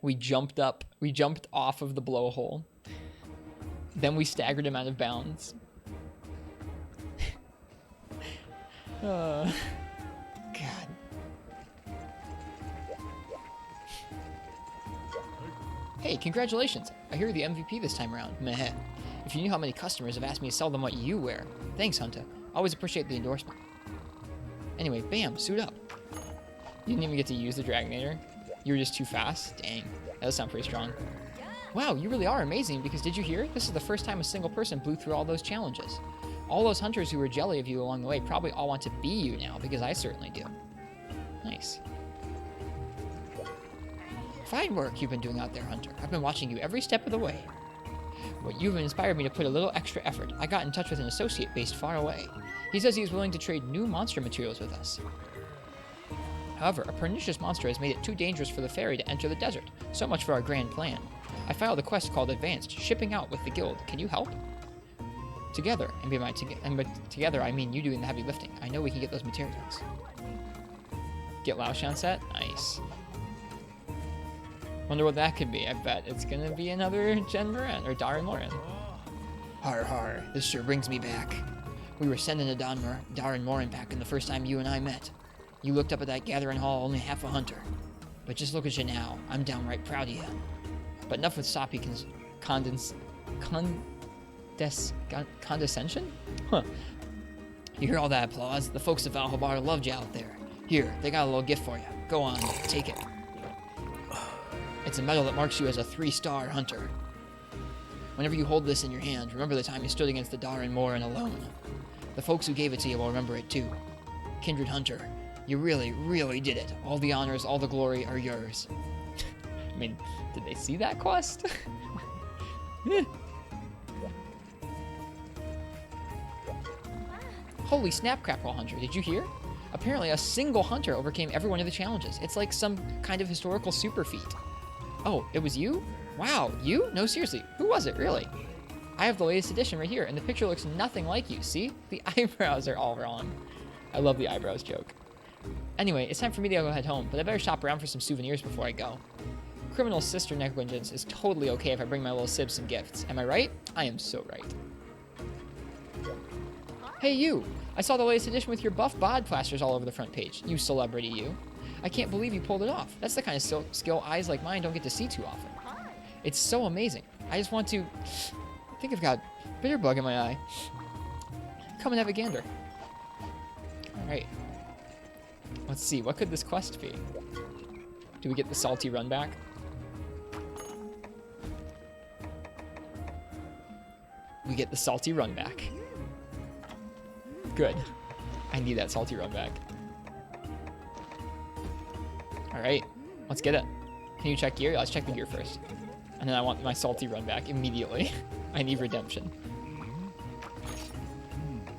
We jumped up. We jumped off of the blowhole. Then we staggered him out of bounds. God. Hey, congratulations. I hear you're the MVP this time around. Meh. If you knew how many customers have asked me to sell them what you wear. Thanks, Hunter. Always appreciate the endorsement. Anyway, bam, suit up. You didn't even get to use the Dragonator. You were just too fast? Dang. That does sound pretty strong. Wow, you really are amazing, because did you hear? This is the first time a single person blew through all those challenges. All those hunters who were jelly of you along the way probably all want to be you now, because I certainly do. Nice. Fine work you've been doing out there, Hunter. I've been watching you every step of the way. But you've inspired me to put a little extra effort. I got in touch with an associate based far away. He says he's willing to trade new monster materials with us. However, a pernicious monster has made it too dangerous for the ferry to enter the desert. So much for our grand plan. I filed a quest called Advanced, shipping out with the guild. Can you help? Together, and by together I mean you doing the heavy lifting. I know we can get those materials. Get Laoshan set? Nice. Wonder what that could be. I bet it's gonna be another Genmaran or Darren Morin. Har har, this sure brings me back. We were sending a Darren Morin back in the first time you and I met. You looked up at that gathering hall only half a hunter. But just look at you now. I'm downright proud of you. But enough with soppy condescension? Huh. You hear all that applause? The folks of Valhabar loved you out there. Here, they got a little gift for you. Go on, take it. It's a medal that marks you as a 3-star hunter. Whenever you hold this in your hand, remember the time you stood against the Darin Morin alone. The folks who gave it to you will remember it too. Kindred Hunter, you really, really did it. All the honors, all the glory are yours. I mean, did they see that quest? Holy snap, Crapwall Hunter, did you hear? Apparently a single hunter overcame every one of the challenges. It's like some kind of historical super feat. Oh, it was you? Wow, you? No, seriously, who was it, really? I have the latest edition right here, and the picture looks nothing like you, see? The eyebrows are all wrong. I love the eyebrows joke. Anyway, it's time for me to go head home, but I better shop around for some souvenirs before I go. Criminal sister negligence is totally okay if I bring my little sib some gifts. Am I right? I am so right. Hey, you! I saw the latest edition with your buff bod plasters all over the front page. You celebrity, you. I can't believe you pulled it off. That's the kind of skill eyes like mine don't get to see too often. It's so amazing. I just want to... I think I've got bitter bug in my eye. Come and have a gander. Alright. Let's see, what could this quest be? Do we get the salty run back? We get the salty run back. Good. I need that salty run back. Alright, let's get it. Can you check gear? Let's check the gear first. And then I want my salty run back immediately. I need redemption.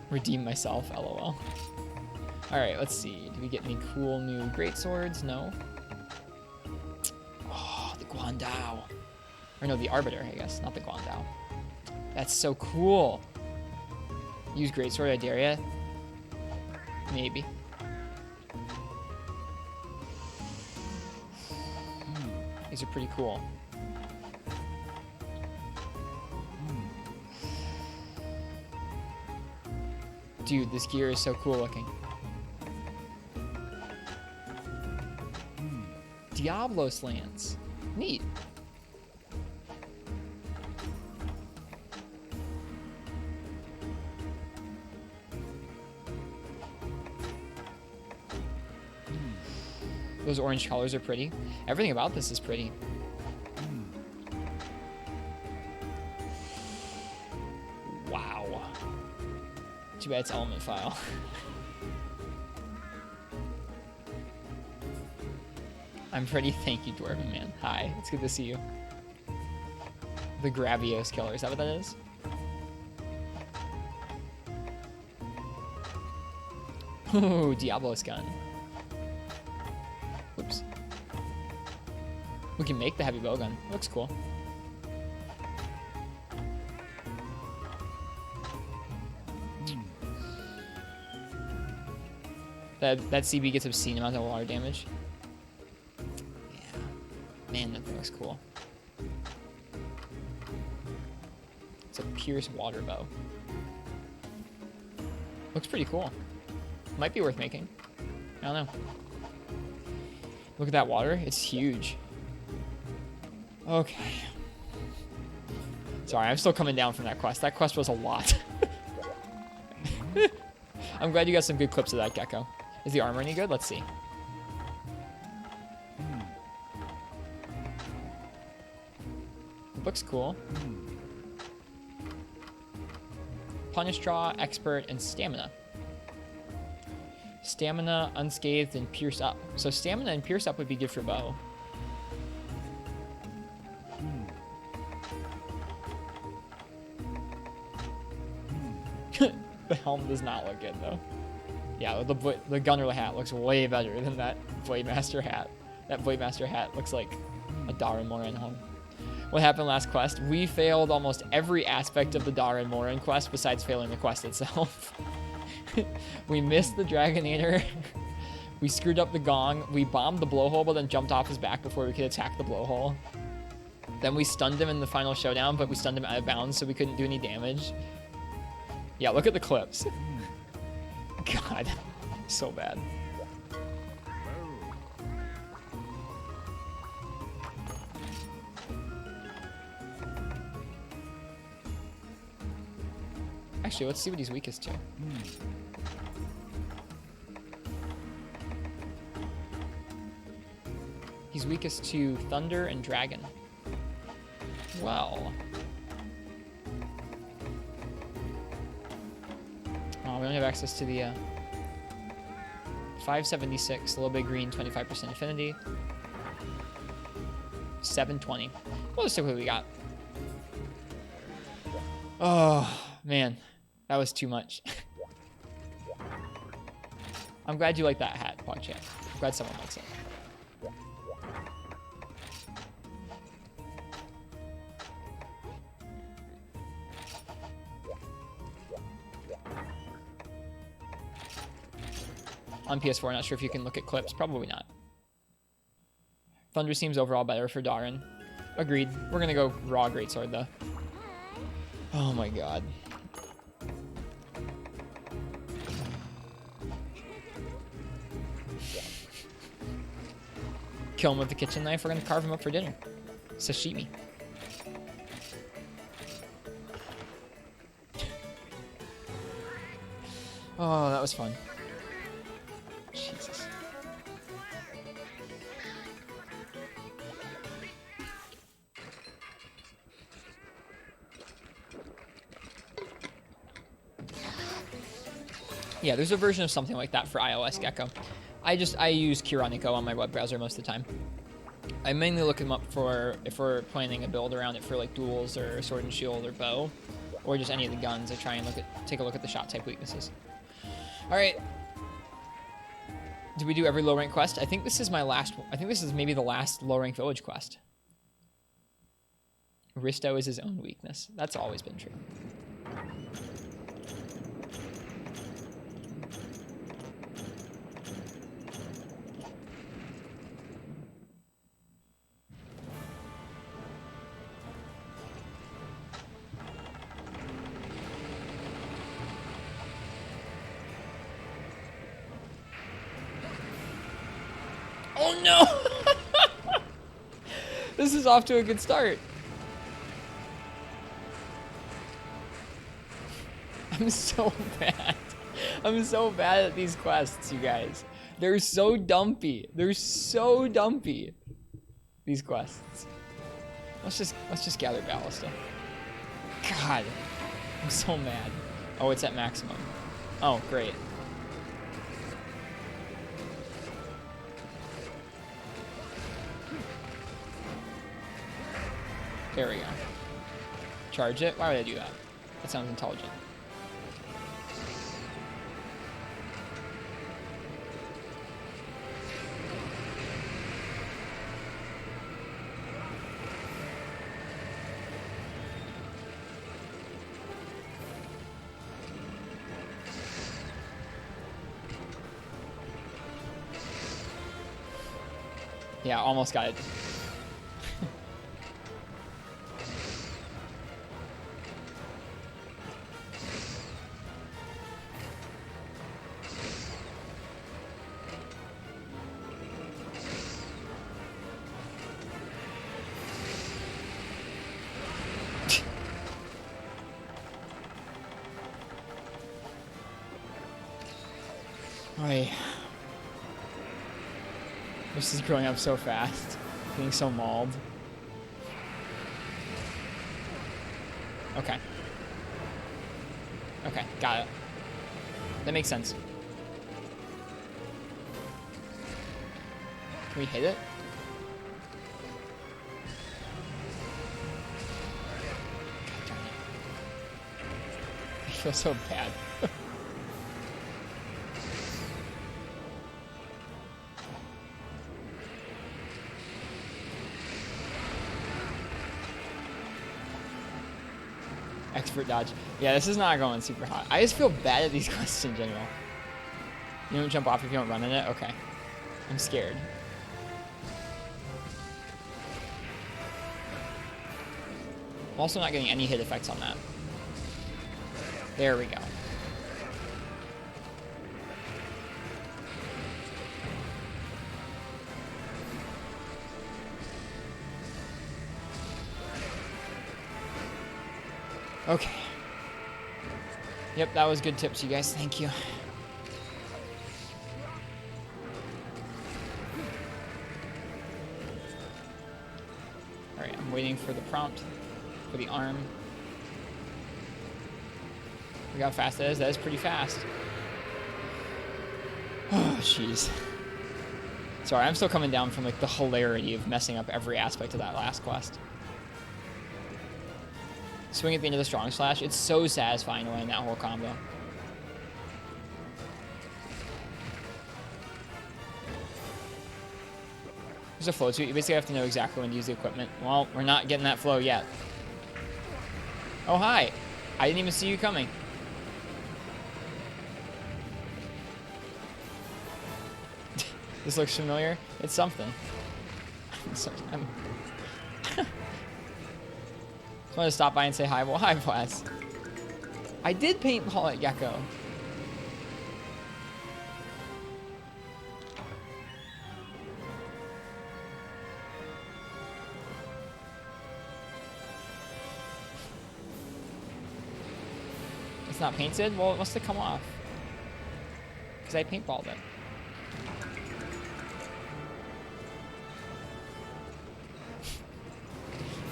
Redeem myself, lol. Alright, let's see. Do we get any cool new greatswords? No. Oh, the Guandao. Or no, the Arbiter, I guess. Not the Guandao. That's so cool. Use greatsword, I dare ya. Maybe. These are pretty cool. Dude, this gear is so cool looking. Diablos Lance. Neat. Those orange colors are pretty. Everything about this is pretty. Wow. Too bad it's element file. I'm pretty. Thank you, Dwarven Man. Hi, it's good to see you. The Gravios killer, is that what that is? Ooh, Diablos gun. Oops. We can make the heavy bowgun. Looks cool. That CB gets obscene amount of water damage. Yeah. Man, that thing looks cool. It's a Pierce water bow. Looks pretty cool. Might be worth making. I don't know. Look at that water. It's huge. Okay. Sorry, I'm still coming down from that quest. That quest was a lot. I'm glad you got some good clips of that gecko. Is the armor any good? Let's see. It looks cool. Punish draw, expert, and stamina. Stamina, unscathed, and pierce up. So stamina and pierce up would be good for bow. The helm does not look good though. Yeah, the gunner hat looks way better than that Voidmaster hat. That Voidmaster hat looks like a Darin Morin helm. What happened last quest? We failed almost every aspect of the Darin Morin quest besides failing the quest itself. We missed the Dragonator. We screwed up the gong. We bombed the blowhole, but then jumped off his back before we could attack the blowhole. Then we stunned him in the final showdown, but we stunned him out of bounds, so we couldn't do any damage. Yeah, look at the clips. God, so bad. Actually, let's see what he's weakest to. He's weakest to thunder and dragon. Well. Oh, we only have access to the 576, little big green, 25% affinity. 720. We'll just stick with what we got. Oh, man. That was too much. I'm glad you like that hat, PogChamp. I'm glad someone likes it. On PS4, not sure if you can look at clips. Probably not. Thunder seems overall better for Darin. Agreed. We're going to go raw greatsword, though. Oh my god. Kill him with the kitchen knife. We're going to carve him up for dinner. Sashimi. Oh, that was fun. Jesus. Yeah, there's a version of something like that for iOS Gecko. I use Kiranico on my web browser most of the time. I mainly look him up for if we're planning a build around it for like duels or sword and shield or bow, or just any of the guns. I try and take a look at the shot type weaknesses. All right. Did we do every low rank quest? I think this is my last one. I think this is maybe the last low rank village quest. Risto is his own weakness. That's always been true. Oh no! This is off to a good start. I'm so bad. I'm so bad at these quests, you guys. They're so dumpy. They're so dumpy. These quests. Let's just gather Ballista. God, I'm so mad. Oh, it's at maximum. Oh, great. There we go. Charge it? Why would I do that? That sounds intelligent. Yeah, almost got it. Oy. This is growing up so fast. Being so mauled. Okay. Okay, got it. That makes sense. Can we hit it? God darn it. I feel so bad. Expert dodge. Yeah, this is not going super hot. I just feel bad at these quests in general. You don't jump off if you don't run in it? Okay. I'm scared. I'm also not getting any hit effects on that. There we go. Okay. Yep, that was good tips, you guys. Thank you. Alright, I'm waiting for the prompt for the arm. Look how fast that is. That is pretty fast. Oh, jeez. Sorry, I'm still coming down from like the hilarity of messing up every aspect of that last quest. Swing at the end of the strong slash. It's so satisfying to land that whole combo. There's a flow to it. You basically have to know exactly when to use the equipment. Well, we're not getting that flow yet. Oh, hi. I didn't even see you coming. This looks familiar. It's something. Just wanted to stop by and say hi. Well, hi, Blast. I did paintball at Gecko. It's not painted? Well, it must have come off. Because I paintballed it.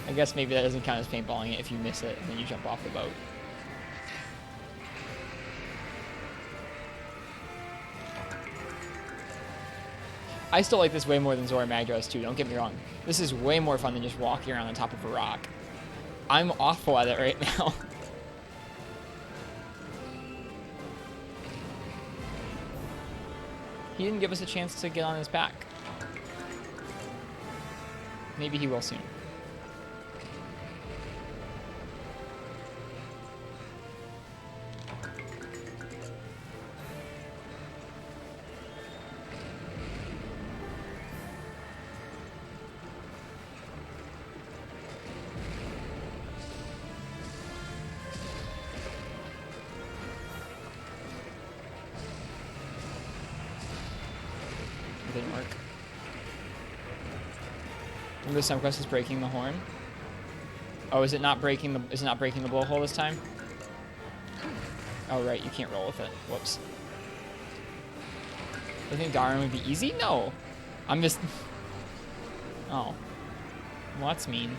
I guess maybe that doesn't count as paintballing it if you miss it and then you jump off the boat. I still like this way more than Zora Magdaros too, don't get me wrong. This is way more fun than just walking around on top of a rock. I'm awful at it right now. He didn't give us a chance to get on his back. Maybe he will soon. It didn't work. Remember the Sunquest is breaking the horn? Oh, is it not breaking the blowhole this time? Oh right, you can't roll with it. Whoops. I think Darwin would be easy? No. I'm just Oh. Well, that's mean.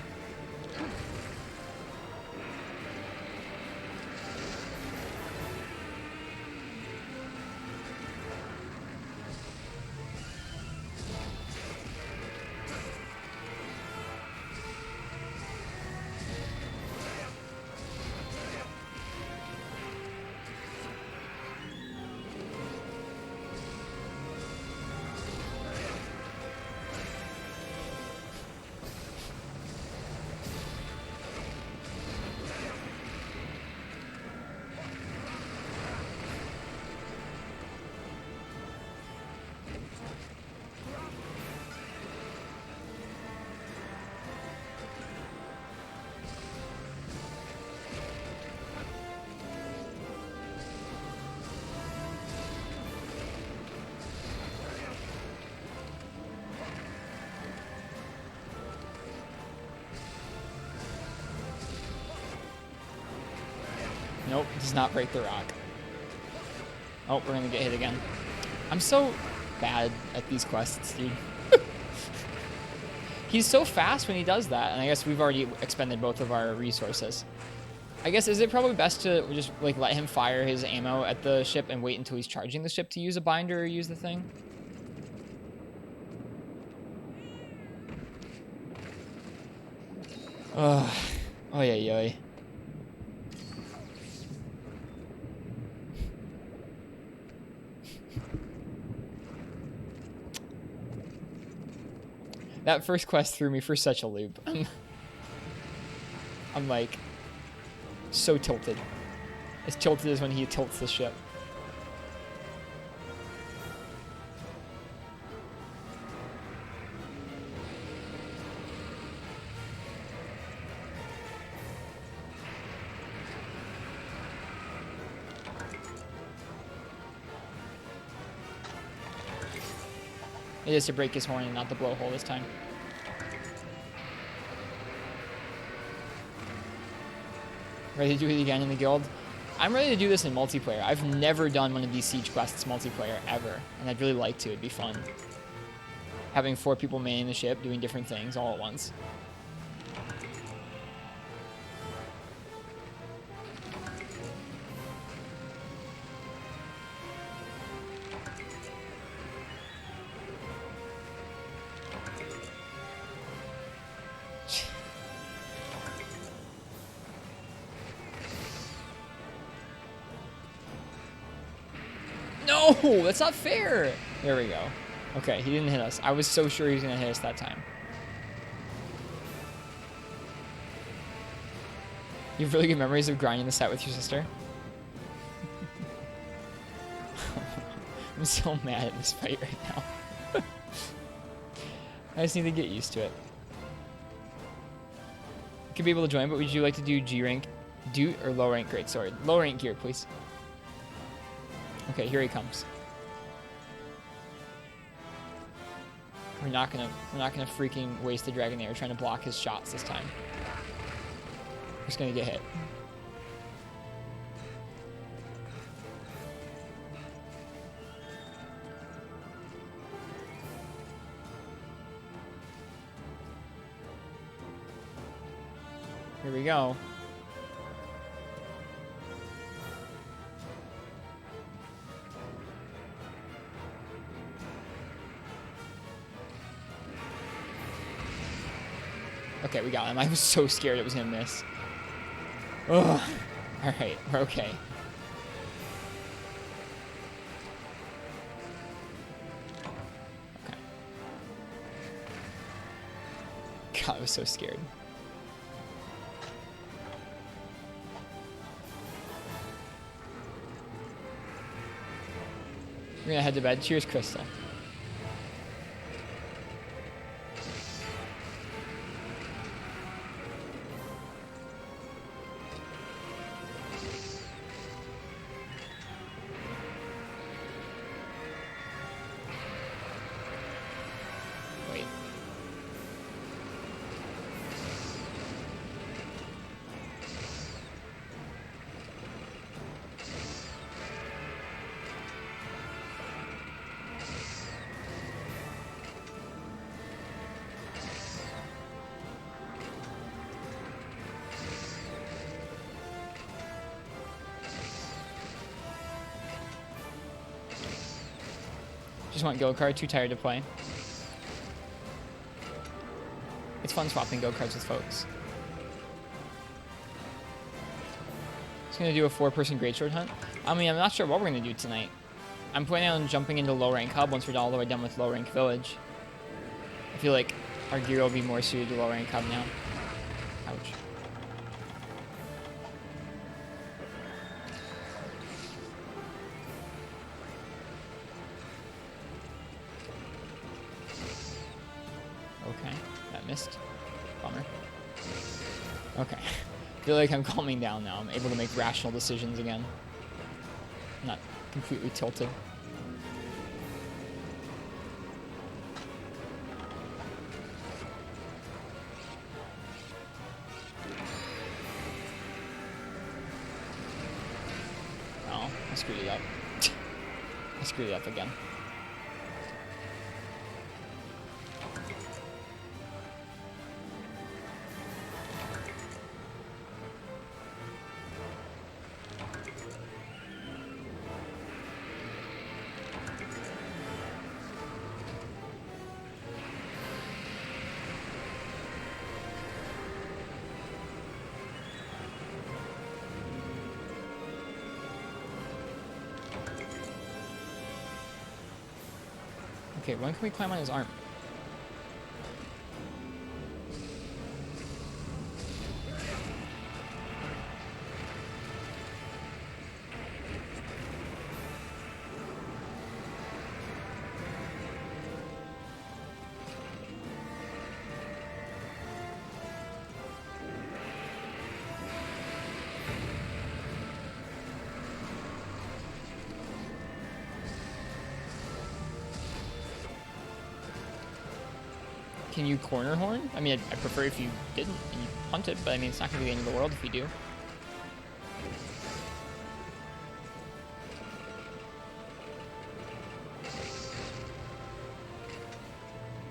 Nope, does not break the rock. Oh, we're gonna get hit again. I'm so bad at these quests, dude. He's so fast when he does that, and I guess we've already expended both of our resources. I guess, is it probably best to just like let him fire his ammo at the ship and wait until he's charging the ship to use a binder or use the thing? Ugh. Oh yeah, yeah. That first quest threw me for such a loop. I'm like so tilted. As tilted as when he tilts the ship. It is to break his horn and not the blowhole this time. Ready to do it again in the guild? I'm ready to do this in multiplayer. I've never done one of these siege quests multiplayer ever, and I'd really like to. It'd be fun. Having 4 people manning the ship, doing different things all at once. No, that's not fair. There we go. Okay, he didn't hit us. I was so sure he was going to hit us that time. You have really good memories of grinding the set with your sister? I'm so mad at this fight right now. I just need to get used to it. You could be able to join, but would you like to do G rank, or low rank? Great, sorry. Low rank gear, please. Okay, here he comes. We're not gonna freaking waste the dragon there. We're trying to block his shots this time. We're just gonna get hit. Here we go. Okay, we got him. I was so scared it was gonna miss. Ugh. Alright, we're okay. Okay. God, I was so scared. We're gonna head to bed. Cheers, Crystal. Wait. Just want go kart, too tired to play. It's fun swapping go karts with folks. Just gonna do a 4-person great sword hunt. I mean, I'm not sure what we're gonna do tonight. I'm planning on jumping into low rank hub once we're all the way done with low rank village. I feel like our gear will be more suited to low rank hub now. Ouch. Okay, that missed. Bummer. Okay. I feel like I'm calming down now. I'm able to make rational decisions again. I'm not completely tilted. Oh, I screwed it up. I screwed it up again. Okay, when can we climb on his arm? Can you corner horn? I mean, I prefer if you didn't and you punt it, but I mean, it's not going to be the end of the world if you do.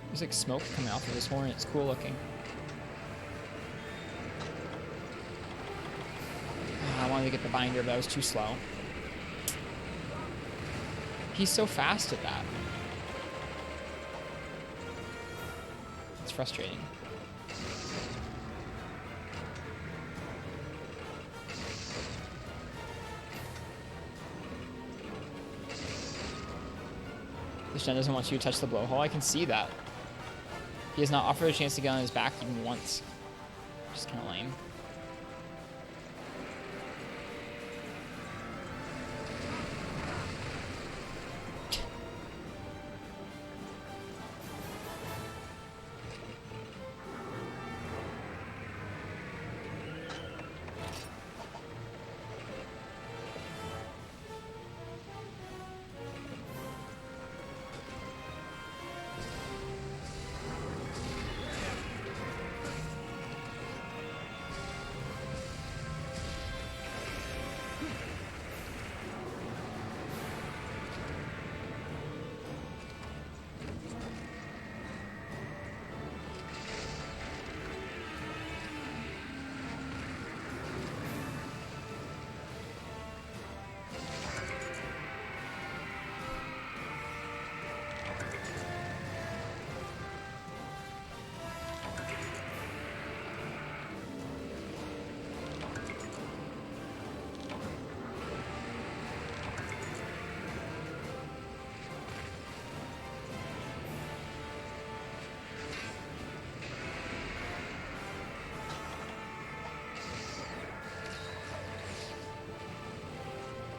There's like smoke coming off of his horn. It's cool looking. I wanted to get the binder, but I was too slow. He's so fast at that. It's frustrating. This gen doesn't want you to touch the blowhole. I can see that. He has not offered a chance to get on his back even once. Just kind of lame.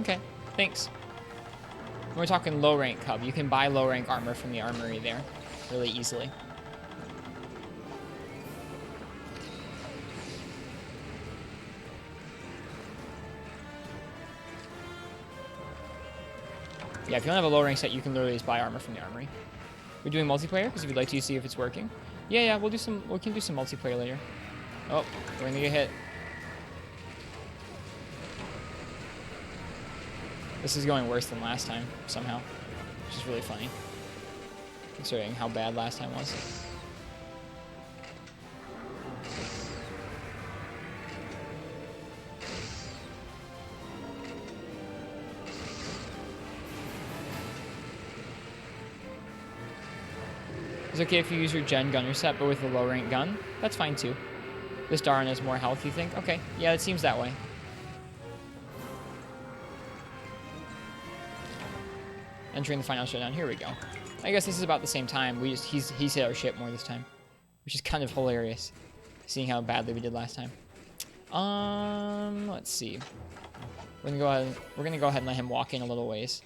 Okay, thanks. We're talking low rank Cub. You can buy low rank armor from the armory there really easily. Yeah, if you don't have a low rank set, you can literally just buy armor from the armory. We're doing multiplayer because we'd like to see if it's working. Yeah, we can do some multiplayer later. Oh, we're gonna get hit. This is going worse than last time, somehow. Which is really funny, considering how bad last time was. It's okay if you use your gen gunner set, but with a low rank gun. That's fine too. This Darn has more health, you think? Okay, yeah, it seems that way. Entering the final showdown. Here we go. I guess this is about the same time. He's hit our ship more this time, which is kind of hilarious, seeing how badly we did last time. Let's see. We're gonna go ahead and let him walk in a little ways.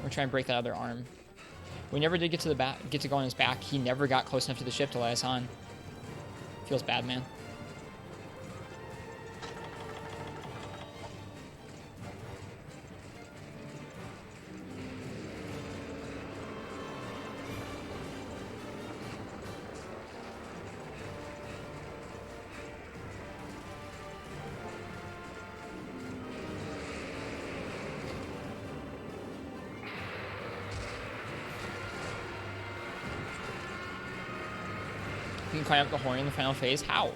We're trying to break that other arm. We never did get to go on his back. He never got close enough to the ship to let us on. Feels bad, man. You can climb up the horn in the final phase. How?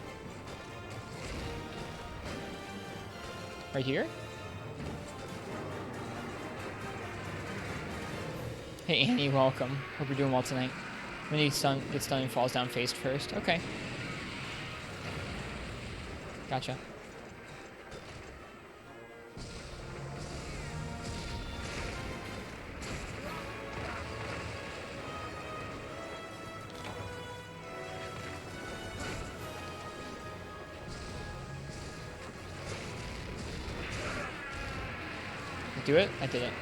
Right here? Hey Annie, welcome. Hope you're doing well tonight. When he gets done and falls down face first. Okay. Gotcha. Do it? I did it.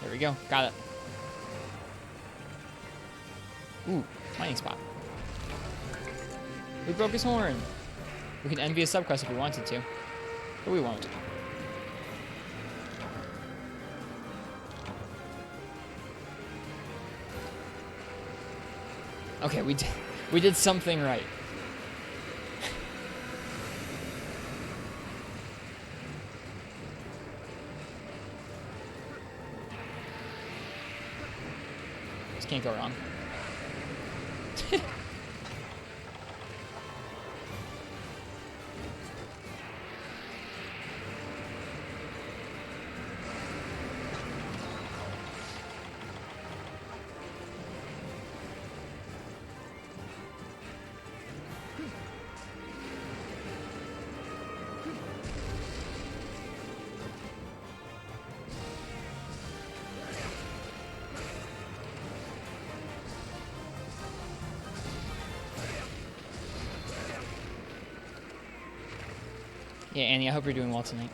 There we go. Got it. Ooh, mining spot. We broke his horn. We could envy a subquest if we wanted to, but we won't. Okay, we did something right. Can't go wrong. Yeah, Annie, I hope you're doing well tonight.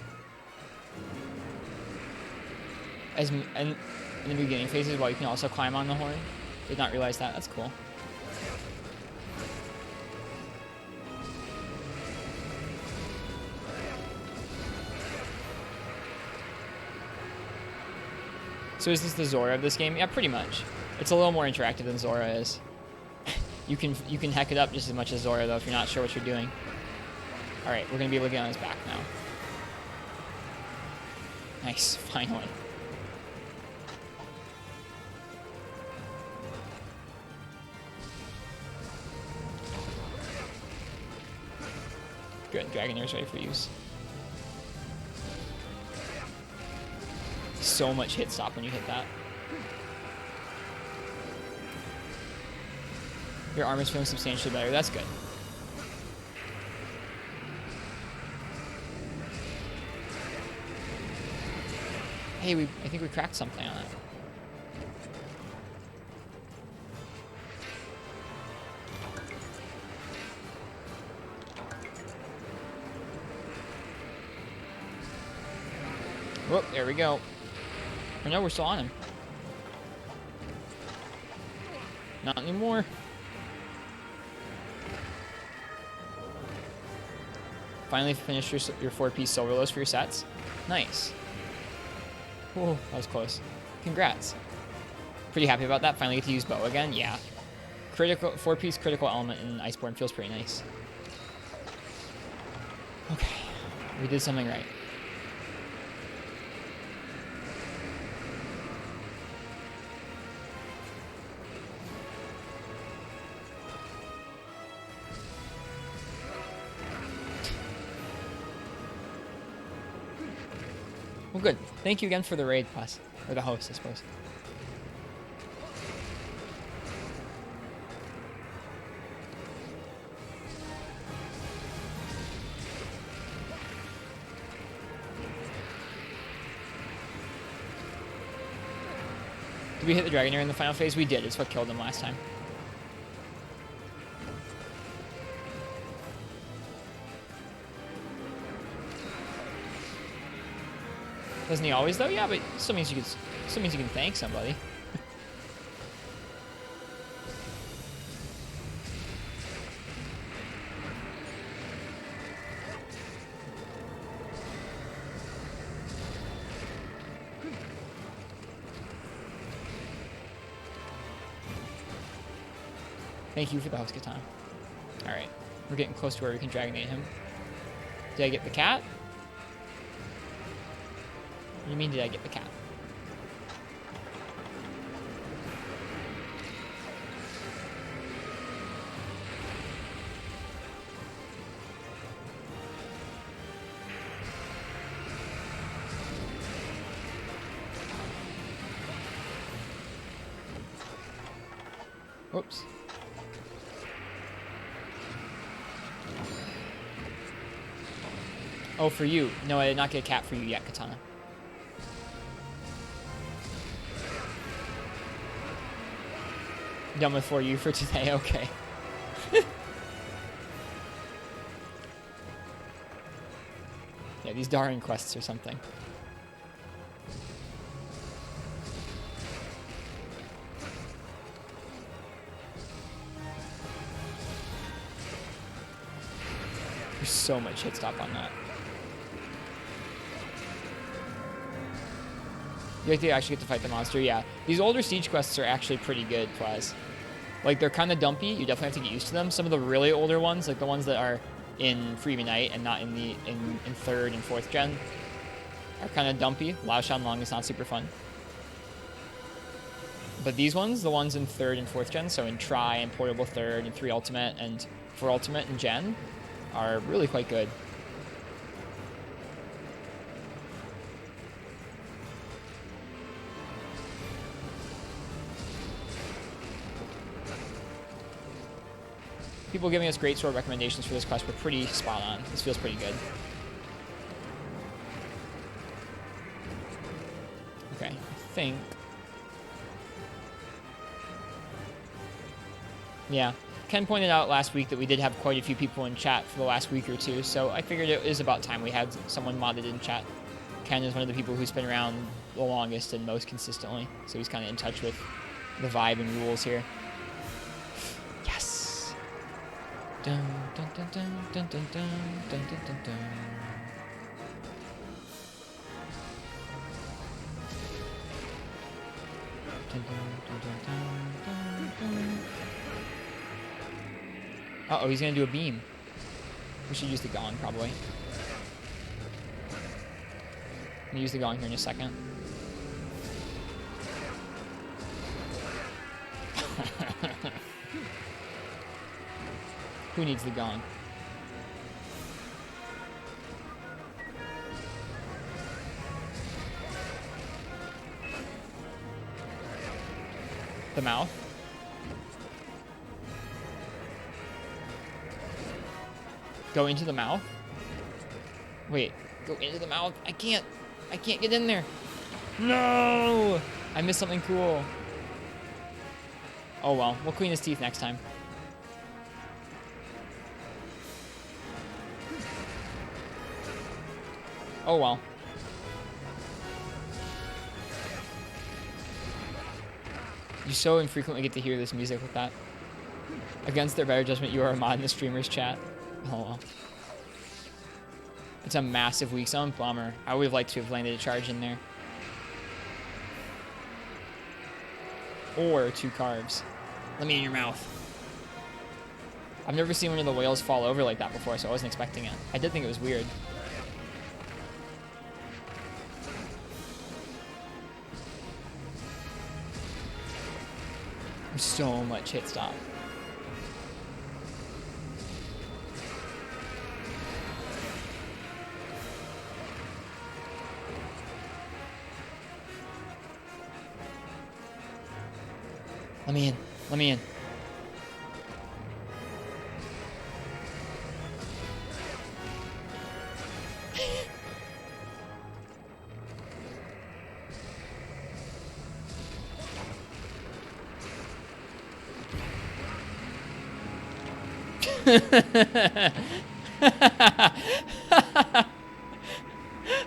And in the beginning phases, well, you can also climb on the horn. Did not realize that. That's cool. So is this the Zora of this game? Yeah, pretty much. It's a little more interactive than Zora is. You can heck it up just as much as Zora, though, if you're not sure what you're doing. Alright, we're going to be able to get on his back now. Nice, finally. Good, Dragonair's ready for use. So much hit stop when you hit that. Your armor's feeling substantially better. That's good. Hey, I think we cracked something on it. Whoop, there we go. Oh no, we're still on him. Not anymore. Finally finished your 4-piece Silverlos for your sets. Nice. Whoa, that was close. Congrats. Pretty happy about that. Finally get to use bow again. Yeah. Critical 4-piece critical element in Iceborne feels pretty nice. Okay. We did something right. Well, good. Thank you again for the raid, Plus. Or the host, I suppose. Did we hit the Dragonair in the final phase? We did. It's what killed him last time. Doesn't he always though? Yeah, but still means you can thank somebody. Thank you for the host, Katana. Alright. We're getting close to where we can Dragonate him. Did I get the cat? What do you mean, did I get the cat? Whoops. Oh, for you. No, I did not get a cat for you yet, Katana. Done with for you for today, okay. Yeah, these Darwin quests or something. There's so much hit stop on that. You like to actually get to fight the monster? Yeah. These older siege quests are actually pretty good, Twaz. Like, they're kind of dumpy. You definitely have to get used to them. Some of the really older ones, like the ones that are in Freebie Night and not in the in 3rd and 4th gen, are kind of dumpy. Lao Shan Long is not super fun. But these ones, the ones in 3rd and 4th gen, so in Tri and Portable 3rd and 3 Ultimate and 4 Ultimate and Gen, are really quite good. People giving us great sword recommendations for this quest were pretty spot on. This feels pretty good. Okay, I think... Yeah. Ken pointed out last week that we did have quite a few people in chat for the last week or two, so I figured it is about time we had someone modded in chat. Ken is one of the people who's been around the longest and most consistently, so he's kind of in touch with the vibe and rules here. Yes! Dun, dun, dun, dun, dun, dun, dun, dun, dun, dun, dun. Dun, dun, dun, dun, dun, dun. Uh-oh, he's gonna do a beam. We should use the gong, probably. I'm gonna use the gong here in a second. Who needs the gong? The mouth? Go into the mouth? Wait, go into the mouth? I can't get in there. No! I missed something cool. Oh well, we'll clean his teeth next time. Oh well. You so infrequently get to hear this music with that. Against their better judgment, you are a mod in the streamer's chat. Oh well. It's a massive weak zone. Bummer. I would have liked to have landed a charge in there. Or 2 carbs. Let me in your mouth. I've never seen one of the whales fall over like that before, so I wasn't expecting it. I did think it was weird. There's so much hit stop. Let me in. Let me in.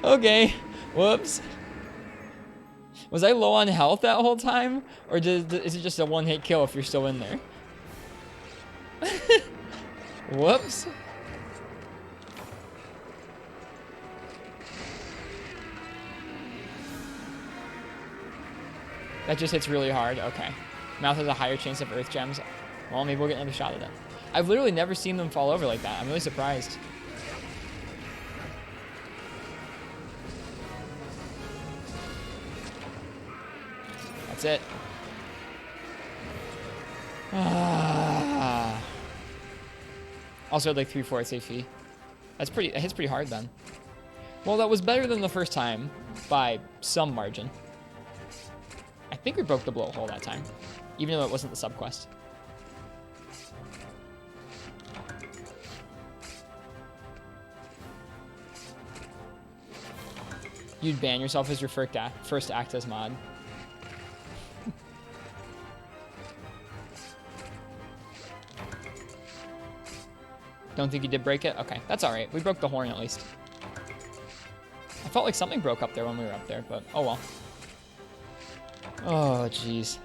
Okay. Whoops. Was I low on health that whole time? Or is it just a one-hit kill if you're still in there? Whoops. That just hits really hard. Okay. Mouth has a higher chance of earth gems. Well, maybe we'll get another shot at it. I've literally never seen them fall over like that. I'm really surprised. That's it. Also, like 3/4 AP. That's pretty. It hits pretty hard then. Well, that was better than the first time by some margin. I think we broke the blowhole that time, even though it wasn't the subquest. You'd ban yourself as your first act as mod. Don't think you did break it? Okay, that's all right. We broke the horn at least. I felt like something broke up there when we were up there, but oh well. Oh, jeez.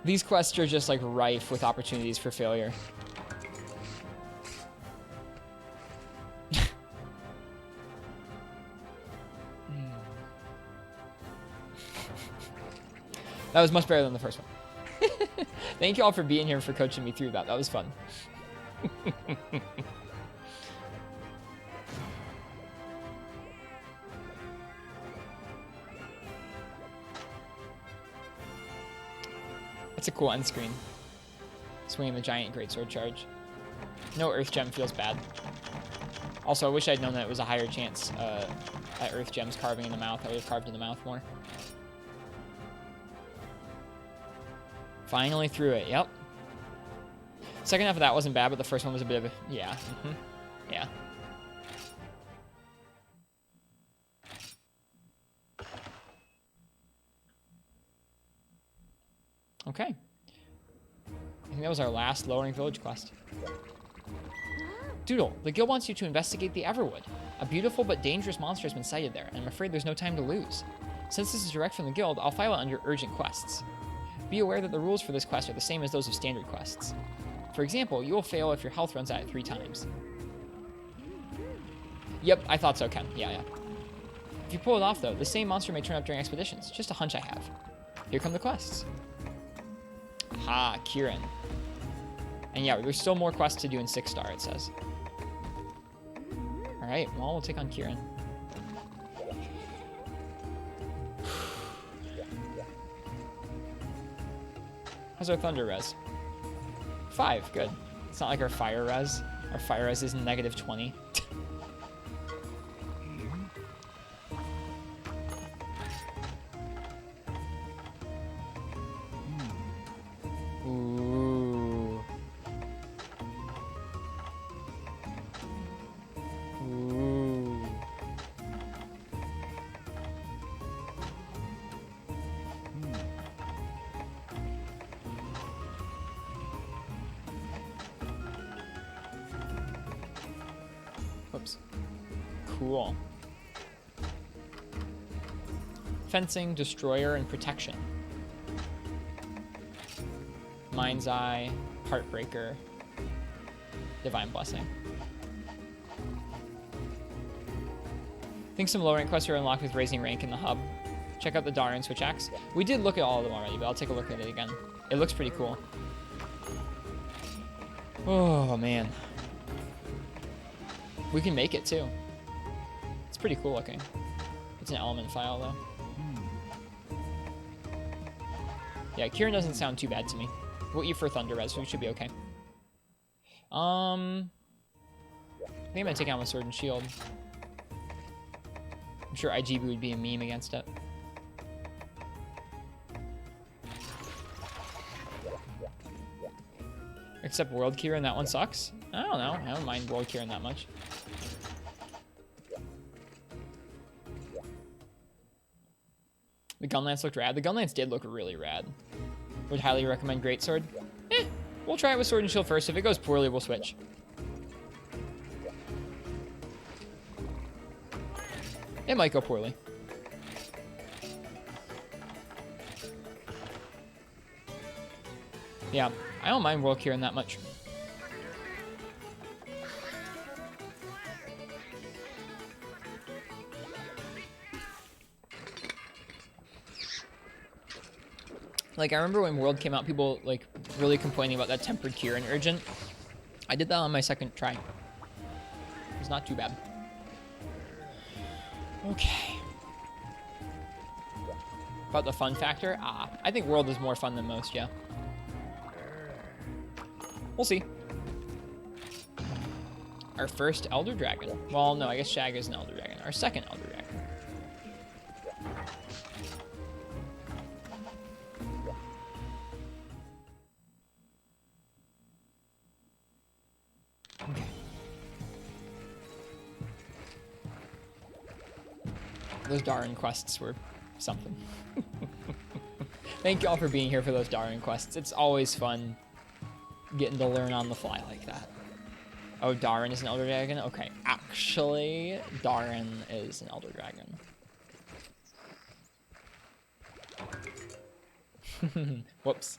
These quests are just like rife with opportunities for failure. That was much better than the first one. Thank you all for being here, for coaching me through that. That was fun. It's a cool end screen. Swinging the giant greatsword charge. No earth gem feels bad. Also, I wish I'd known that it was a higher chance at earth gems carving in the mouth. I would have carved in the mouth more. Finally through it. Yep. Second half of that wasn't bad, but the first one was a bit of a... Yeah. Yeah. Okay. I think that was our last Lowering Village quest. Doodle, the guild wants you to investigate the Everwood. A beautiful but dangerous monster has been sighted there, and I'm afraid there's no time to lose. Since this is direct from the guild, I'll file it under urgent quests. Be aware that the rules for this quest are the same as those of standard quests. For example, you will fail if your health runs out 3 times. Yep, I thought so, Ken. Yeah. If you pull it off, though, the same monster may turn up during expeditions. Just a hunch I have. Here come the quests. Ha, Kieran. And yeah, there's still more quests to do in 6-star, it says. Alright, well, we'll take on Kieran. How's our thunder res? 5, good. It's not like our fire res. Our fire res is -20. Whoops. Cool. Fencing, Destroyer, and Protection. Mind's Eye, Heartbreaker, Divine Blessing. I think some low rank quests are unlocked with raising rank in the hub. Check out the Darren Switch Axe. We did look at all of them already, but I'll take a look at it again. It looks pretty cool. Oh, man. We can make it, too. It's pretty cool looking. It's an element file, though. Yeah, Kieran doesn't sound too bad to me. We'll eat for Thunder Res, so we should be okay. I think I'm gonna take out my Sword and Shield. I'm sure IGB would be a meme against it. Except World Kieran, that one sucks. I don't know. I don't mind World Kieran that much. The Gunlance looked rad. The Gunlance did look really rad. Would highly recommend Greatsword. We'll try it with Sword and Shield first. If it goes poorly, we'll switch. It might go poorly. Yeah, I don't mind World Kieran that much. Like, I remember when World came out, people, like, really complaining about that Tempered Kieran Urgent. I did that on my second try. It was not too bad. Okay. About the fun factor? I think World is more fun than most, yeah. We'll see. Our first Elder Dragon. Well, no, I guess Shag is an Elder Dragon. Our second Elder Dragon. Okay. Those Darren quests were something. Thank you all for being here for those Darren quests. It's always fun getting to learn on the fly like that. Oh, Darren is an Elder Dragon? Okay, actually, Darren is an Elder Dragon. Whoops.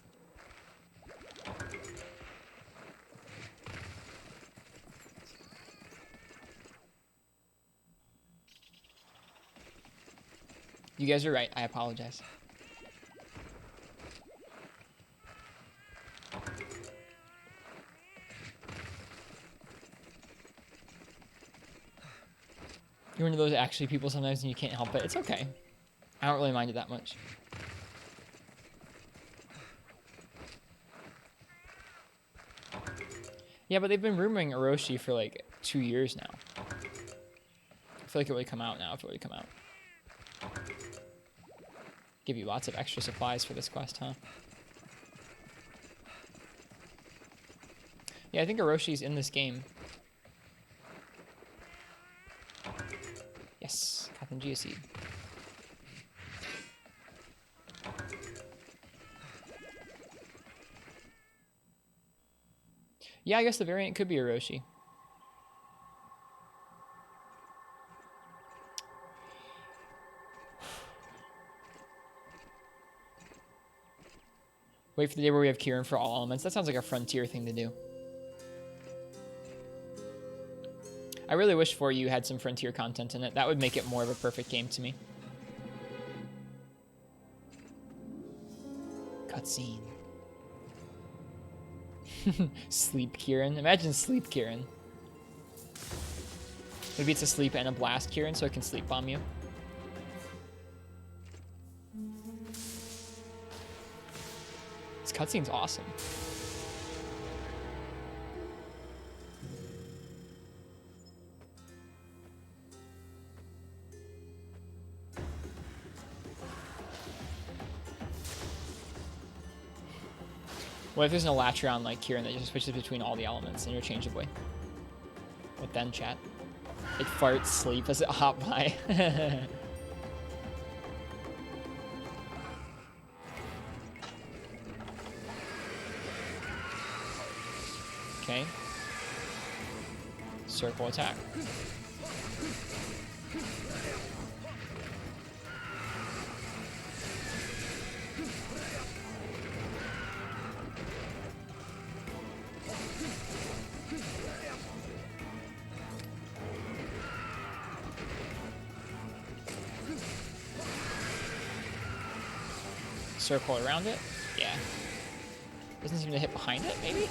You guys are right. I apologize. You're one of those actually people sometimes and you can't help it. It's okay. I don't really mind it that much. Yeah, but they've been rumoring Orochi for like 2 years now. I feel like it would come out now if it would come out. Give you lots of extra supplies for this quest, huh? Yeah, I think Oroshi's in this game. Yes, Captain Geoseed. Yeah, I guess the variant could be Orochi. Wait for the day where we have Kieran for all elements. That sounds like a Frontier thing to do. I really wish 4U had some Frontier content in it. That would make it more of a perfect game to me. Cutscene. Sleep Kieran. Imagine Sleep Kieran. Maybe it's a sleep and a blast Kieran so it can sleep bomb you. This cutscene's awesome. What if there's an Elatron like Kieran that just switches between all the elements interchangeably? What then, chat? It farts sleep as it hop by. Okay. Circle attack. Circle around it? Yeah. Doesn't seem to hit behind it, maybe?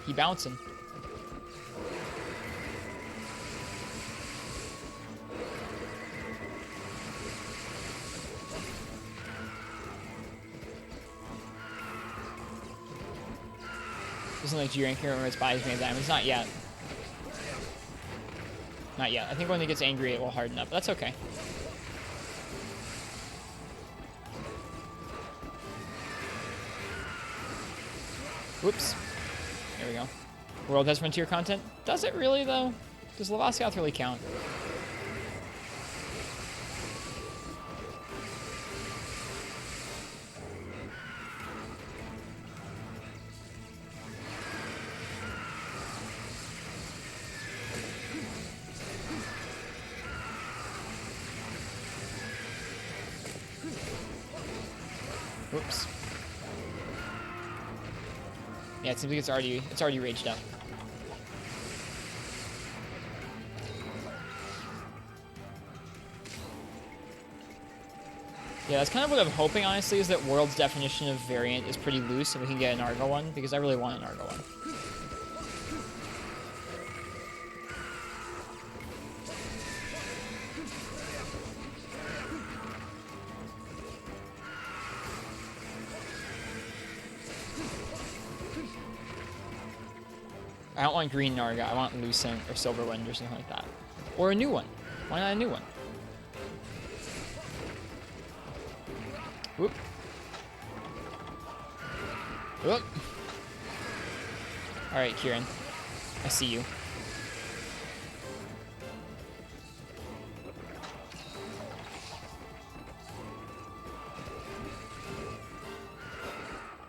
He bouncing. Doesn't like G-Rank here when its body's made of diamonds. Not yet. Not yet. I think when it gets angry, it will harden up. That's okay. Whoops. There we go. World has Frontier content. Does it really, though? Does Lavasioth really count? Whoops. Yeah, it seems like it's already raged up. Yeah, that's kind of what I'm hoping, honestly, is that World's definition of variant is pretty loose and we can get an Argo one, because I really want an Argo one. I don't want green Narga, I want Lucent or Silverwind or something like that. Or a new one. Why not a new one? Whoop. Whoop. Alright, Kieran. I see you.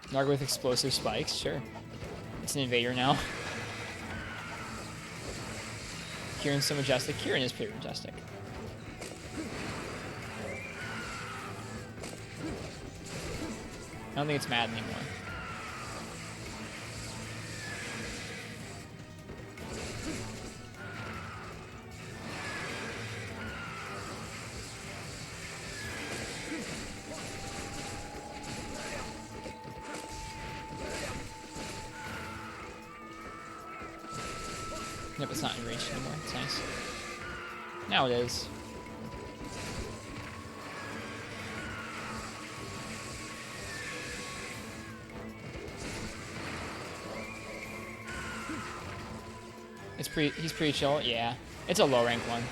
Narga with explosive spikes, sure. It's an invader now. Kieran's so majestic. Kieran is pretty majestic. I don't think it's mad anymore. Nope, it's not enraged anymore. It's nice. Now it is. He's pretty chill. Yeah, it's a low rank one.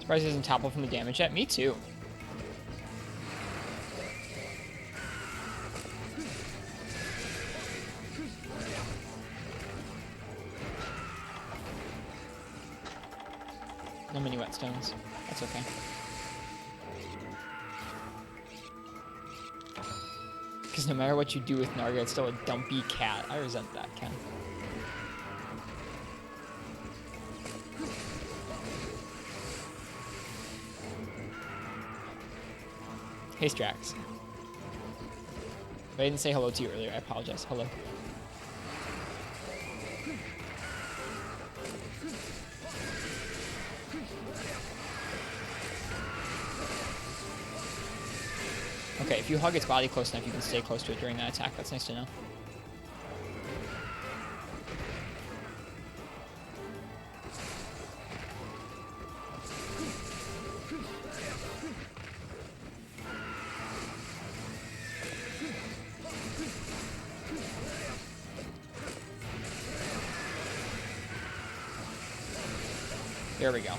Surprised he doesn't topple from the damage yet. Me too. No mini whetstones. That's okay. Because no matter what you do with Narga, it's still a dumpy cat. I resent that, Ken. Hey, Strax. If I didn't say hello to you earlier, I apologize. Hello. Okay, if you hug its body close enough, you can stay close to it during that attack. That's nice to know. There we go.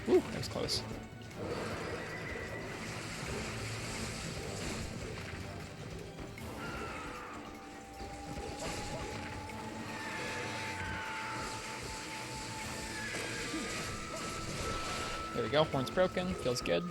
Ooh, that was close. There we go, horn's broken, feels good.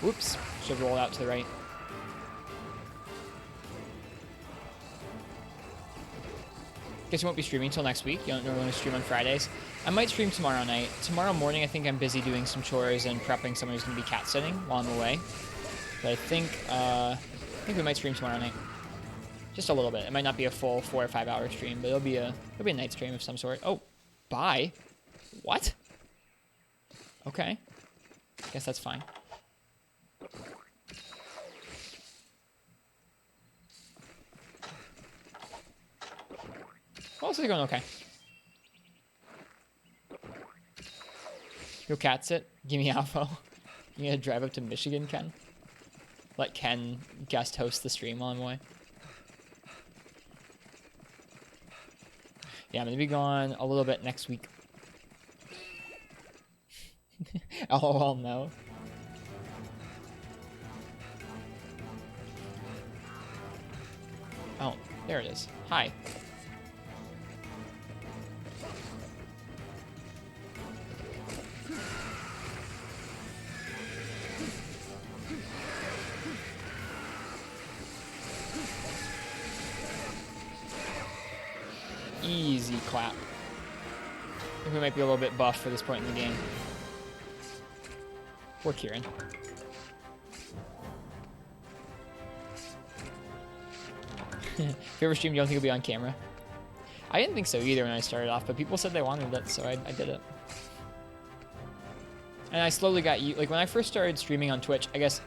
Whoops, should roll out to the right. Guess you won't be streaming till next week. You don't normally stream on Fridays. I might stream tomorrow night. Tomorrow morning, I think I'm busy doing some chores and prepping someone who's going to be cat sitting while I'm away. But I think we might stream tomorrow night. Just a little bit. It might not be a full 4 or 5 hour stream, but it'll be a night stream of some sort. Oh, bye. What? Okay. Guess that's fine. Well, this is going okay. Go cat sit. Give me Alpha. You gonna drive up to Michigan, Ken? Let Ken guest host the stream while I'm away. Yeah, I'm gonna be gone a little bit next week. LOL, no. Oh, there it is. Hi. Easy clap. I think we might be a little bit buff for this point in the game. Poor Kieran. If you ever stream, you don't think you'll be on camera? I didn't think so either when I started off, but people said they wanted it, so I did it. And I slowly got like when I first started streaming on Twitch, I guess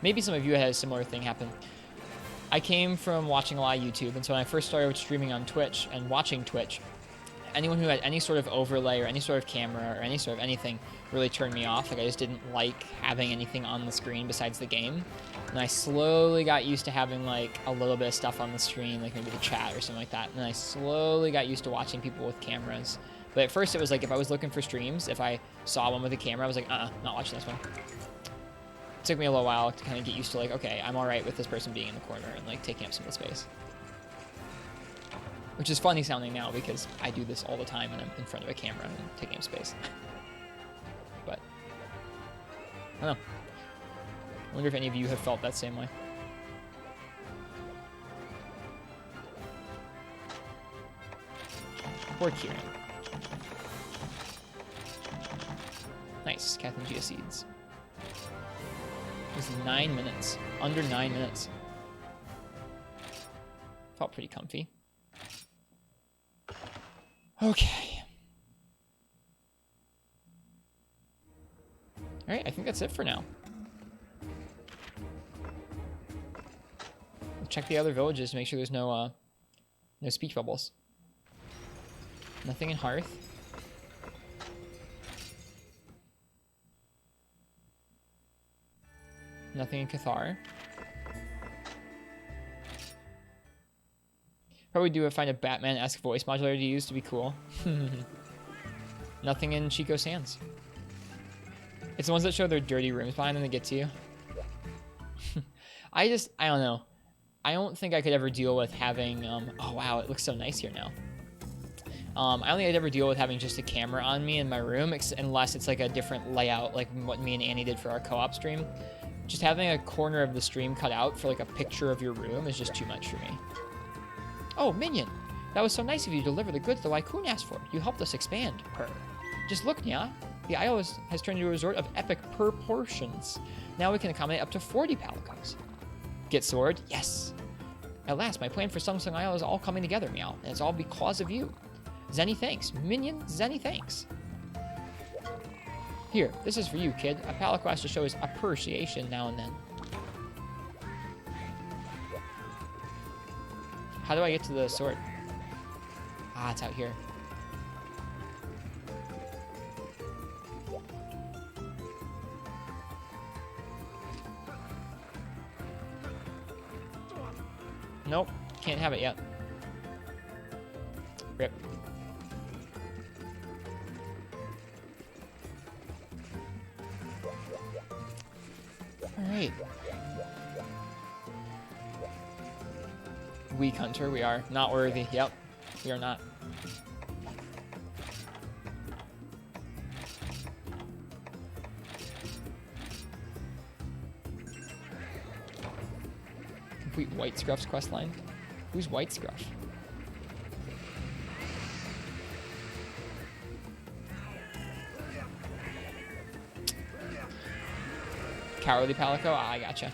maybe some of you had a similar thing happen. I came from watching a lot of YouTube, and so when I first started streaming on Twitch and watching Twitch, anyone who had any sort of overlay or any sort of camera or any sort of anything really turned me off. Like I just didn't like having anything on the screen besides the game. And I slowly got used to having like a little bit of stuff on the screen, like maybe the chat or something like that. And I slowly got used to watching people with cameras. But at first it was like if I was looking for streams, if I saw one with a camera, I was like, not watching this one. It took me a little while to kind of get used to, like, okay, I'm all right with this person being in the corner and, like, taking up some of the space. Which is funny sounding now because I do this all the time when I'm in front of a camera and taking up space. But, I don't know. I wonder if any of you have felt that same way. Poor Kieran. Nice, Cathingia seeds. It was 9 minutes. Under 9 minutes. Felt pretty comfy. Okay. Alright, I think that's it for now. We'll check the other villages to make sure there's no speech bubbles. Nothing in Hearth. Nothing in Cathar. Probably find a Batman-esque voice modulator to use to be cool. Nothing in Chico Sands. It's the ones that show their dirty rooms behind them that get to you. I don't know. I don't think I could ever deal with having, oh wow, it looks so nice here now. I don't think I'd ever deal with having just a camera on me in my room, unless it's like a different layout, like what me and Annie did for our co-op stream. Just having a corner of the stream cut out for like a picture of your room is just too much for me. Oh, Minion! That was so nice of you to deliver the goods the Lycoon asked for. You helped us expand. Purr. Just look, Nya. The isle has turned into a resort of epic proportions. Now we can accommodate up to 40 palicos. Get sword? Yes! At last, my plan for Sung Sung Isle is all coming together, Meow, and it's all because of you. Zenny thanks. Minion, Zenny thanks. Here, this is for you, kid. A palico has to show his appreciation now and then. How do I get to the sword? Ah, it's out here. Nope, can't have it yet. Rip. Alright. Weak hunter, we are not worthy. Yep, we are not. Complete White Scruff's questline. Who's White Scruff? Cowardly Palico? Ah, I gotcha.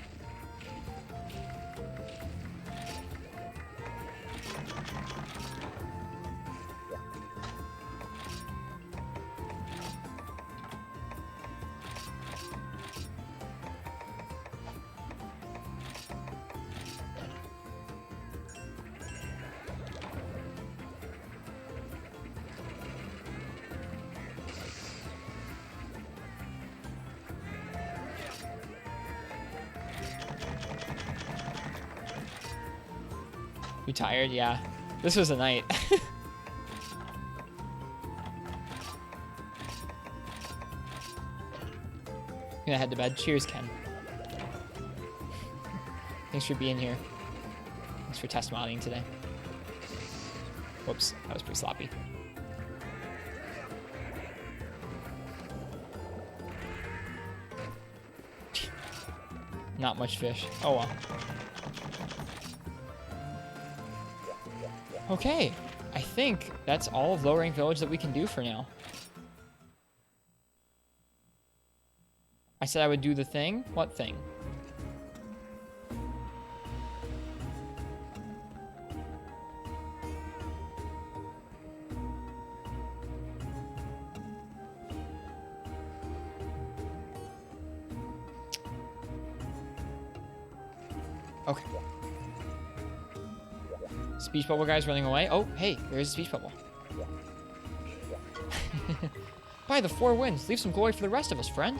You tired? Yeah. This was a night. Gonna head to bed. Cheers, Ken. Thanks for being here. Thanks for test modding today. Whoops, that was pretty sloppy. Not much fish. Oh well. Okay, I think that's all of Low Rank Village that we can do for now. I said I would do the thing? What thing? Okay. Speech bubble guy's running away. Oh, hey, there's a speech bubble. By the four winds, leave some glory for the rest of us, friend.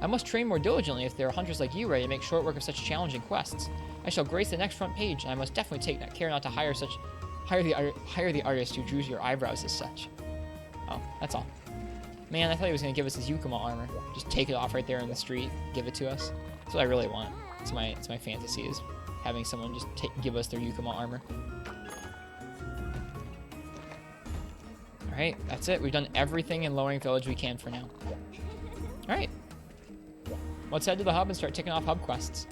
I must train more diligently if there are hunters like you ready to make short work of such challenging quests. I shall grace the next front page, and I must definitely take care not to hire the artist who drew your eyebrows as such. Oh, that's all. Man, I thought he was gonna give us his Yukima armor. Just take it off right there in the street, give it to us. That's what I really want. It's my fantasy, is having someone just give us their Yukima armor. Alright, that's it. We've done everything in Lowering Village we can for now. Alright. Let's head to the hub and start ticking off hub quests.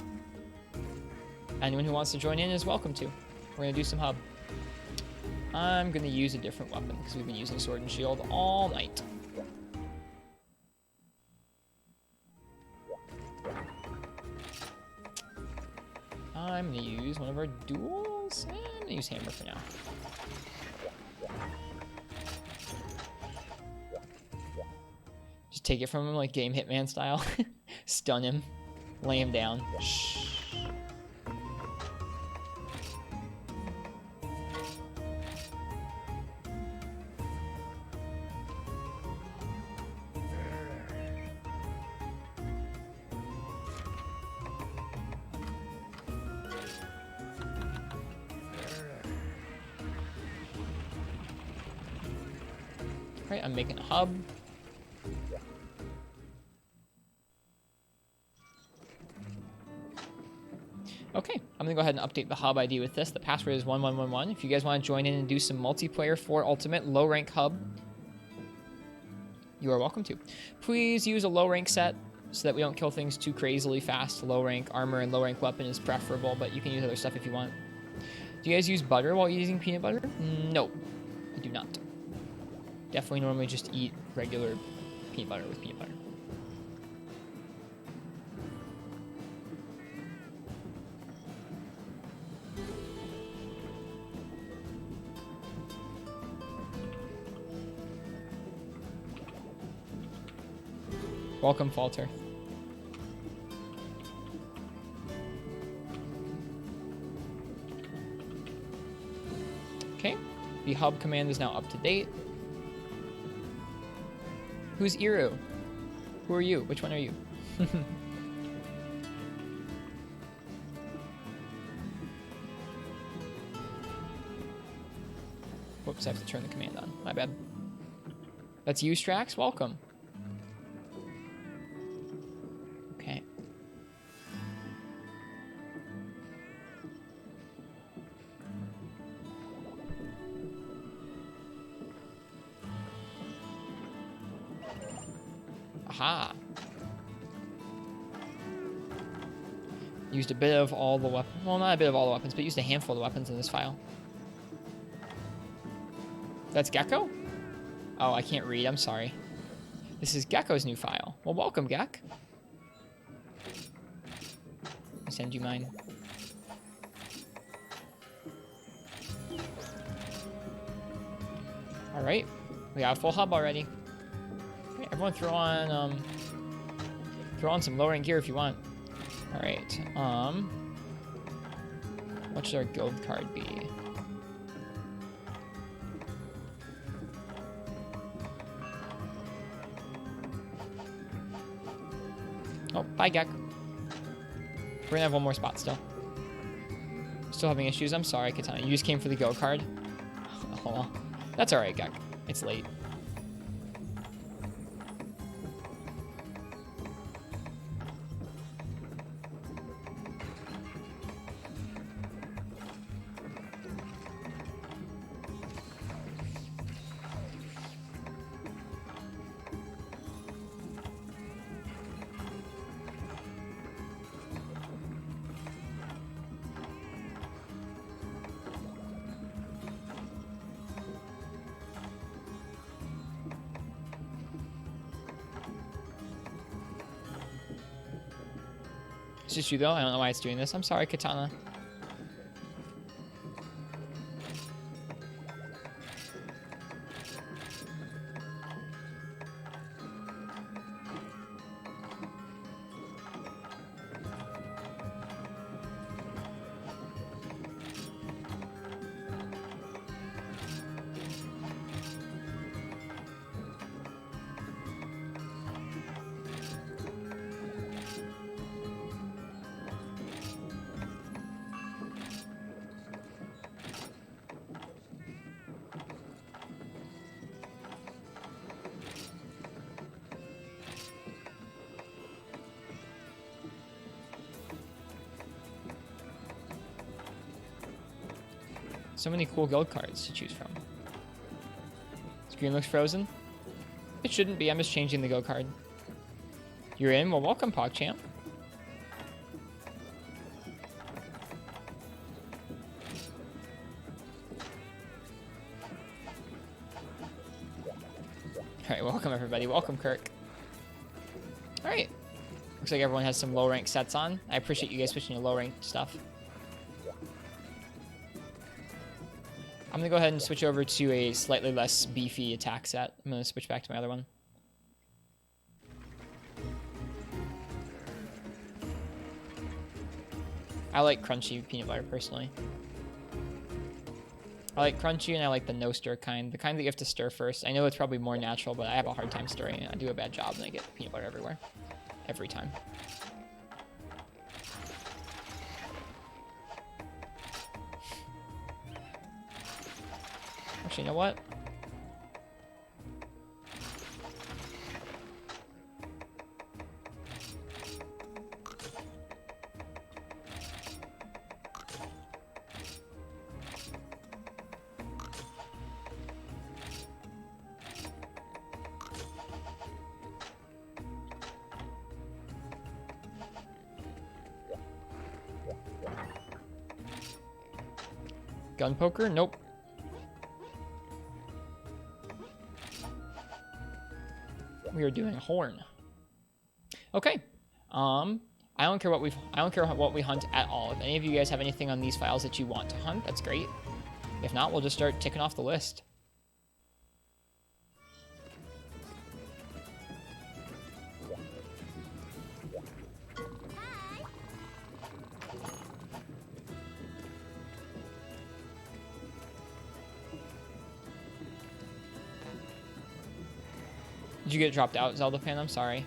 Anyone who wants to join in is welcome to. We're going to do some hub. I'm going to use a different weapon because we've been using Sword and Shield all night. I'm going to use one of our duels. I'm going to use Hammer for now. Just take it from him like Game Hitman style. Stun him. Lay him down. Shh. Right, I'm making a hub. Okay, I'm gonna go ahead and update the hub ID with this. The password is 1111. If you guys want to join in and do some multiplayer for Ultimate low rank hub, you are welcome to. Please use a low rank set so that we don't kill things too crazily fast. Low rank armor and low rank weapon is preferable, but you can use other stuff if you want. Do you guys use butter while using peanut butter? No, I do not. Definitely normally just eat regular peanut butter with peanut butter. Welcome, Falter. Okay, the hub command is now up to date. Who's Iru? Who are you? Which one are you? Whoops, I have to turn the command on. My bad. That's you, Strax? Welcome. Okay. Aha. Used a bit of all the weapons. Well, not a bit of all the weapons, but used a handful of weapons in this file. That's Gecko? Oh, I can't read. I'm sorry. This is Gecko's new file. Well, welcome, Gek. I'll send you mine. All right. We got a full hub already. Right, everyone throw on some lower end gear if you want. All right. What should our guild card be? Oh, bye, Gek. We're gonna have one more spot still. Still having issues. I'm sorry, Katana. You just came for the go card. Oh, well. That's all right, Gek. It's late. It's just you though. I don't know why it's doing this. I'm sorry, Katana. So many cool guild cards to choose from. Screen looks frozen. It shouldn't be. I'm just changing the guild card. You're in? Well, welcome, PogChamp. Alright, welcome everybody. Welcome, Kirk. Alright. Looks like everyone has some low rank sets on. I appreciate you guys switching to low rank stuff. I'm gonna go ahead and switch over to a slightly less beefy attack set. I'm gonna switch back to my other one. I like crunchy peanut butter personally. I like crunchy and I like the no stir kind. The kind that you have to stir first. I know it's probably more natural, but I have a hard time stirring it. I do a bad job and I get peanut butter everywhere. Every time. Actually, you know what? Gun poker? Nope. We are doing a horn. Okay. I don't care what we hunt at all. If any of you guys have anything on these files that you want to hunt, that's great. If not, we'll just start ticking off the list. Did you get dropped out, Zelda fan? I'm sorry.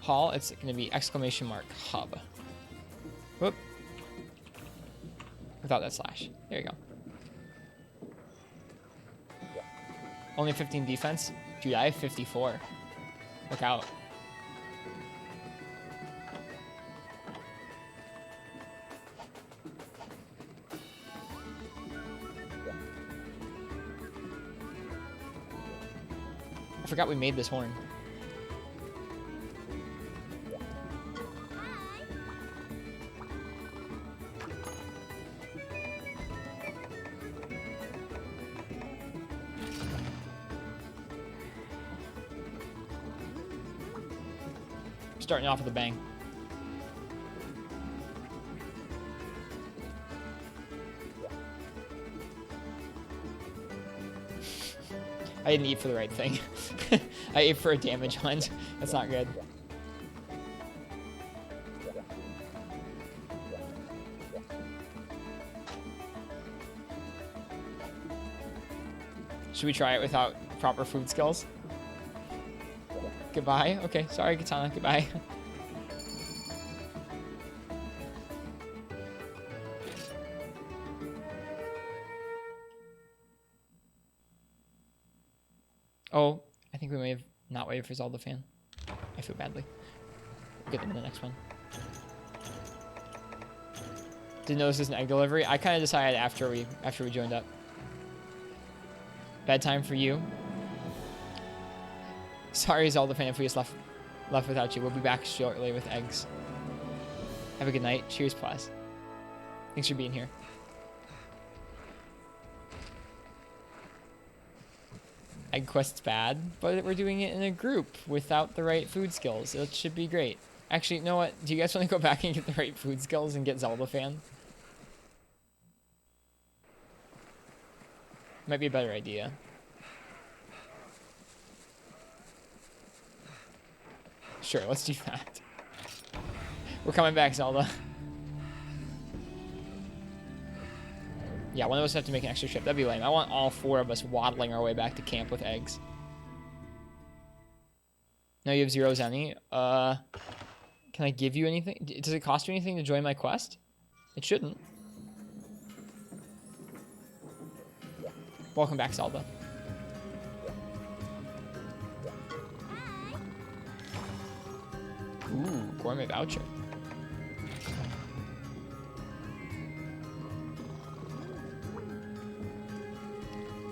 Hall, it's going to be !hub. Whoop. Without that slash. There you go. Only 15 defense? Dude, I have 54. Look out. I forgot we made this horn. Starting off with a bang. I didn't eat for the right thing. I ate for a damage hunt. That's not good. Should we try it without proper food skills? Goodbye. Okay, sorry, Katana. Goodbye. Oh, I think we may have not waited for Zelda fan. I feel badly. We'll get them in the next one. Didn't know this is an egg delivery. I kind of decided after we joined up. Bad time for you. Sorry, Zelda fan, if we just left without you. We'll be back shortly with eggs. Have a good night. Cheers, Plus. Thanks for being here. Egg Quest's bad, but we're doing it in a group without the right food skills. It should be great. Actually, you know what? Do you guys want to go back and get the right food skills and get Zelda fan? Might be a better idea. Sure, let's do that. We're coming back, Zelda. Yeah, one of us have to make an extra trip. That'd be lame. I want all four of us waddling our way back to camp with eggs. No, you have zeros any. Can I give you anything? Does it cost you anything to join my quest? It shouldn't. Welcome back, Salva. Ooh, gourmet voucher.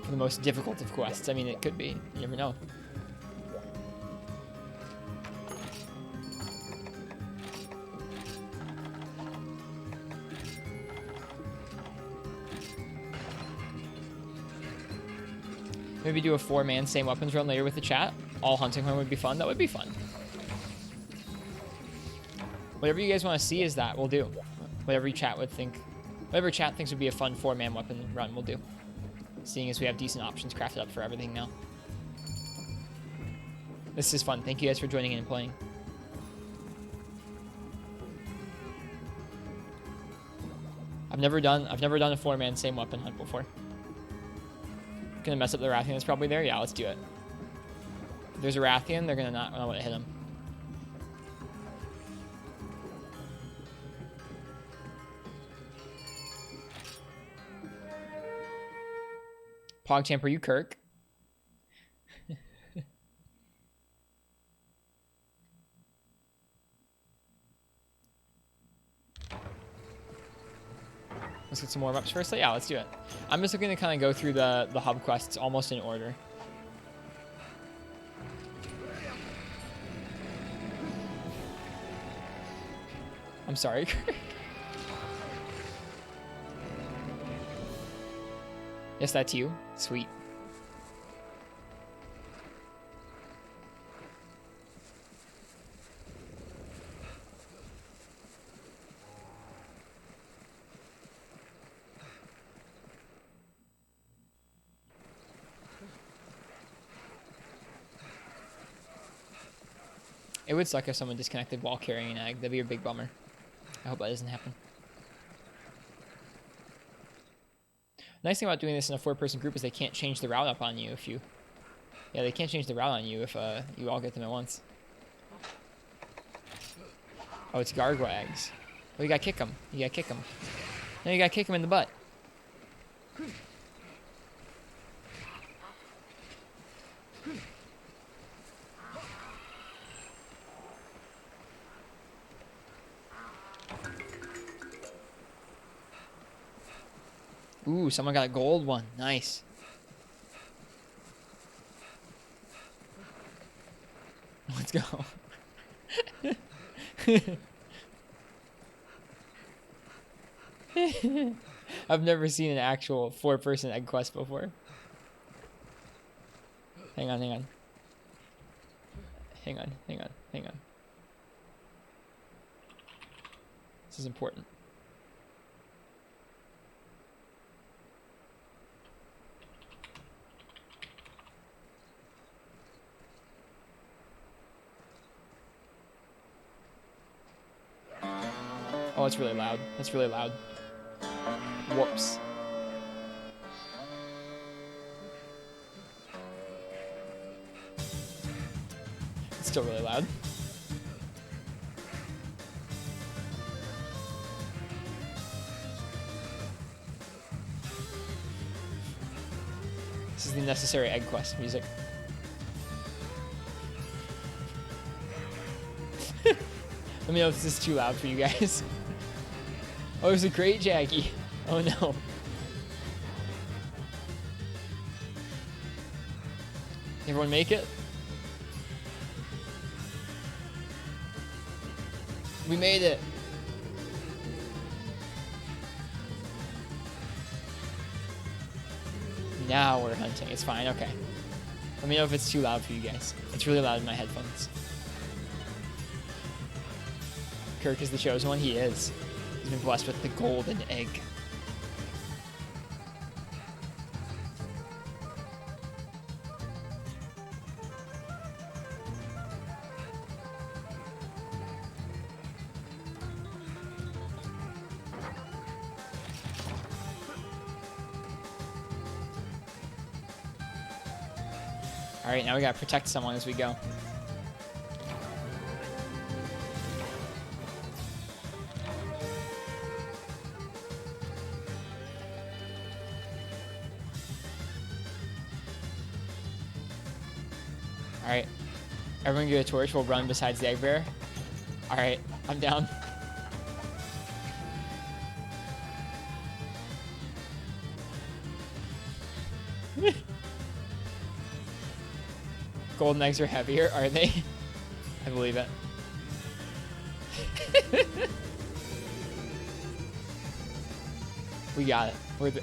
For the most difficult of quests. I mean, it could be. You never know. Maybe do a 4-man same weapons run later with the chat. All hunting horn would be fun. That would be fun. Whatever you guys want to see is that we'll do. Whatever chat would think. Whatever chat thinks would be a fun 4-man weapon run, we'll do. Seeing as we have decent options crafted up for everything now. This is fun. Thank you guys for joining in and playing. I've never done a 4-man same weapon hunt before. Gonna mess up the Rathian that's probably there? Yeah, let's do it. If there's a Rathian, they're gonna not want to hit him. PogChamp, are you Kirk? Let's get some more ups first. So yeah, let's do it. I'm just looking to kind of go through the hub quests almost in order. I'm sorry. Yes, that's you. Sweet. It would suck if someone disconnected while carrying an egg. That'd be a big bummer. I hope that doesn't happen. Nice thing about doing this in a 4-person group is they can't change the route up on you if you... Yeah, they can't change the route on you if you all get them at once. Oh, it's gargoyle eggs. Oh, you gotta kick them. You gotta kick them. No, you gotta kick them in the butt. Ooh, someone got a gold one. Nice. Let's go. I've never seen an actual 4-person egg quest before. Hang on, hang on. Hang on, hang on, hang on. This is important. Oh, it's really loud. That's really loud. Whoops. It's still really loud. This is the necessary egg quest music. Let me know if this is too loud for you guys. Oh, there's a crate, Jackie. Oh no. Everyone make it? We made it. Now we're hunting. It's fine. Okay. Let me know if it's too loud for you guys. It's really loud in my headphones. Kirk is the chosen one. He is. He's been blessed with the golden egg. All right, now we gotta protect someone as we go. Alright. Everyone get a torch. We'll run besides the egg bear. Alright. I'm down. Golden eggs are heavier, are they? I believe it. We got it.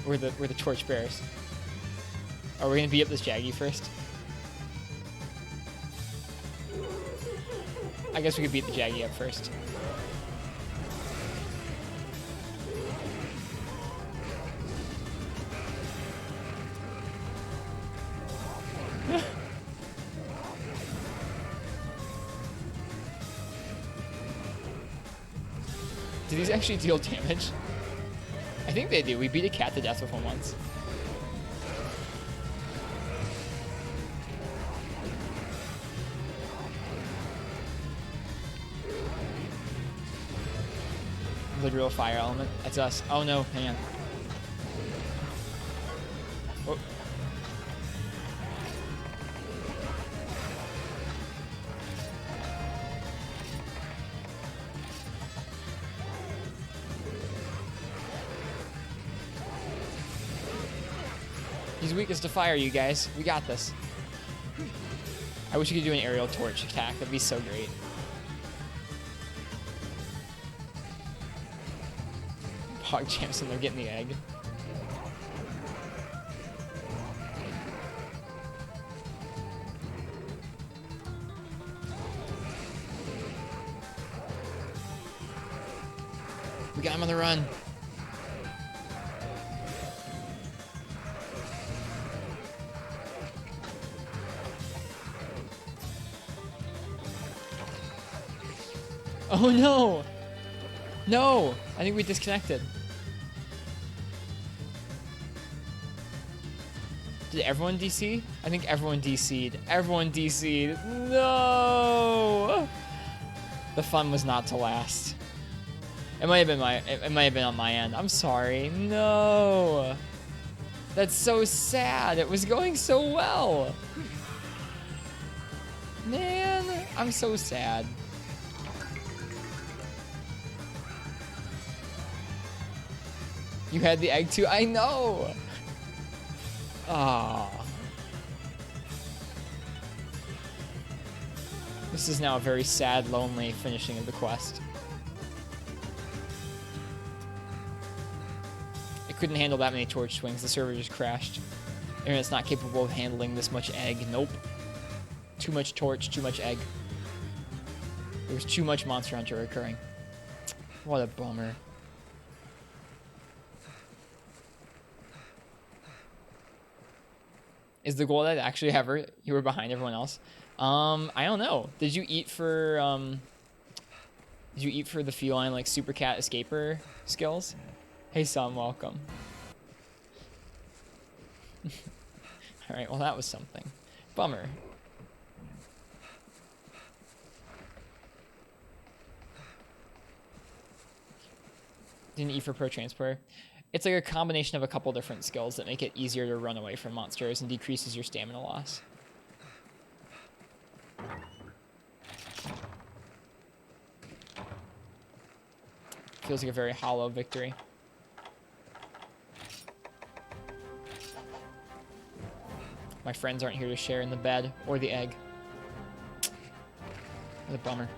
We're the torch bearers. Are we gonna beat up this Jaggy first? I guess we could beat the Jaggy up first. Do these actually deal damage? I think they do. We beat a cat to death with one once. Literal fire element. That's us. Oh no, hang on. Oh. He's weakest to fire, you guys. We got this. I wish we could do an aerial torch attack. That'd be so great. Hog champs and they're getting the egg. We got him on the run. Oh no! No! I think we disconnected. Did everyone DC? I think everyone DC'd. Everyone DC'd. No! The fun was not to last. It might have been on my end. I'm sorry. No! That's so sad. It was going so well. Man, I'm so sad. You had the egg too? I know! Ah. This is now a very sad, lonely finishing of the quest. It couldn't handle that many torch swings. The server just crashed. Internet's not capable of handling this much egg. Nope. Too much torch, too much egg. There was too much Monster Hunter occurring. What a bummer. Is the goal that actually ever you were behind everyone else? I don't know. Did you eat for the feline like super cat escaper skills? Hey son, welcome. All right, well that was something. Bummer. Didn't eat for pro transporter. It's like a combination of a couple different skills that make it easier to run away from monsters and decreases your stamina loss. Feels like a very hollow victory. My friends aren't here to share in the bed or the egg. What a bummer.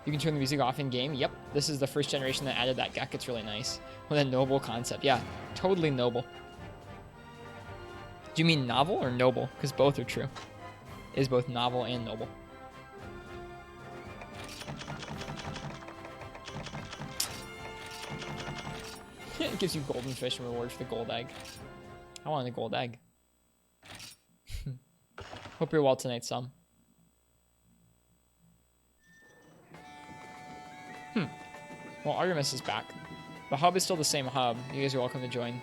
You can turn the music off in game. Yep, this is the first generation that added that gek. It's really nice. What a noble concept. Yeah, totally noble. Do you mean novel or noble? Because both are true. It is both novel and noble. It gives you golden fish in reward for the gold egg. I wanted a gold egg. Hope you're well tonight, Sam. Well, Artemis is back. The hub is still the same hub. You guys are welcome to join.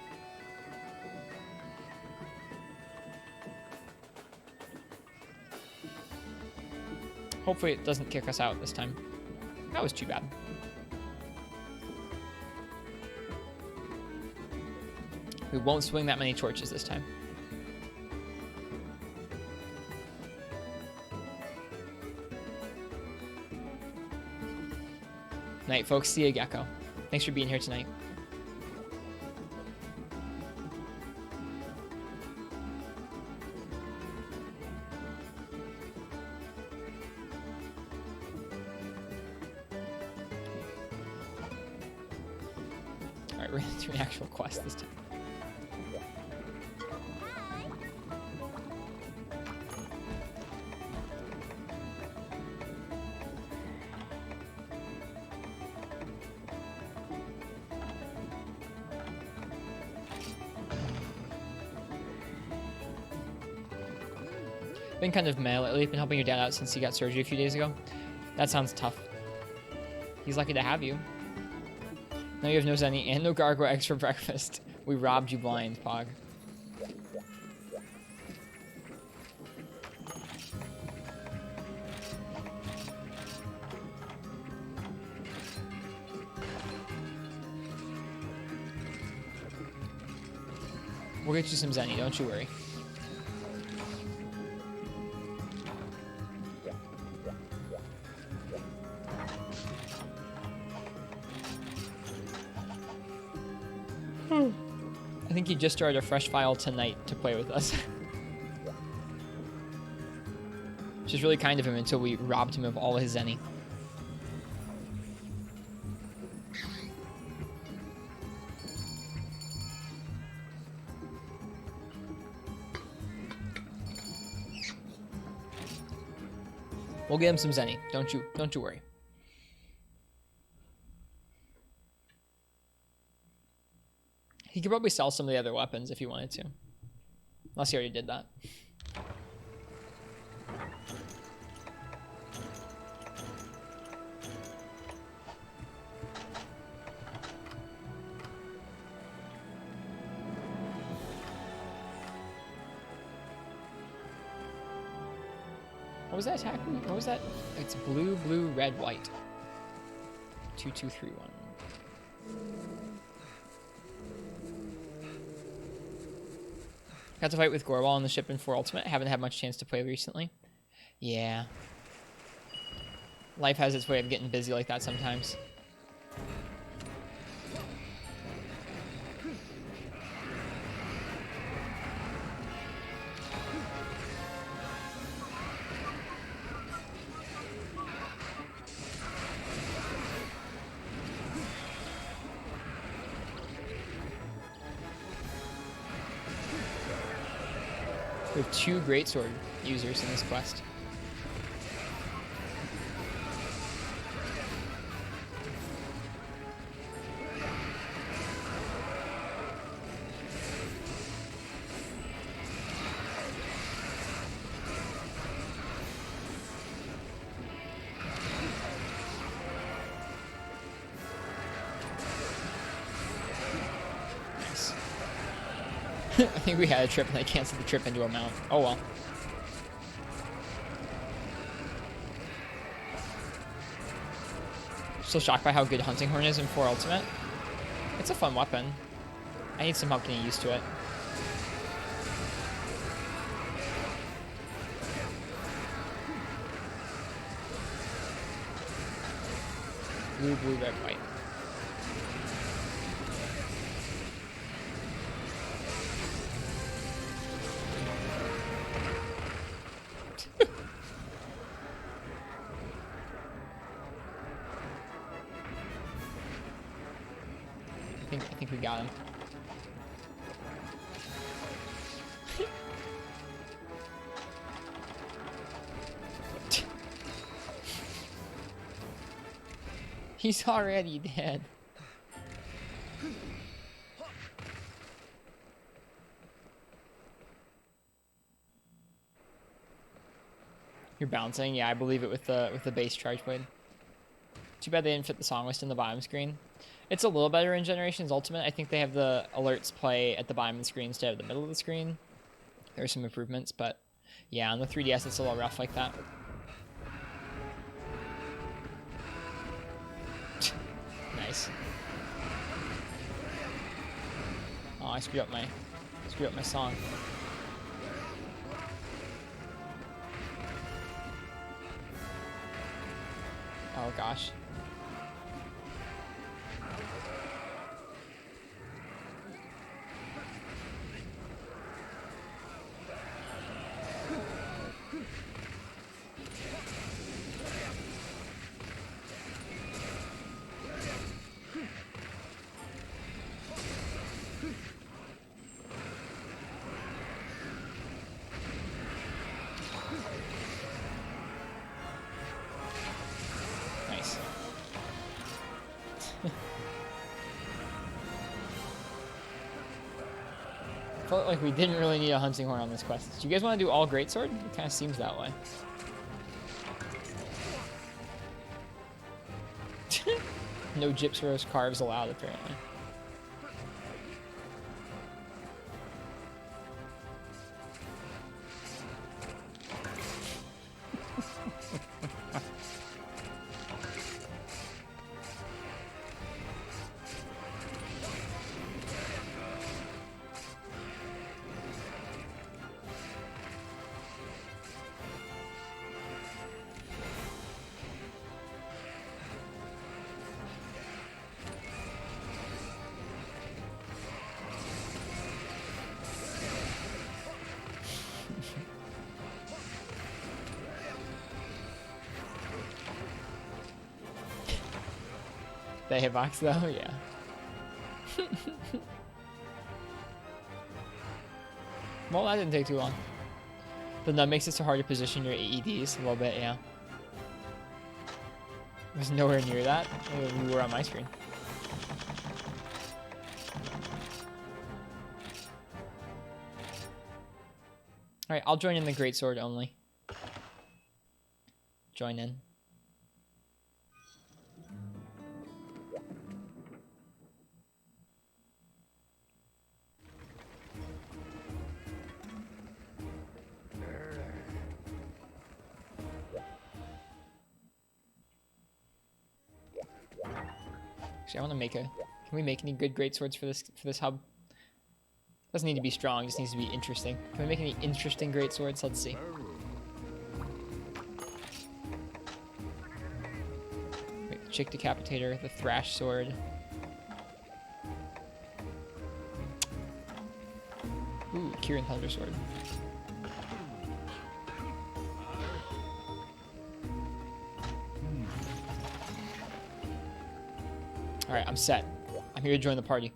Hopefully it doesn't kick us out this time. That was too bad. We won't swing that many torches this time. Night, folks. See ya, Gecko. Thanks for being here tonight. Alright, we're gonna do an actual quest this time. Been kind of meh lately. Been helping your dad out since he got surgery a few days ago. That sounds tough. He's lucky to have you. Now you have no Zenny and no Gargoyle eggs for breakfast. We robbed you blind, Pog. We'll get you some Zenny, don't you worry. I think he just started a fresh file tonight to play with us. Which is really kind of him until we robbed him of all his Zenny. We'll get him some Zenny. Don't you worry. He could probably sell some of the other weapons if he wanted to. Unless he already did that. What was that attack? What was that? It's blue, blue, red, white. 2, 2, 3, 1. Got to fight with Gorbal on the ship in 4 Ultimate. Haven't had much chance to play recently. Yeah. Life has its way of getting busy like that sometimes. We have 2 greatsword users in this quest. I think we had a trip and they canceled the trip into a mount. Oh well. Still shocked by how good Hunting Horn is in 4 Ultimate. It's a fun weapon. I need some help getting used to it. Blue, blue, red, white. I think we got him. He's already dead. You're bouncing? Yeah, I believe it with the base charge blade. Too bad they didn't fit the song list in the bottom screen. It's a little better in Generations Ultimate. I think they have the alerts play at the bottom of the screen instead of the middle of the screen. There are some improvements, but yeah, on the 3DS it's a little rough like that. Nice. Oh, I screwed up my song. Oh gosh. Nice. Felt like we didn't really need a hunting horn on this quest. Do you guys want to do all greatsword? It kind of seems that way. No gyps roast carves allowed, apparently. The hitbox though, yeah. Well, that didn't take too long. But that makes it so hard to position your AEDs a little bit, yeah. I was nowhere near that. We were on my screen. Alright, I'll join in the greatsword only. Join in. Actually, I want to make a... Can we make any good greatswords for this hub? Doesn't need to be strong, just needs to be interesting. Can we make any interesting greatswords? Let's see. Wait, the Chick Decapitator, the Thrash Sword. Ooh, Kirin Thunder Sword. Alright, I'm set. I'm here to join the party.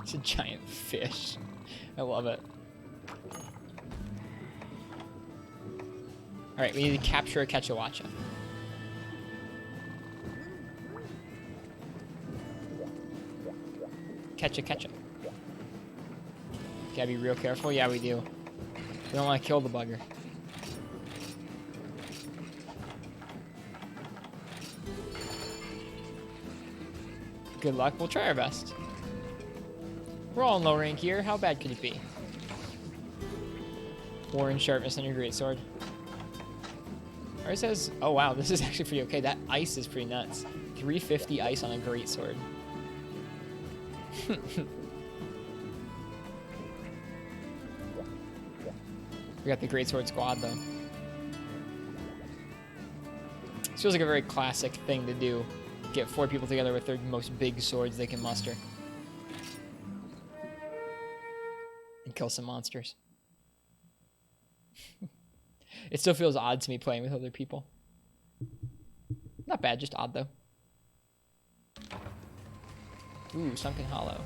It's a giant fish. I love it. Alright, we need to capture a Quetzalwacha. Catch. Gotta be real careful. Yeah, we do. We don't want to kill the bugger. Good luck. We'll try our best. We're all in low rank here. How bad could it be? War and sharpness on your greatsword. Ours says, oh wow, this is actually pretty okay. That ice is pretty nuts. 350 ice on a greatsword. We got the greatsword squad though. This feels like a very classic thing to do. Get 4 people together with their most big swords they can muster. And kill some monsters. It still feels odd to me playing with other people. Not bad, just odd though. Ooh, Sunken Hollow.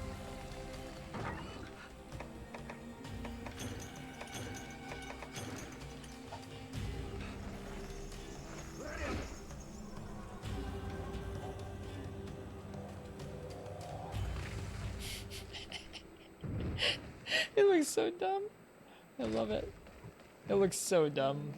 It looks so dumb. I love it. It looks so dumb.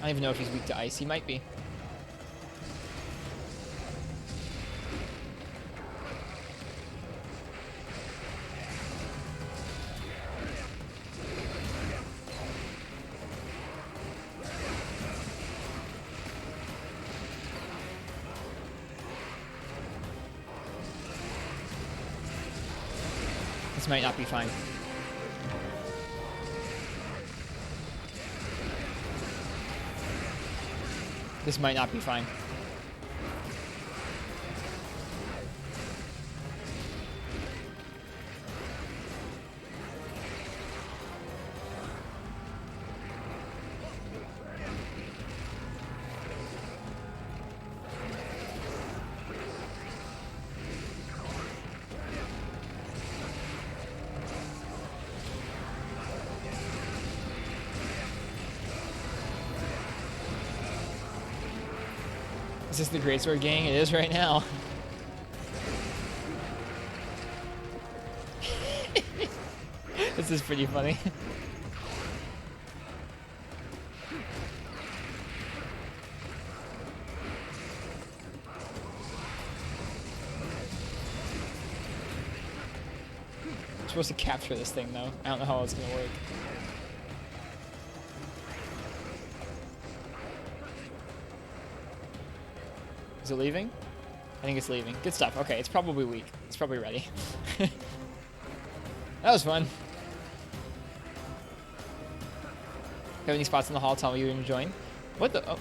I don't even know if he's weak to ice. He might be. This might not be fine. This might not be fine. Is this the Greatsword gang? It is right now. This is pretty funny. I'm supposed to capture this thing though. I don't know how it's gonna work. Is it leaving? I think it's leaving. Good stuff. Okay, it's probably weak. It's probably ready. That was fun. Have any spots in the hall? Tell me you didn't join. What the? Oh.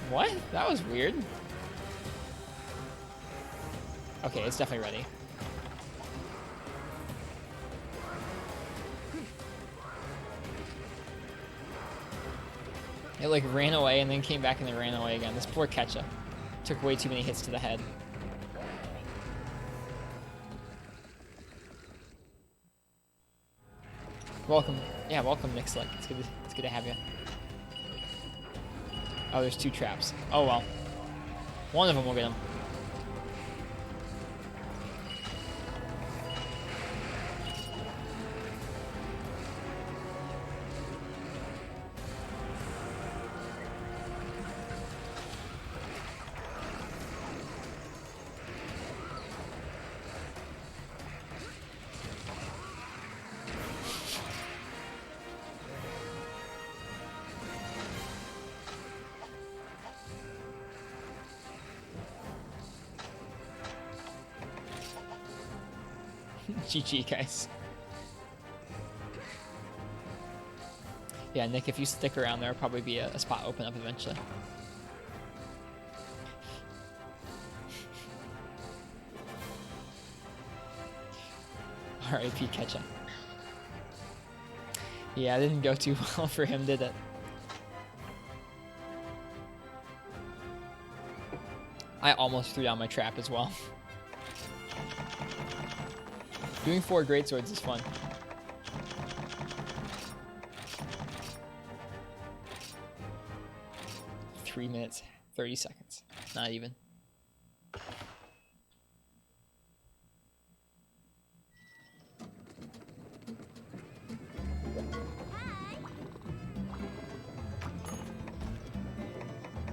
What? That was weird. Okay, it's definitely ready. It like ran away and then came back and then ran away again. This poor Ketcha. Took way too many hits to the head. Welcome. Yeah, welcome, Nick Slick. It's good to have you. Oh, there's two traps. Oh well. One of them will get him. GG, guys. Yeah, Nick, if you stick around, there'll probably be a spot open up eventually. R.I.P. Ketchup. Yeah, it didn't go too well for him, did it? I almost threw down my trap as well. Doing 4 greatswords is fun. Three minutes, 30 seconds. Not even.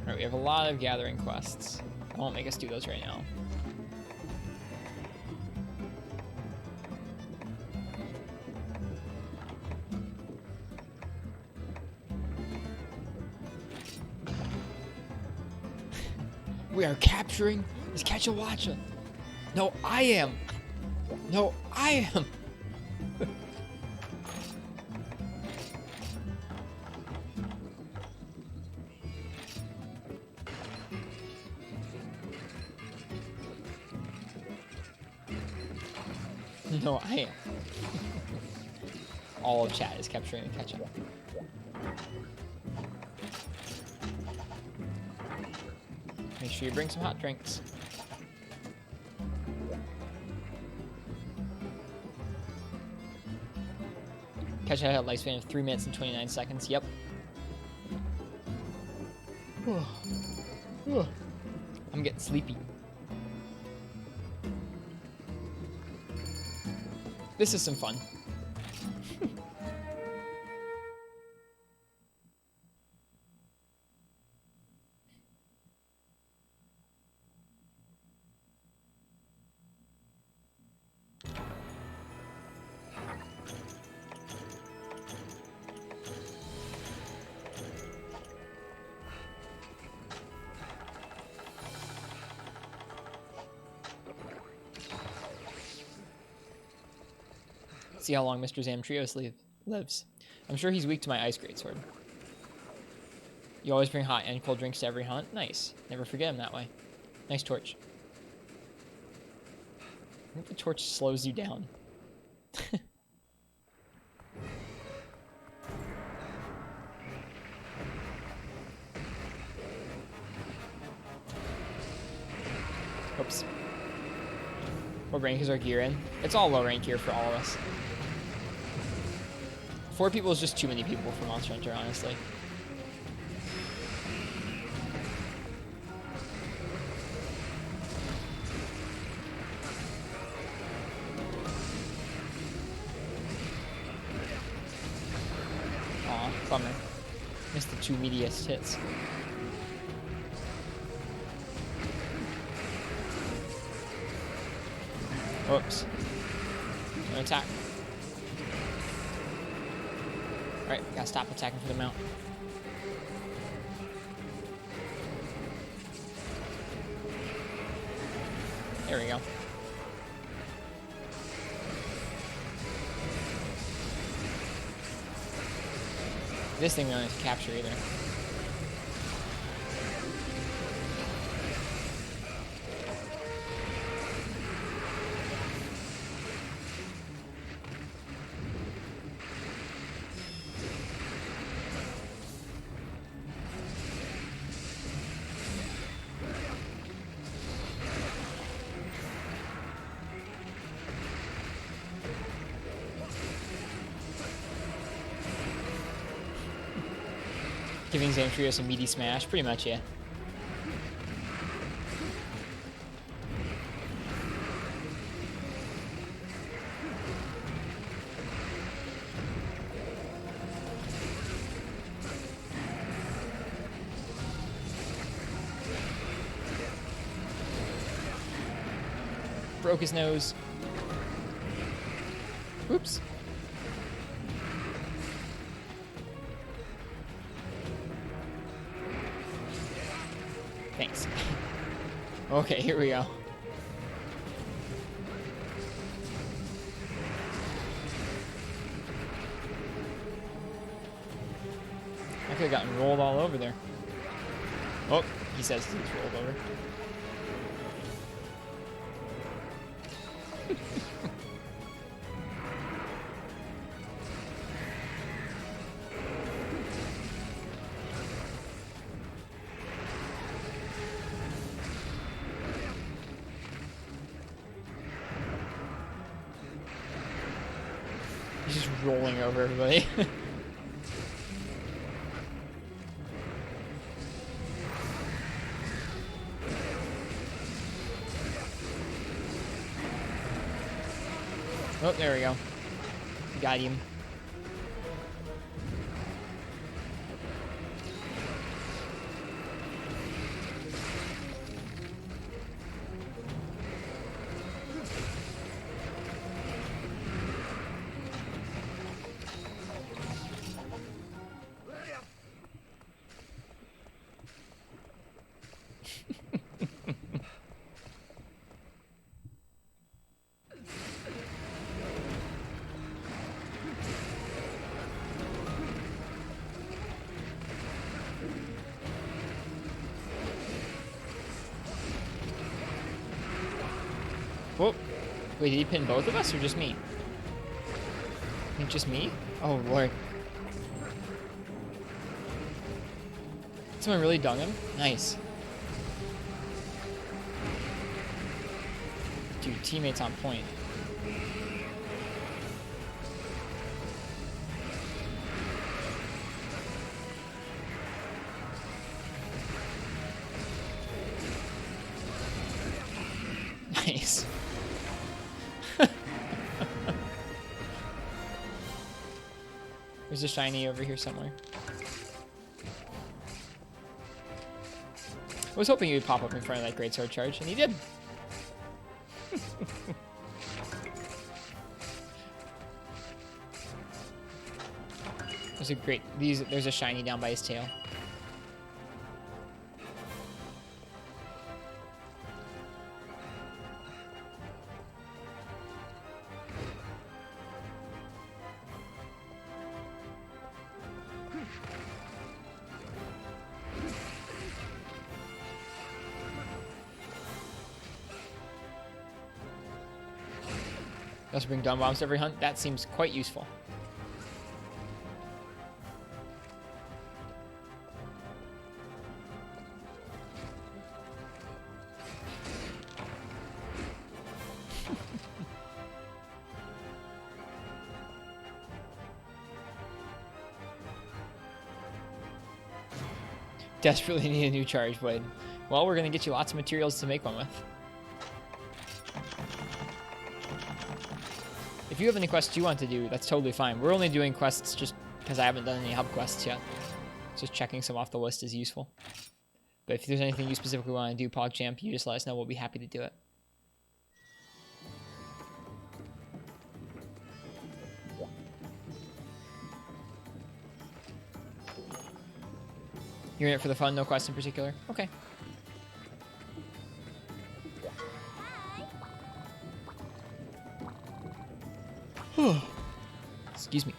Alright, we have a lot of gathering quests. I won't make us do those right now. We are capturing this Ketchawacha. No, I am. No, I am. No, I am. All of chat is capturing the ketchup. Make sure you bring some hot drinks. Catch out a lifespan of 3 minutes and 29 seconds. Yep. I'm getting sleepy. This is some fun. See how long Mr. Zamtrios lives. I'm sure he's weak to my ice greatsword. You always bring hot and cold drinks to every hunt? Nice. Never forget him that way. Nice torch. I think the torch slows you down. Oops. What rank is our gear in? It's all low rank gear for all of us. 4 people is just too many people for Monster Hunter, honestly. Aw, bummer. Missed the 2 meatiest hits. Whoops. No attack. Alright, gotta stop attacking for the mount. There we go. This thing we don't have to capture either. Giving Zamtrios a meaty smash? Pretty much, yeah. Broke his nose. Whoops. Thanks. Okay, here we go. I could have gotten rolled all over there. Oh, he says he's rolled over. He's just rolling over everybody. Oh, there we go. Got him. Whoop. Wait, did he pin both of us or just me? I think just me? Oh, Lord. Someone really dung him? Nice. Dude, teammates on point. Nice. There's a shiny over here somewhere. I was hoping he would pop up in front of that great sword charge, and he did. There's a shiny down by his tail. Also bring dawn bombs to every hunt. That seems quite useful. Desperately need a new charge blade. Well, we're going to get you lots of materials to make one with. If you have any quests you want to do, that's totally fine. We're only doing quests just because I haven't done any hub quests yet. Just checking some off the list is useful. But if there's anything you specifically want to do, PogChamp, you just let us know. We'll be happy to do it. You're in it for the fun, no quest in particular? Okay. Excuse me.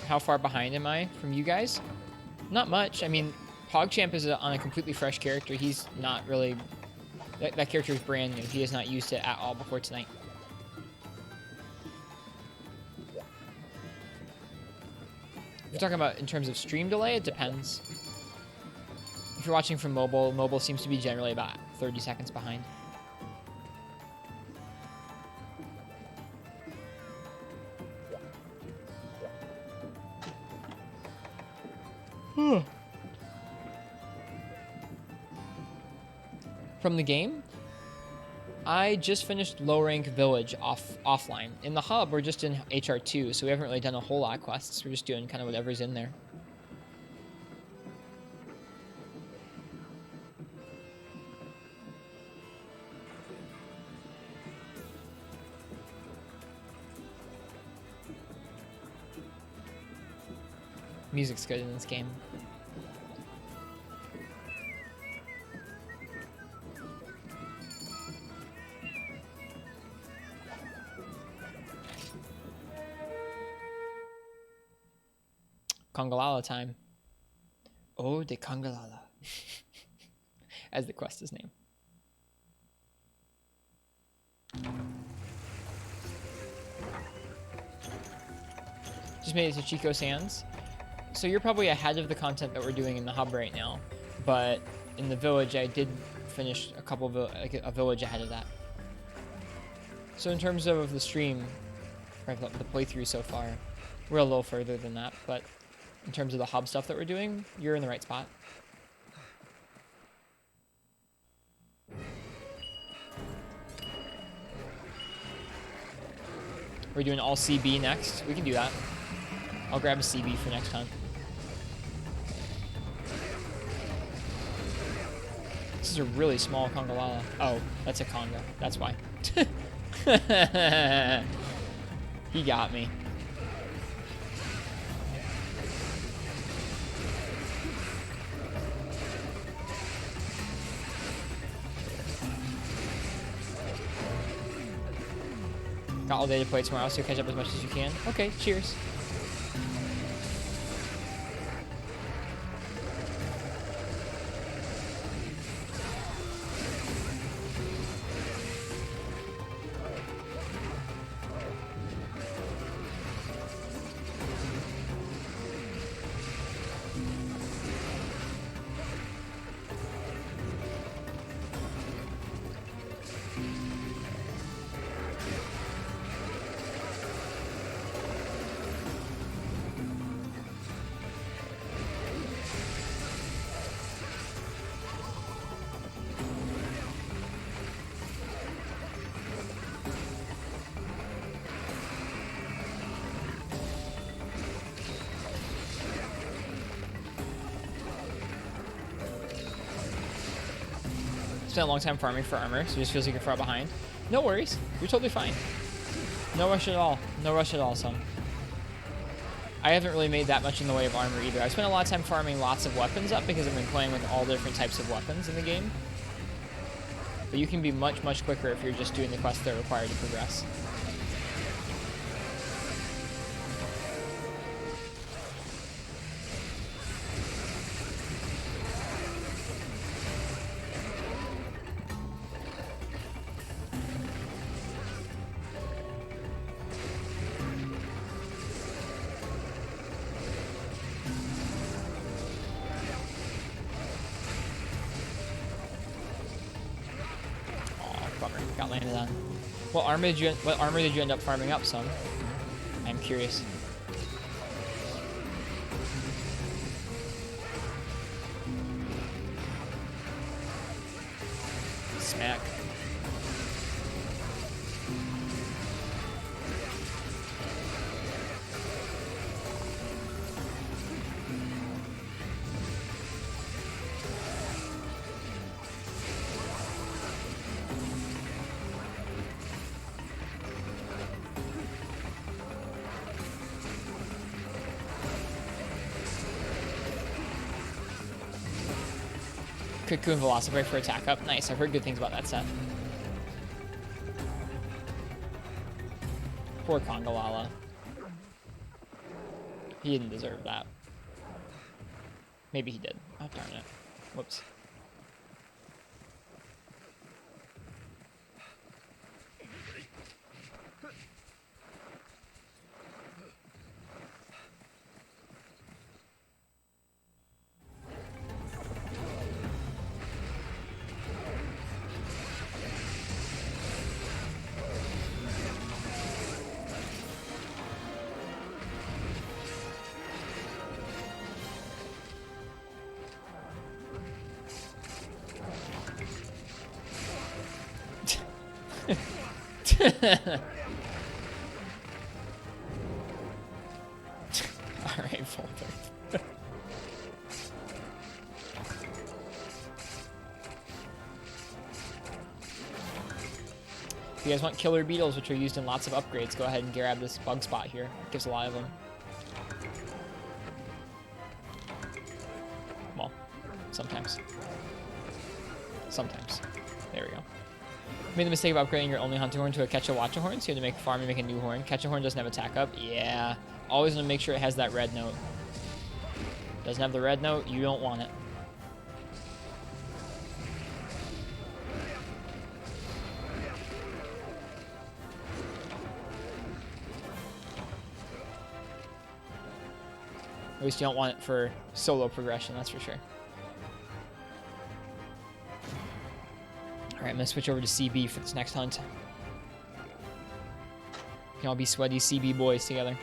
How far behind am I from you guys? Not much. I mean, PogChamp is on a completely fresh character. He's not really... That character is brand new. He has not used it at all before tonight. If you're talking about in terms of stream delay, it depends. If you're watching from mobile seems to be generally about 30 seconds behind. From the game, I just finished low rank village offline. In the hub, we're just in HR2, so we haven't really done a whole lot of quests. We're just doing kind of whatever's in there. Music's good in this game. Congalala time. Oh, de Congalala. As the quest is named. Just made it to Chico Sands. So you're probably ahead of the content that we're doing in the hub right now. But in the village, I did finish a couple of a village ahead of that. So in terms of the stream, or the playthrough so far, we're a little further than that, but in terms of the hub stuff that we're doing, you're in the right spot. We're doing all CB next. We can do that. I'll grab a CB for next time. This is a really small Congalala. Oh, that's a Conga. That's why. He got me. Got all day to play tomorrow, so catch up as much as you can. Okay, cheers. Spent a long time farming for armor, so it just feels like you're far behind. No worries. You're totally fine. No rush at all. No rush at all, son. I haven't really made that much in the way of armor either. I spent a lot of time farming lots of weapons up because I've been playing with all different types of weapons in the game. But you can be much, much quicker if you're just doing the quests that are required to progress. Got landed on. What armor did you end up farming up, son? I'm curious. Smack. Cocoon Velociraptor for attack up. Nice, I've heard good things about that set. Poor Congalala. He didn't deserve that. Maybe he did. Oh, darn it. Whoops. Alright, Volberg. If you guys want killer beetles, which are used in lots of upgrades, go ahead and grab this bug spot here. It gives a lot of them. Well, sometimes. Sometimes. There we go. Made the mistake of upgrading your only hunting horn to a catch-a-watcha horn, so you have to make a farm and make a new horn. Catch-a horn doesn't have attack up. Yeah. Always want to make sure it has that red note. Doesn't have the red note, you don't want it. At least you don't want it for solo progression, that's for sure. Alright, I'm going to switch over to CB for this next hunt. We can all be sweaty CB boys together.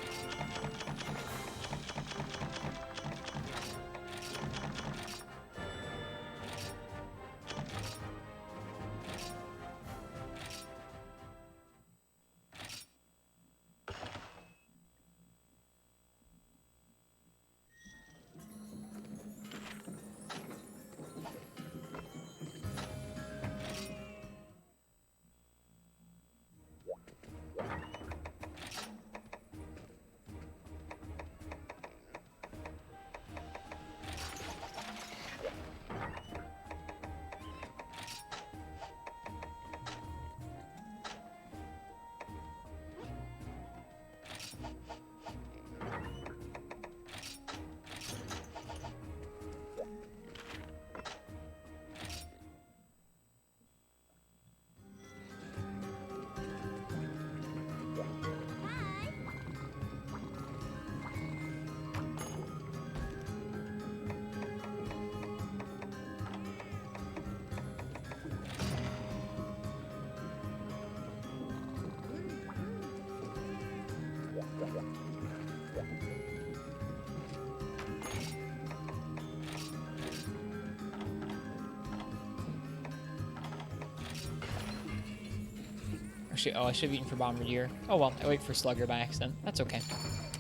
actually, oh, I should have eaten for Bombardier. Oh well, I wait for Slugger by accident. That's okay.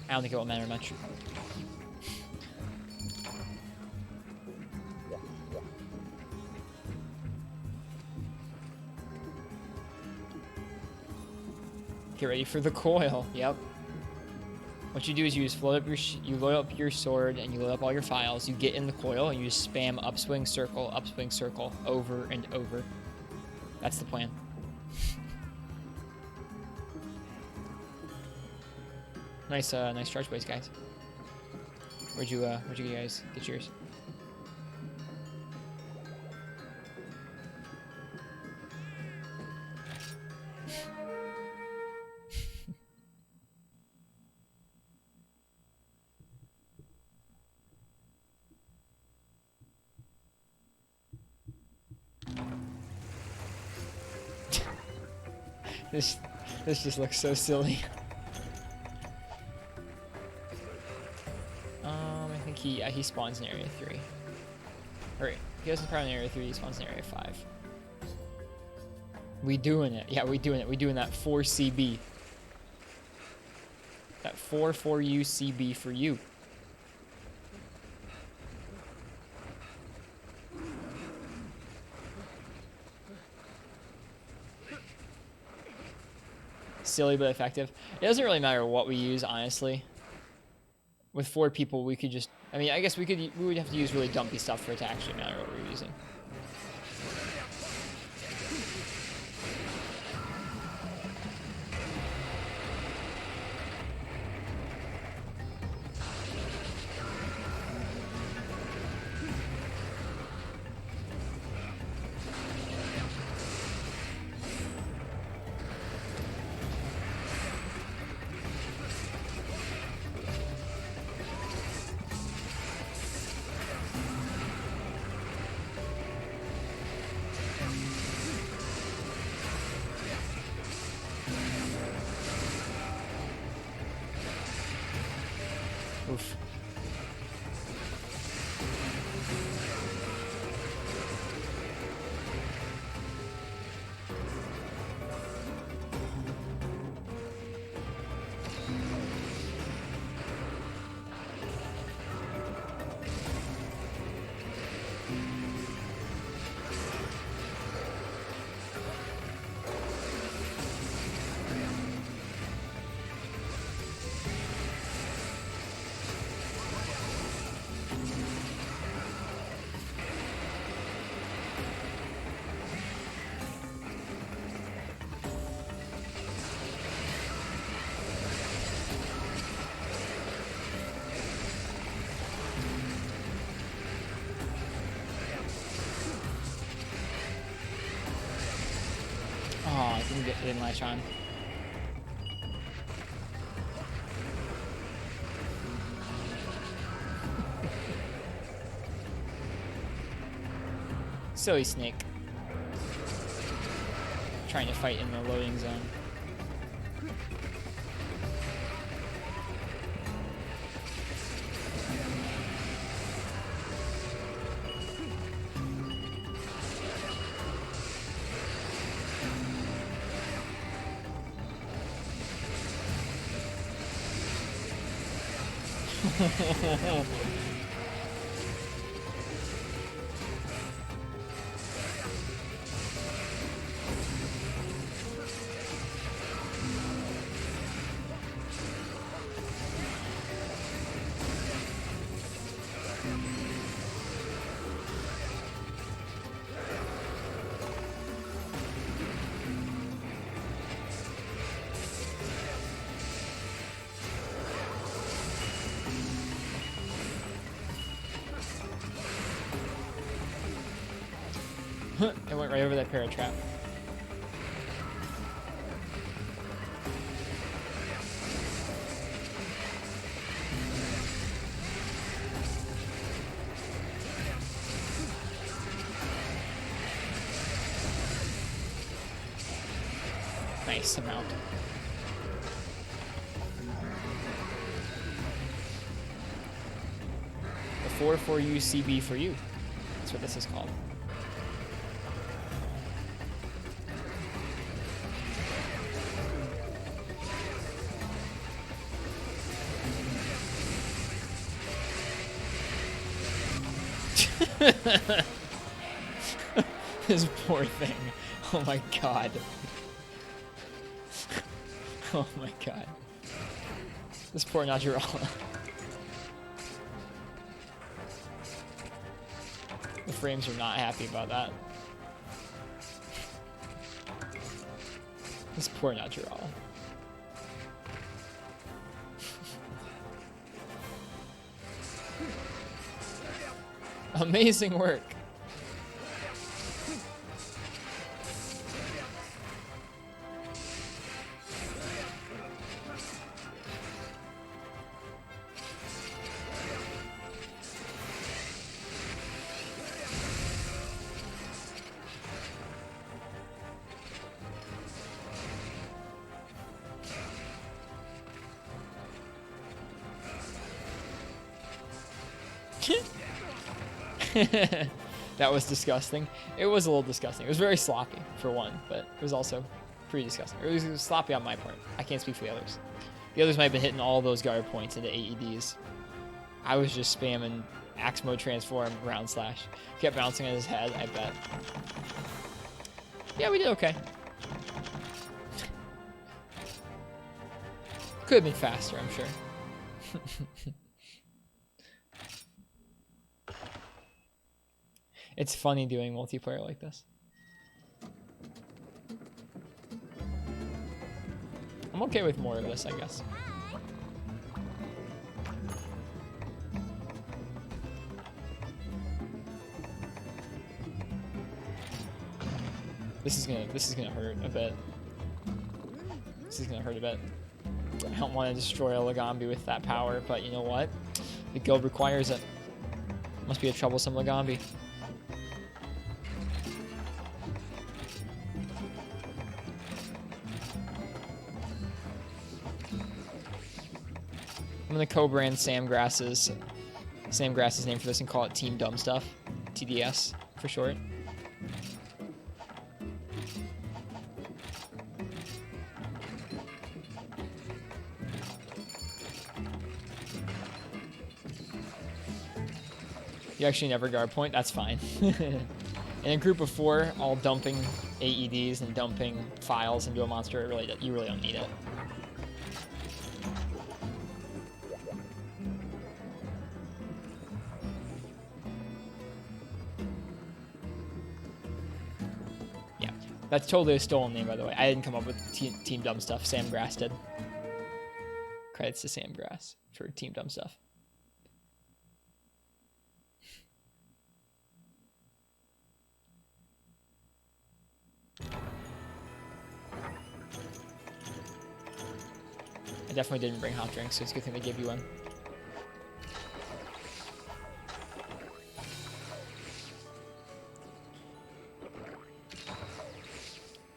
I don't think it will matter much. Get ready for the coil. Yep. What you do is you just load up your sword and you load up all your files. You get in the coil and you just spam upswing circle over and over. That's the plan. Nice charge base, guys. Where'd you guys get yours? This just looks so silly. I think he spawns in area 3. Or he doesn't spawn in area 3, he spawns in area 5. We doing it. Yeah, we doing it. We doing that 4 CB. That 4-4U CB for you. Silly but effective. It doesn't really matter what we use, honestly. With 4 people, we could just... I mean, I guess we would have to use really dumpy stuff for it to actually matter what we're using. Oof. Oh, I didn't latch on. Silly snake. Trying to fight in the loading zone. It went right over that parrot trap. Nice amount. The 4-4U CB for you. That's what this is called. This poor thing. Oh my god. Oh my god. This poor Naturala. The frames are not happy about that. This poor Naturala. Amazing work. That was disgusting. It was a little disgusting. It was very sloppy, for one, but it was also pretty disgusting. Or it was sloppy on my part. I can't speak for the others. The others might have been hitting all those guard points into AEDs. I was just spamming axe mode transform, round slash. Kept bouncing on his head, I bet. Yeah, we did okay. Could have been faster, I'm sure. It's funny doing multiplayer like this. I'm okay with more of this, I guess. This is gonna hurt a bit. This is gonna hurt a bit. I don't want to destroy a Lagambi with that power, but you know what? The guild requires it. Must be a troublesome Lagambi. I'm gonna co-brand Samgrass's name for this and call it Team Dumb Stuff. TDS for short. You actually never guard point, that's fine. In a group of 4, all dumping AEDs and dumping files into a monster, you really don't need it. Yeah, that's totally a stolen name, by the way. I didn't come up with Team Dumb Stuff. Sam Grass did. Credits to Sam Grass for Team Dumb Stuff. I definitely didn't bring hot drinks, so it's a good thing they gave you one.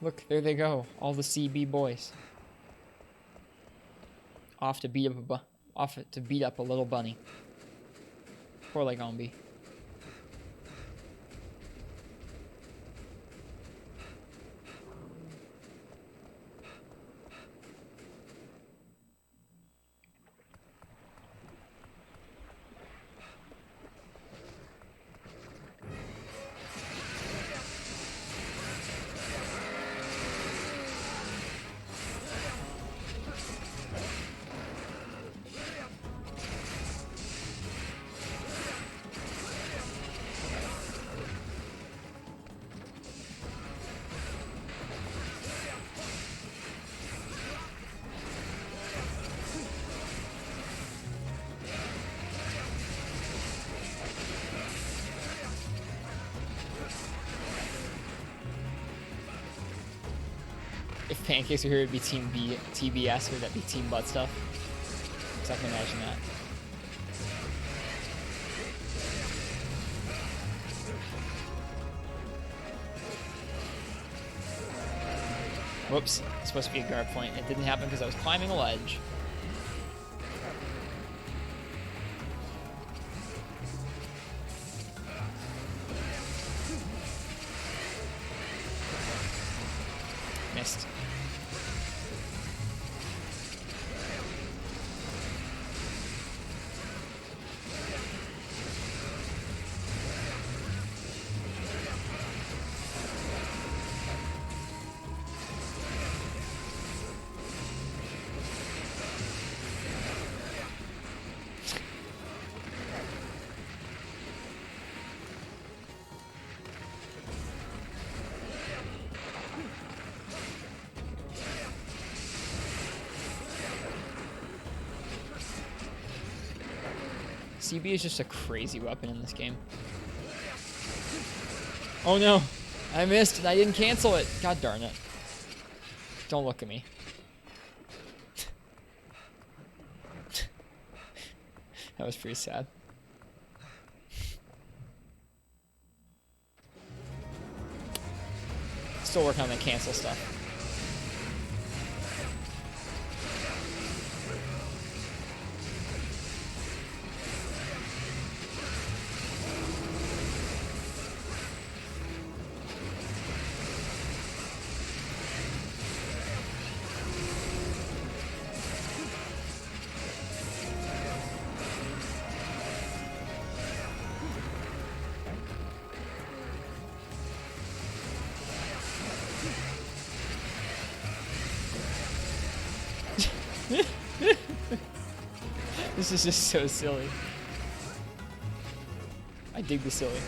Look, there they go, all the CB boys. Off to beat up a little bunny. Poor Lagambi. If Pancakes were here, it'd be Team TBS, or that'd be Team Butt Stuff. So I can imagine that. Whoops, it's supposed to be a guard point. It didn't happen because I was climbing a ledge. Missed. CB is just a crazy weapon in this game. Oh no, I missed and I didn't cancel it. God darn it. Don't look at me. That was pretty sad. Still working on the cancel stuff. This is just so silly. I dig the silly.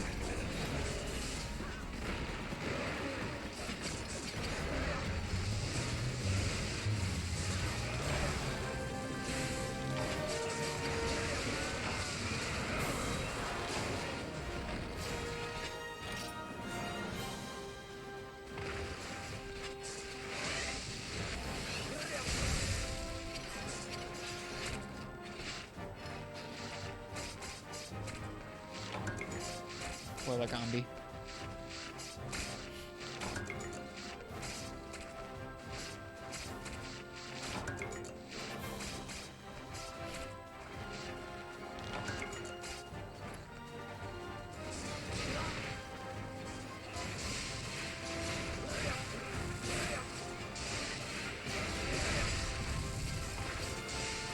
Or like Ambi.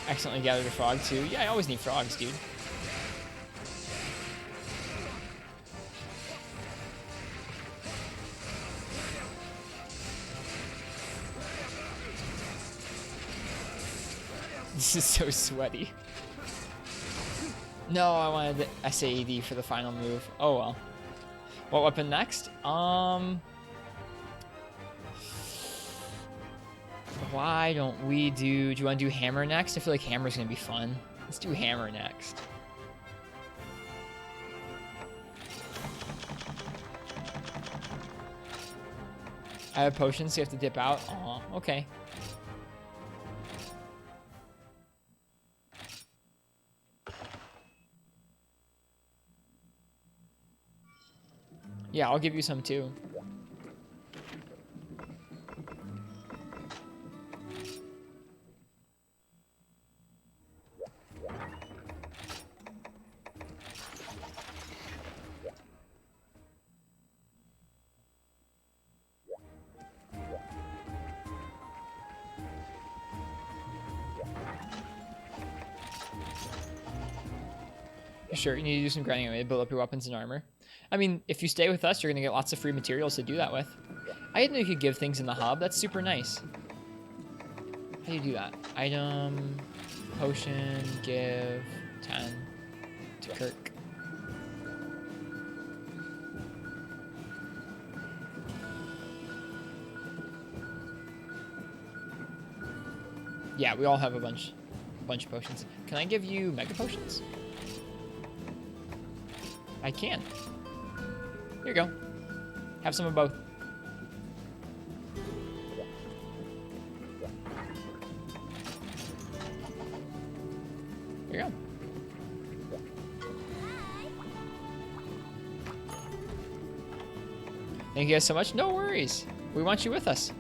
Accidentally gathered a frog too. Yeah, I always need frogs, dude. This is so sweaty. No, I wanted the SAED for the final move. Oh well. What weapon next? Why don't we do you want to do hammer next? I feel like hammer's gonna be fun. Let's do hammer next. I have potions, so you have to dip out. Aw, okay. Yeah, I'll give you some too. Sure, you need to do some grinding to build up your weapons and armor. I mean, if you stay with us, you're going to get lots of free materials to do that with. I didn't know you could give things in the hub. That's super nice. How do you do that? Item, potion, give, 10 to Kirk. Yeah, we all have a bunch of potions. Can I give you mega potions? I can. Here you go. Have some of both. Here you go. Thank you guys so much. No worries. We want you with us.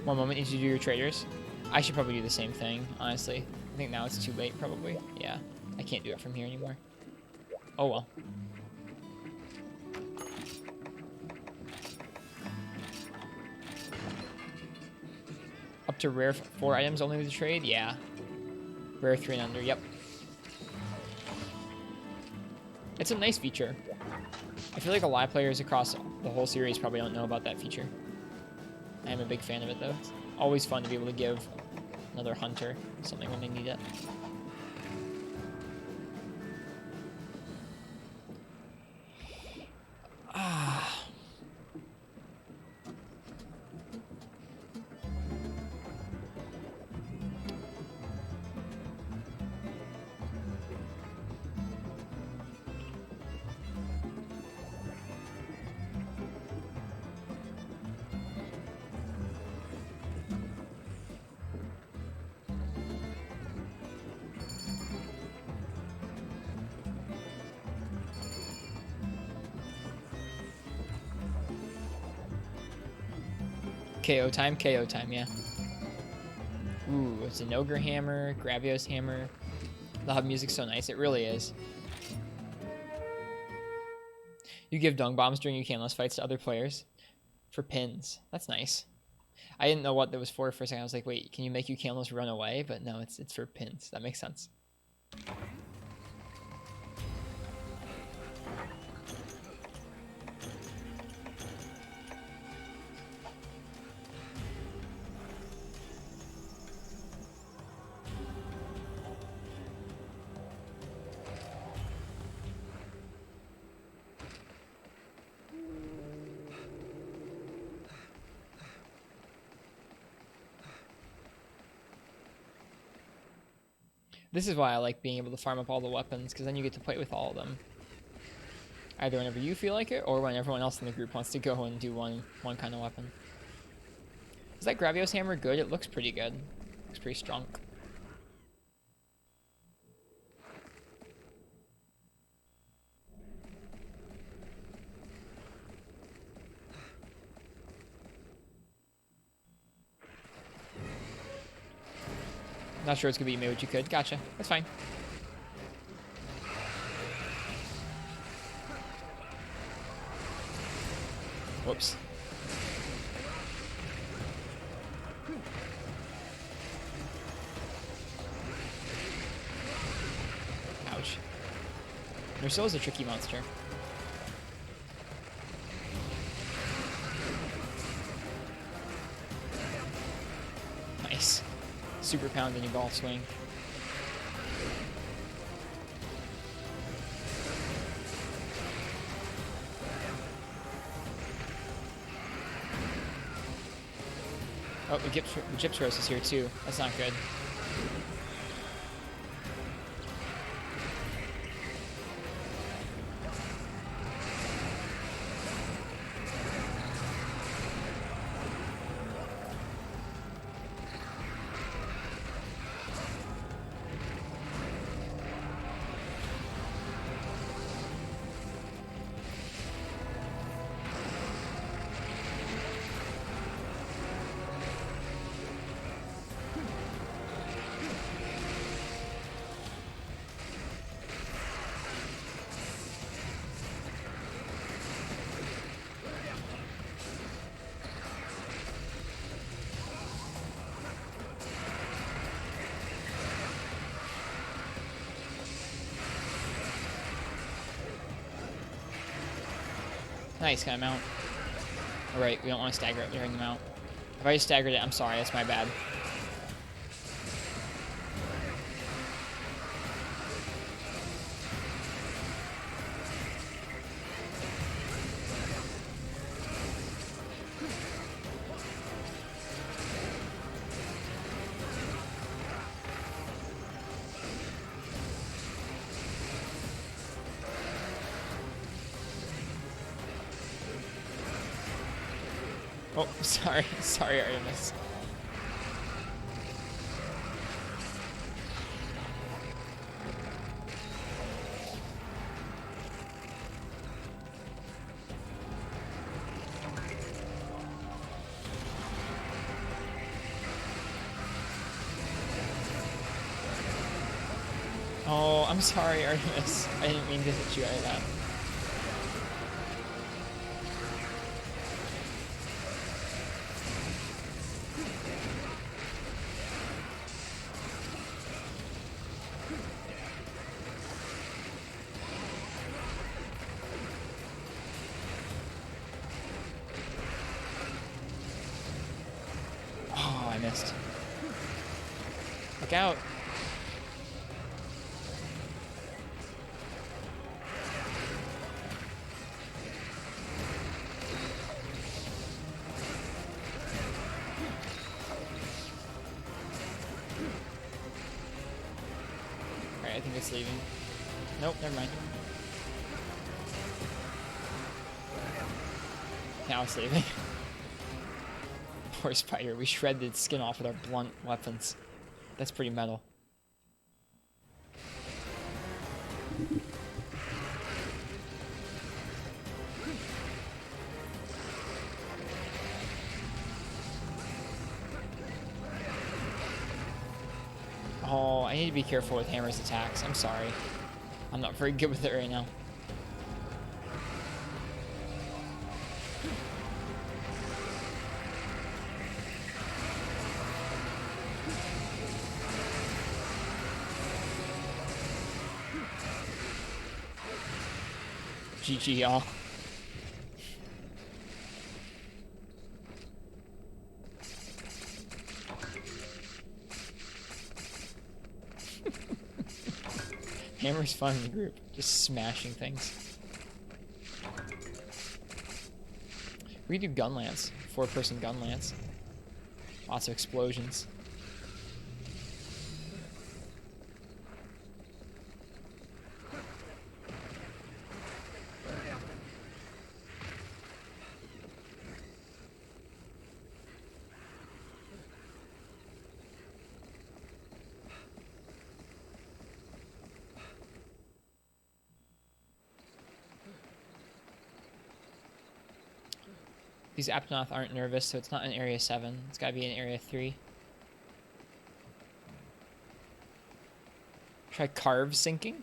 One moment, you need to do your traders. I should probably do the same thing, honestly. I think now it's too late, probably. Yeah, I can't do it from here anymore. Oh well. Up to rare 4 items only with the trade? Yeah. Rare 3 and under, yep. It's a nice feature. I feel like a lot of players across the whole series probably don't know about that feature. I am a big fan of it, though. It's always fun to be able to give another hunter something when they need it. KO time, yeah. Ooh, it's an Ogre Hammer, Gravios Hammer. The hub music's so nice, it really is. You give dung bombs during Ukanless fights to other players for pins. That's nice. I didn't know what that was for a second. I was like, wait, can you make Ukanless run away? But no, it's for pins. That makes sense. This is why I like being able to farm up all the weapons, because then you get to play with all of them. Either whenever you feel like it, or when everyone else in the group wants to go and do one kind of weapon. Is that Gravios Hammer good? It looks pretty good. Looks pretty strong. Not sure it's gonna be me, but you could. Gotcha. That's fine. Whoops. Ouch. Nersil is a tricky monster. Nice. Super pound and you ball swing. Oh, the Gypsros is here too. That's not good. Nice, got a mount. Alright, we don't want to stagger it during the mount. If I just staggered it, I'm sorry, that's my bad. Oh, sorry. Sorry, Artemis. Oh, I'm sorry, Artemis. I didn't mean to hit you out of that. Oh, I missed. Look out. Alright, I think it's leaving. Nope, never mind. Now it's leaving. Poor spider, we shred the skin off with our blunt weapons. That's pretty metal. I need to be careful with Hammer's attacks. I'm sorry. I'm not very good with it right now. GG, y'all. Hammer's fun in the group, just smashing things. We could do gun lance, 4-person gun lance. Lots of explosions. These Aptonoth aren't nervous, so it's not in Area 7. It's gotta be in Area 3. Try carve sinking?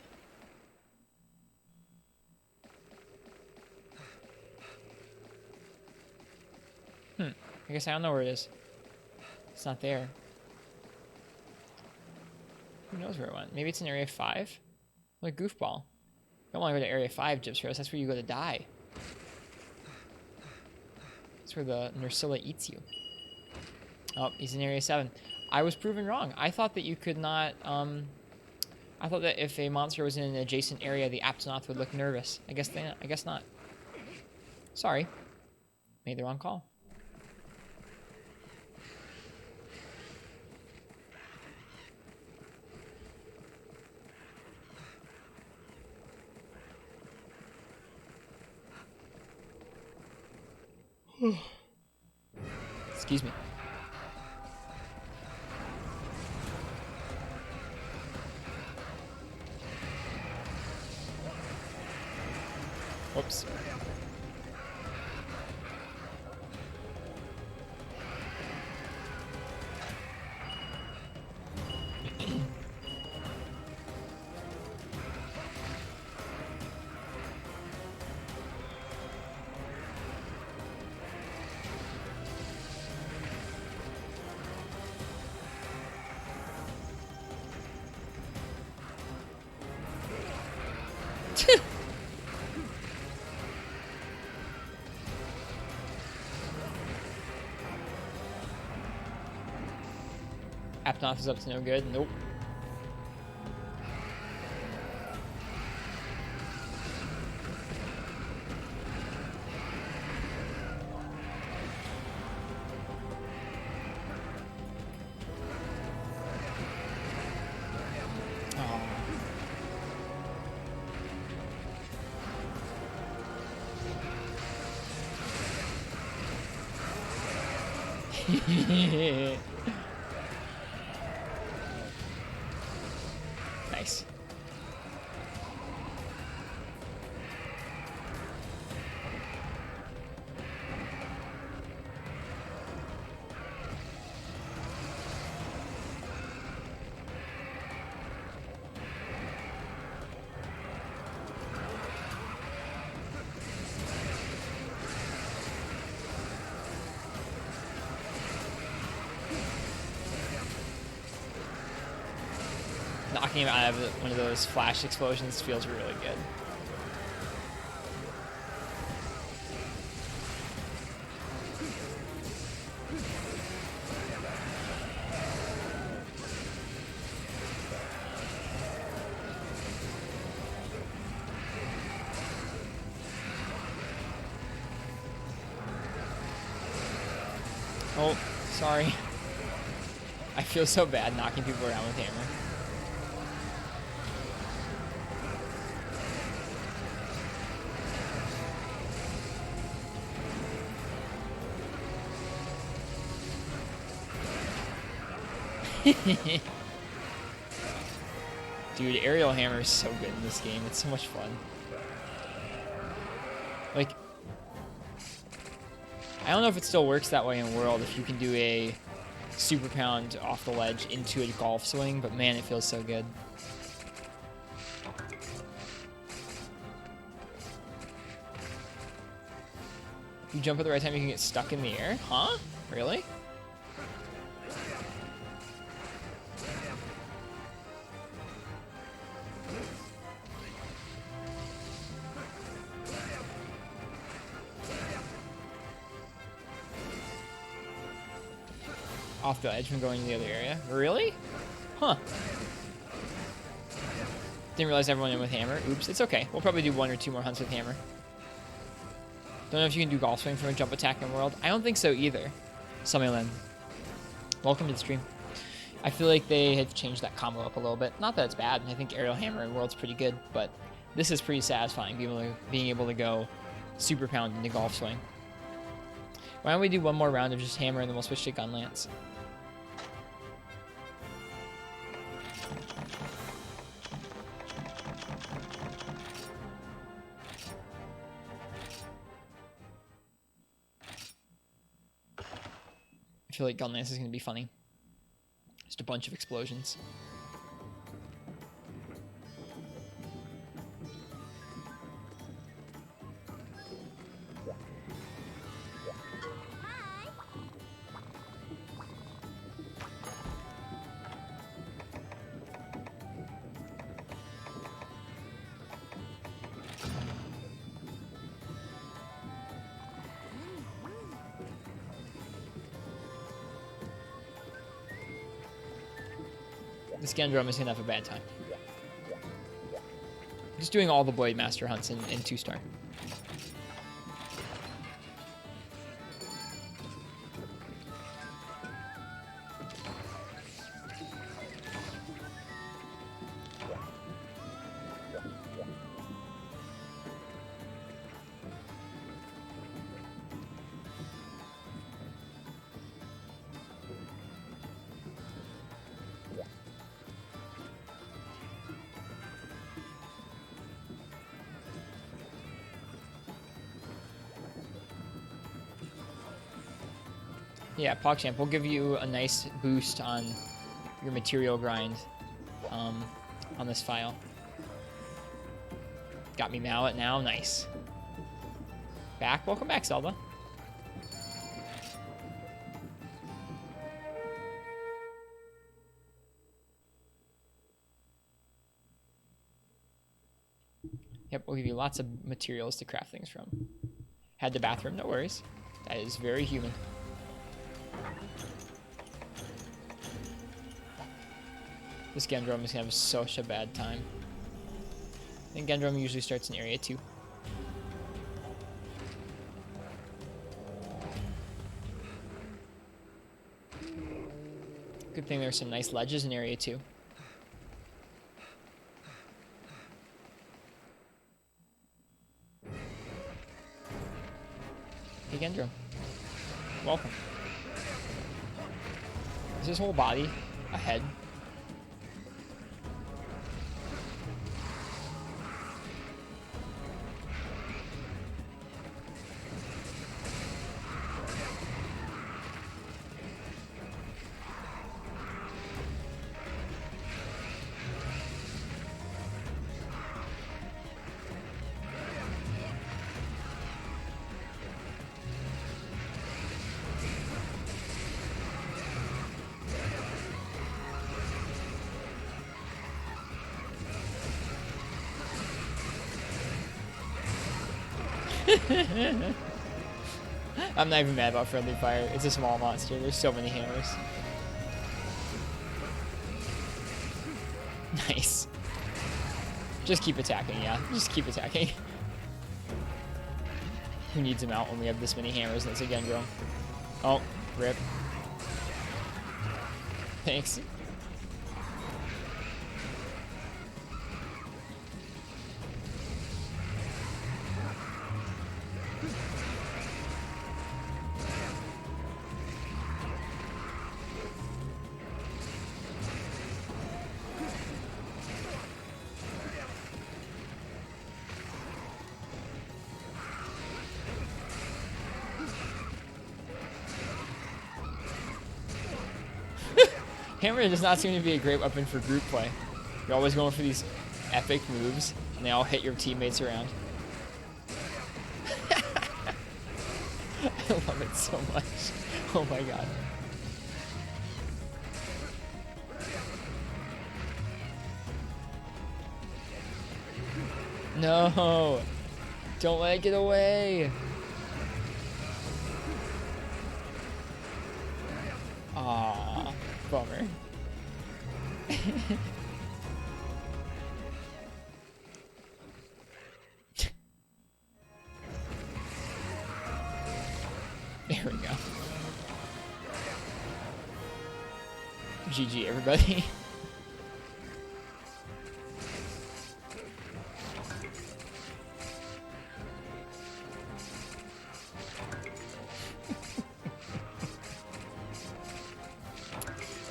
I guess I don't know where it is. It's not there. Who knows where it went? Maybe it's in Area 5? What a goofball. You don't want to go to Area 5, Gypsros. That's where you go to die. That's where the Nursilla eats you. Oh, he's in Area 7. I was proven wrong. I thought that you could not... I thought that if a monster was in an adjacent area, the Aptonoth would look nervous. I guess not. Sorry. Made the wrong call. Excuse me. Whoops. Aptonoth is up to no good. Nope. Oh. Nice. Knocking him out of one of those flash explosions feels really good. Oh, sorry. I feel so bad knocking people around with hammer. Dude, aerial hammer is so good in this game. It's so much fun. Like, I don't know if it still works that way in World, if you can do a super pound off the ledge into a golf swing, but man, it feels so good. You jump at the right time, you can get stuck in the air? Huh? Really? Off the edge from going to the other area? Really? Huh. Didn't realize everyone in with hammer. Oops, it's okay. We'll probably do 1 or 2 more hunts with hammer. Don't know if you can do golf swing from a jump attack in World. I don't think so either. Summerland. Welcome to the stream. I feel like they have changed that combo up a little bit. Not that it's bad. I think aerial hammer in World's pretty good, but this is pretty satisfying, being able to go super pound into golf swing. Why don't we do 1 more round of just hammer and then we'll switch to gun lance. I feel like gun lance is going to be funny. Just a bunch of explosions. This Gendrum is going to have a bad time. Just doing all the Blade Master hunts in 2-star. Yeah, PogChamp will give you a nice boost on your material grind on this file. Got me mallet now, nice. Back, welcome back, Zelda. Yep, we'll give you lots of materials to craft things from. Had the bathroom, no worries. That is very human. This Gendrum is going to have such a bad time. I think Gendrum usually starts in area 2. Good thing there's some nice ledges in area 2. Hey Gendrum. Welcome. Is his whole body a head? I'm not even mad about friendly fire. It's a small monster. There's so many hammers. Nice. Just keep attacking, yeah. Just keep attacking. Who needs him out when we have this many hammers and it's a Gendrum? Oh, rip. Thanks. Hammer does not seem to be a great weapon for group play. You're always going for these epic moves, and they all hit your teammates around. I love it so much. Oh my god. No! Don't let it get away! Aww, bummer. There we go. GG, everybody.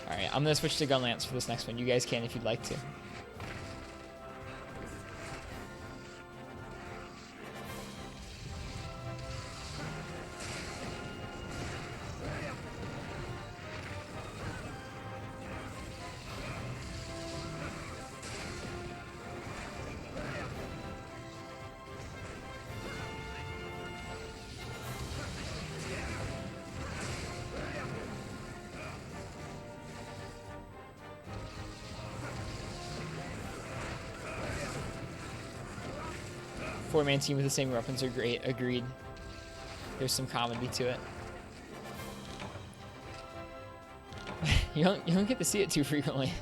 Alright, I'm gonna switch to Gun Lance for this next one. You guys can if you'd like to. Four-man team with the same weapons are great. Agreed. There's some comedy to it. you don't get to see it too frequently,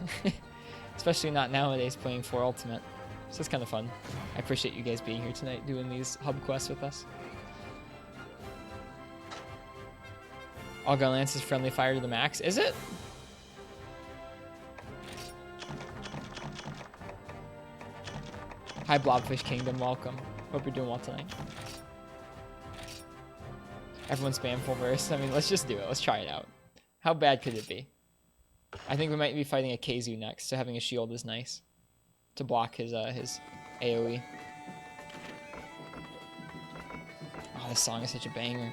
especially not nowadays playing 4 Ultimate. So it's kind of fun. I appreciate you guys being here tonight doing these hub quests with us. All Gun Lance is friendly fire to the max. Is it? Hi, Blobfish Kingdom. Welcome. Hope you're doing well tonight. Everyone spam full burst. I mean, let's just do it. Let's try it out. How bad could it be? I think we might be fighting a Keizu next, so having a shield is nice to block his AoE. Oh, this song is such a banger.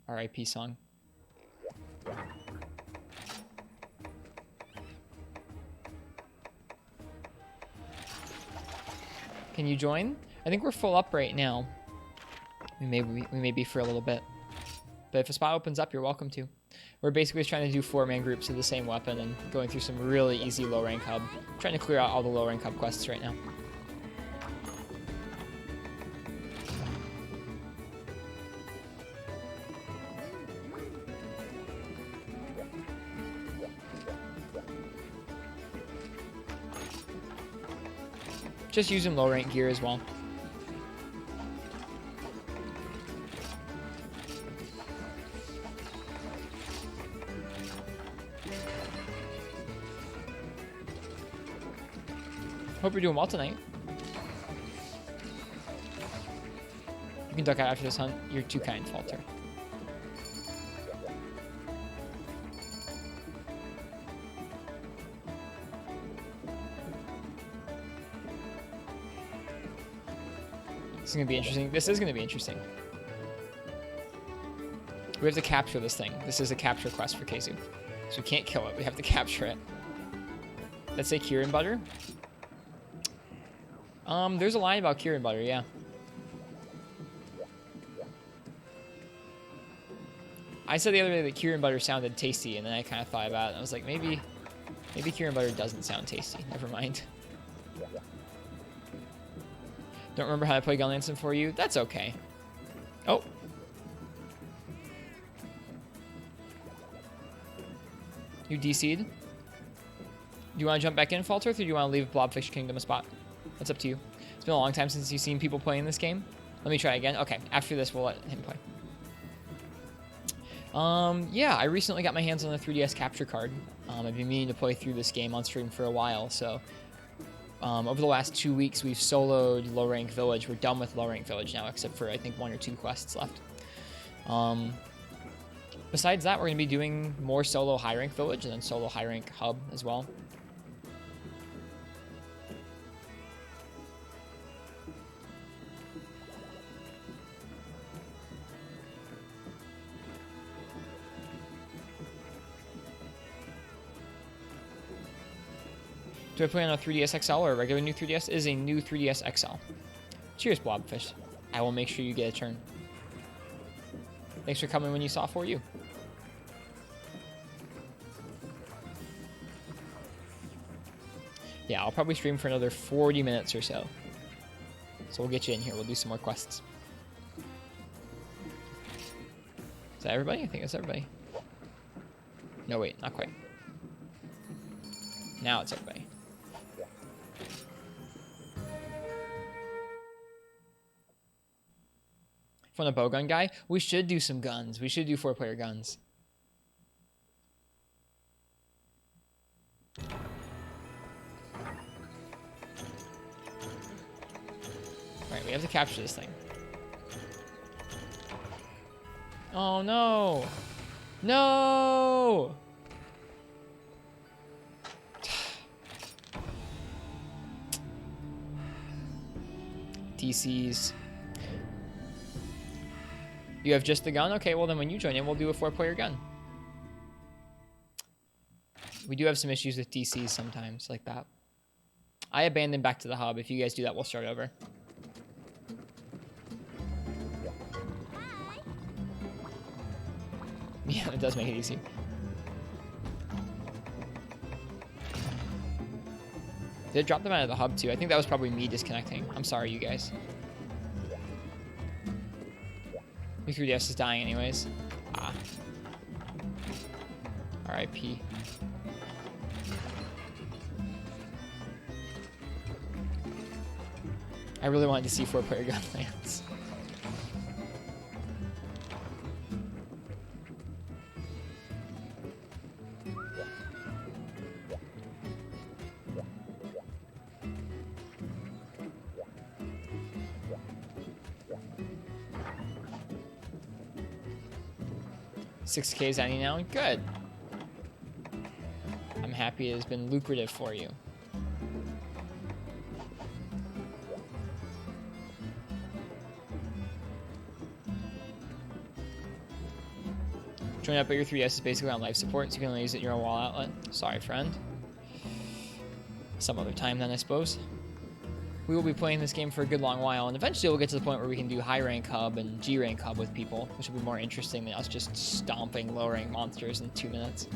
RIP song. Can you join? I think we're full up right now. We may be for a little bit. But if a spot opens up, you're welcome to. We're basically trying to do 4-man groups of the same weapon and going through some really easy low-rank hub. Trying to clear out all the low-rank hub quests right now. Just using low rank gear as well. Hope you're doing well tonight. You can duck out after this hunt. You're too kind, Falter. This is going to be interesting. This is going to be interesting. We have to capture this thing. This is a capture quest for Keizu. So we can't kill it. We have to capture it. Let's say Kieran Butter. There's a line about Kieran Butter, yeah. I said the other day that Kieran Butter sounded tasty, and then I kind of thought about it, and I was like, maybe Kieran Butter doesn't sound tasty. Never mind. Don't remember how to play Gun Lance in 4U? That's okay. Oh. You DC'd? Do you want to jump back in, Falter, or do you want to leave Blobfish Kingdom a spot? That's up to you. It's been a long time since you've seen people playing this game. Let me try again. Okay, after this, we'll let him play. Yeah, I recently got my hands on the 3DS capture card. I've been meaning to play through this game on stream for a while, so... over the last 2 weeks, we've soloed Low Rank Village. We're done with Low Rank Village now, except for, I think, 1 or 2 quests left. Besides that, we're going to be doing more solo High Rank Village and then solo High Rank Hub as well. Do I play on a 3DS XL or a regular new 3DS? It is a new 3DS XL. Cheers, Blobfish. I will make sure you get a turn. Thanks for coming when you saw 4U. Yeah, I'll probably stream for another 40 minutes or so. So we'll get you in here. We'll do some more quests. Is that everybody? I think that's everybody. No, wait, not quite. Now it's everybody. From the bowgun guy, we should do some guns. We should do 4-player guns. Alright, we have to capture this thing. Oh no! No! DCs. You have just the gun? Okay, well then when you join in, we'll do a 4-player gun. We do have some issues with DCs sometimes, like that. I abandoned back to the hub. If you guys do that, we'll start over. Yeah, it does make it easy. Did it drop them out of the hub too? I think that was probably me disconnecting. I'm sorry, you guys. My 3DS is dying anyways. Ah. R.I.P. I really wanted to see 4-player gun lands. $6K Zanny now? Good. I'm happy it has been lucrative for you. Join up at your 3DS is basically on life support, so you can only use it in your own wall outlet. Sorry, friend. Some other time then, I suppose. We will be playing this game for a good long while, and eventually we'll get to the point where we can do high rank hub and G rank hub with people, which will be more interesting than us just stomping low rank monsters in 2 minutes.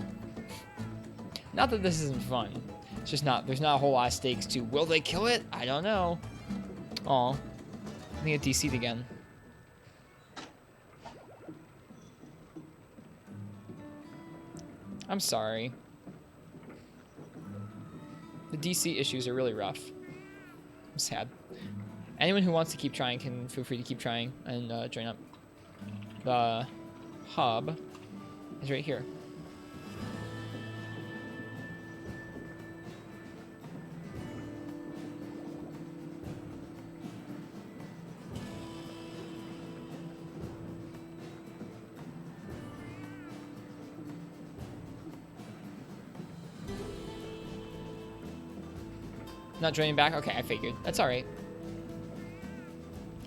Not that this isn't fun. It's just not, there's not a whole lot of stakes to, will they kill it? I don't know. Aw. I think it DC'd again. I'm sorry. The DC issues are really rough. I'm sad. Anyone who wants to keep trying can feel free to keep trying and join up. The hub is right here. Not joining back? Okay, I figured. That's alright.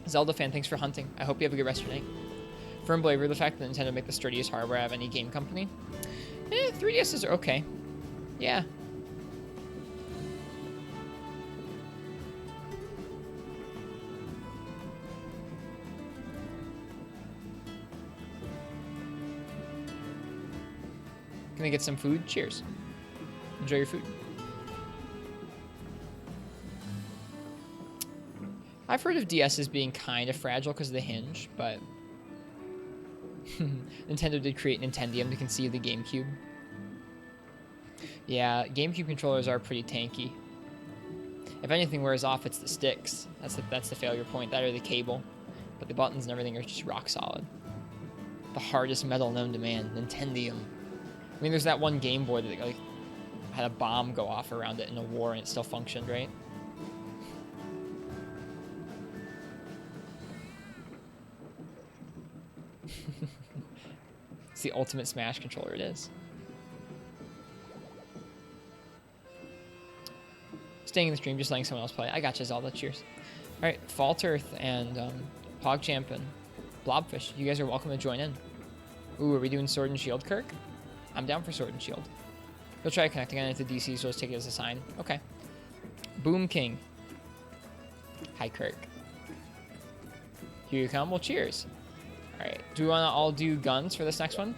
Zelda fan, thanks for hunting. I hope you have a good rest of your night. Firm believer of the fact that Nintendo make the sturdiest hardware out of any game company. 3DSs are okay. Yeah. Gonna get some food? Cheers. Enjoy your food. I've heard of DSs being kind of fragile because of the hinge, but Nintendo did create Nintendium to conceive the GameCube. Yeah, GameCube controllers are pretty tanky. If anything wears off, it's the sticks. That's the failure point. That or the cable. But the buttons and everything are just rock solid. The hardest metal known to man, Nintendium. I mean, there's that one Game Boy that like had a bomb go off around it in a war and it still functioned, right? It's the ultimate Smash controller, it is. Staying in the stream, just letting someone else play. I gotcha, Zelda. Cheers. Alright, Faltearth and PogChamp and Blobfish, you guys are welcome to join in. Ooh, are we doing Sword and Shield, Kirk? I'm down for Sword and Shield. He'll try connecting on it to DC, so let's take it as a sign. Okay. Boom King. Hi, Kirk. Here you come. Well, cheers. All right. Do we want to all do guns for this next one?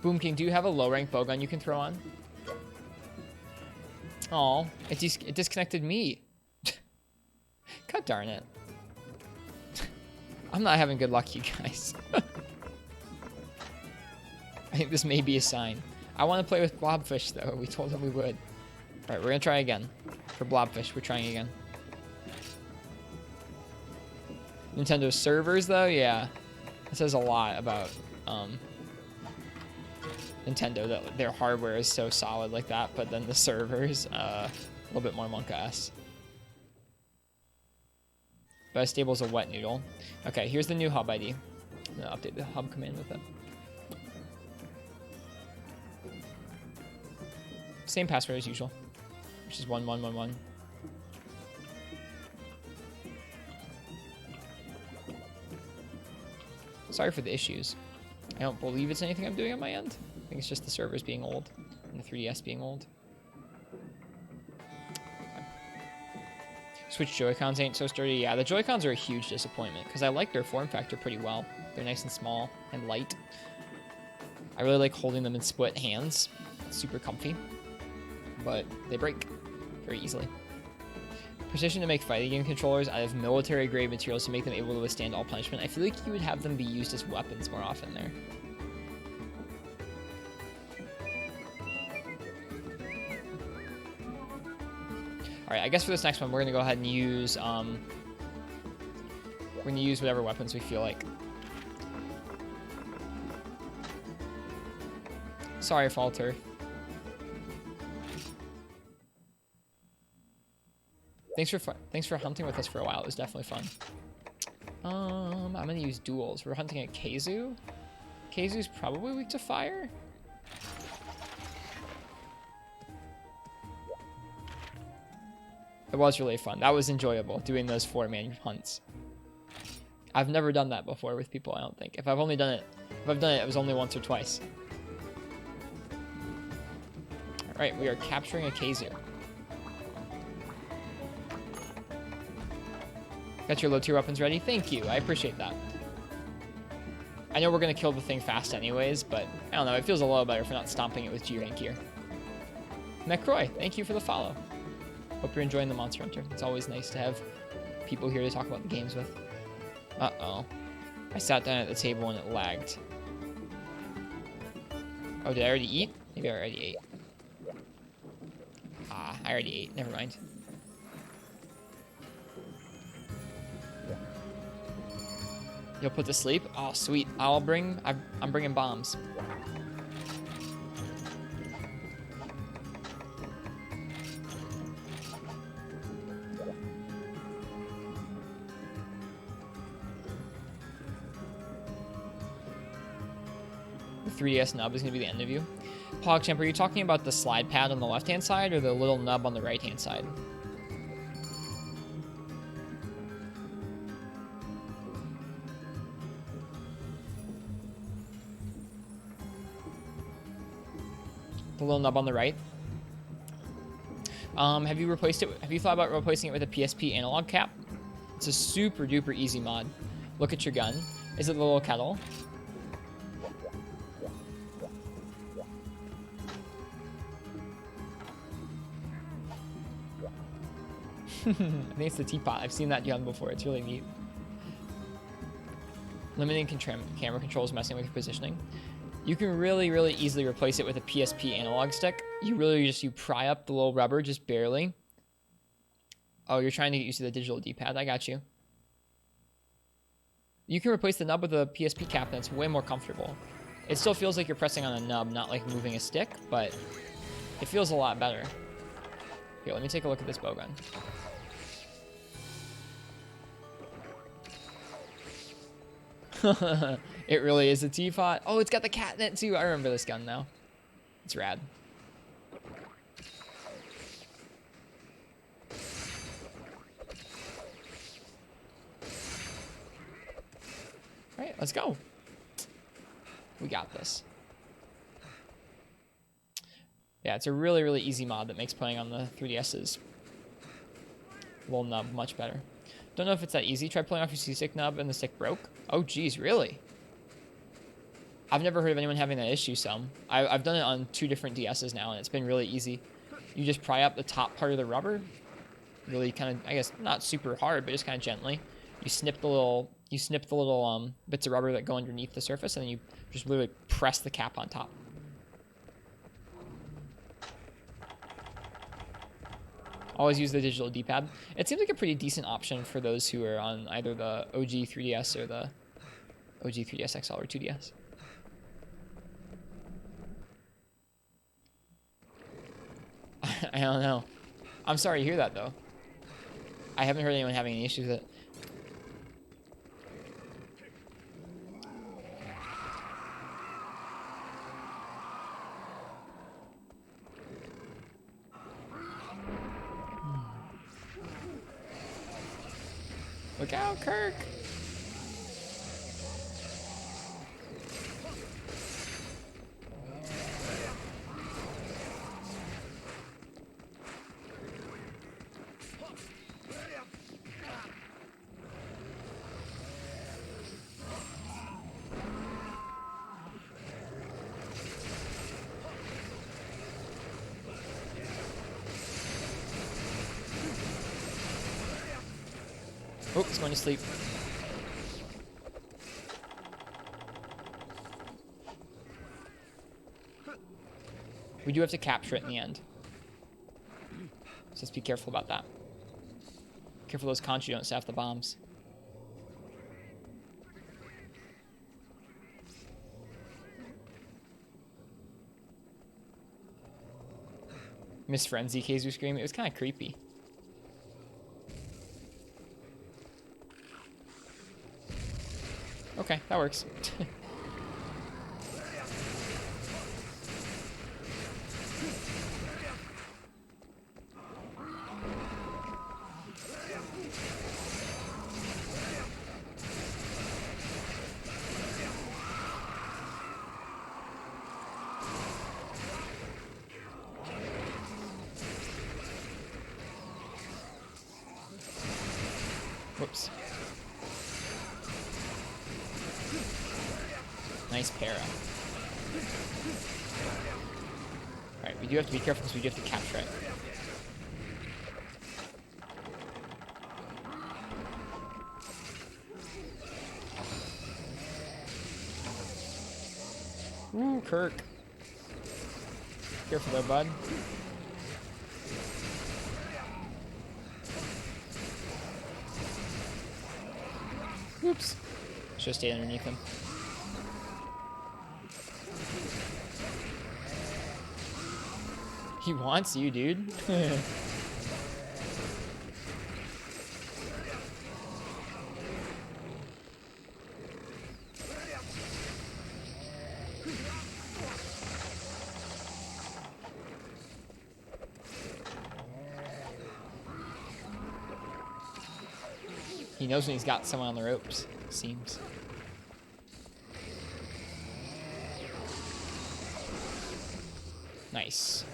Boom King, do you have a low-rank bowgun you can throw on? Oh, it disconnected me. God darn it. I'm not having good luck, you guys. I think this may be a sign. I want to play with Blobfish, though. We told him we would. All right, we're going to try again. For Blobfish, we're trying again. Nintendo servers, though? Yeah. It says a lot about Nintendo, that their hardware is so solid like that, but then the servers, a little bit more monk-ass. Best stable is a wet noodle. Okay, here's the new hub ID. I'm gonna update the hub command with it. Same password as usual, which is 1111. Sorry for the issues. I don't believe it's anything I'm doing on my end. I think it's just the servers being old and the 3DS being old. Switch Joy-Cons ain't so sturdy. Yeah, the Joy-Cons are a huge disappointment because I like their form factor pretty well. They're nice and small and light. I really like holding them in split hands. It's super comfy, but they break very easily. Precision to make fighting game controllers out of military-grade materials to make them able to withstand all punishment. I feel like you would have them be used as weapons more often there. All right, I guess for this next one, we're gonna go ahead and use whatever weapons we feel like. Sorry, Falter. Thanks for hunting with us for a while. It was definitely fun. I'm gonna use duels. We're hunting a Keizu. Keizu's probably weak to fire. It was really fun. That was enjoyable, doing those 4-man hunts. I've never done that before with people, I don't think. If I've done it, it was only once or twice. Alright, we are capturing a Keizu. Got your low-tier weapons ready? Thank you, I appreciate that. I know we're going to kill the thing fast anyways, but I don't know, it feels a little better for not stomping it with G-rank gear. McCroy, thank you for the follow. Hope you're enjoying the Monster Hunter. It's always nice to have people here to talk about the games with. Uh-oh. I sat down at the table and it lagged. Oh, did I already eat? Maybe I already ate. Ah, I already ate. Never mind. You'll put to sleep? Oh, sweet. I'm bringing bombs. The 3DS nub is going to be the end of you. PogChamp, are you talking about the slide pad on the left-hand side or the little nub on the right-hand side? The little nub on the right. Have you thought about replacing it with a PSP analog cap? It's a super duper easy mod. Look at your gun. Is it the little kettle? I think it's the teapot. I've seen that gun before. It's really neat. Limiting camera controls messing with your positioning. You can really, really easily replace it with a PSP analog stick. You pry up the little rubber just barely. Oh, you're trying to get used to the digital D-pad. I got you. You can replace the nub with a PSP cap, and it's way more comfortable. It still feels like you're pressing on a nub, not like moving a stick, but it feels a lot better. Here, let me take a look at this bowgun. It really is a teapot. Oh, it's got the cat in it too. I remember this gun now. It's rad. All right, let's go. We got this. Yeah, it's a really, really easy mod that makes playing on the 3DS's little nub much better. Don't know if it's that easy. Try pulling off your C-stick nub and the stick broke. Oh, geez, really? I've never heard of anyone having that issue, I've done it on 2 different DS's now, and it's been really easy. You just pry up the top part of the rubber. Really kind of, I guess, not super hard, but just kind of gently. You snip the little bits of rubber that go underneath the surface, and then you just literally press the cap on top. Always use the digital D-pad. It seems like a pretty decent option for those who are on either the OG 3DS or the OG 3DS XL or 2DS. I don't know. I'm sorry to hear that, though. I haven't heard anyone having any issues with it. Look out, Kirk! Oh, he's going to sleep. We do have to capture it in the end. So just be careful about that. Careful those conch you don't staff the bombs. Miss Frenzy Kazu scream. It was kind of creepy. Okay, that works. Whoops. Nice para. Alright, we do have to be careful because we do have to capture it. Ooh, Kirk. Careful there, bud. Oops. Should stay underneath him. He wants you, dude. He knows when he's got someone on the ropes, it seems. Nice.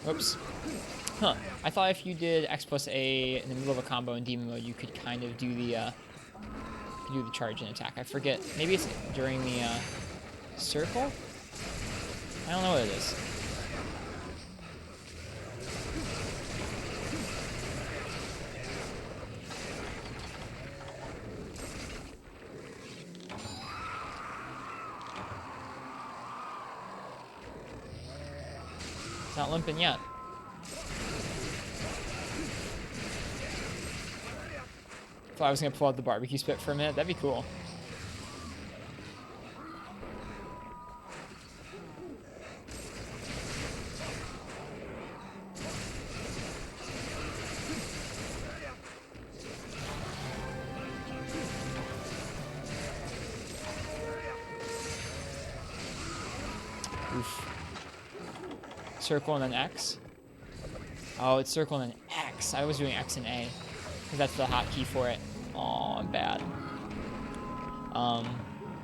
Oops. Huh. I thought if you did X plus A in the middle of a combo in demon mode, you could kind of do the charge and attack. I forget. Maybe it's during the circle? I don't know what it is. It's not limping yet. Thought I was gonna pull out the barbecue spit for a minute. That'd be cool. Circle and then X. Oh, it's circle and then X. I was doing X and A because that's the hotkey for it. Oh, I'm bad.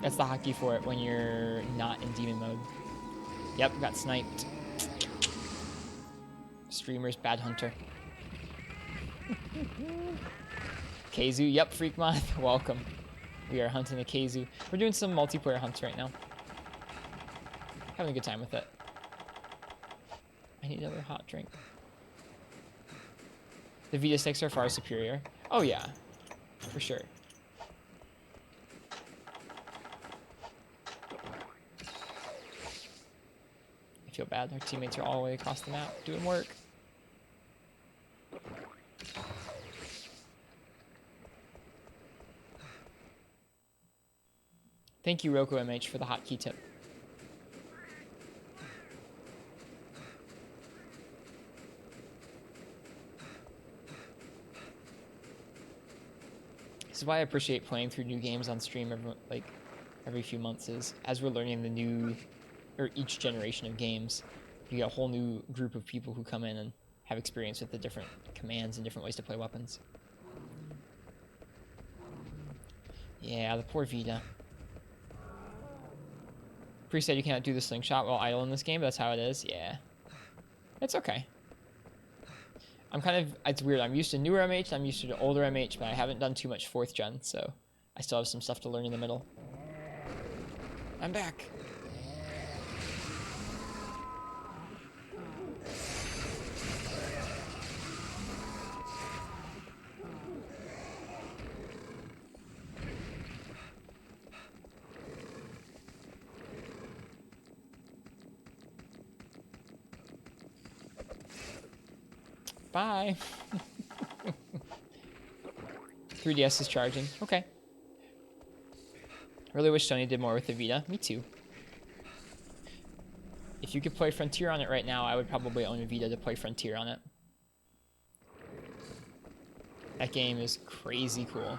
That's the hotkey for it when you're not in demon mode. Yep, got sniped. Streamer's bad hunter. Keizu, yep, Freakmoth, welcome. We are hunting a Keizu. We're doing some multiplayer hunts right now. Having a good time with it. I need another hot drink. The Vita sticks are far superior. Oh yeah, for sure. I feel bad. Our teammates are all the way across the map doing work. Thank you, Roku MH, for the hotkey tip. This is why I appreciate playing through new games on stream every few months, is as we're learning the new, or each generation of games, you get a whole new group of people who come in and have experience with the different commands and different ways to play weapons. Yeah, the poor Vita. Priest said you can't do the slingshot while idle in this game, but that's how it is. Yeah. It's okay. It's weird. I'm used to newer MH, I'm used to the older MH, but I haven't done too much 4th gen, so I still have some stuff to learn in the middle. I'm back. Bye. 3DS is charging. Okay. Really wish Sony did more with the Vita. Me too. If you could play Frontier on it right now, I would probably own a Vita to play Frontier on it. That game is crazy cool.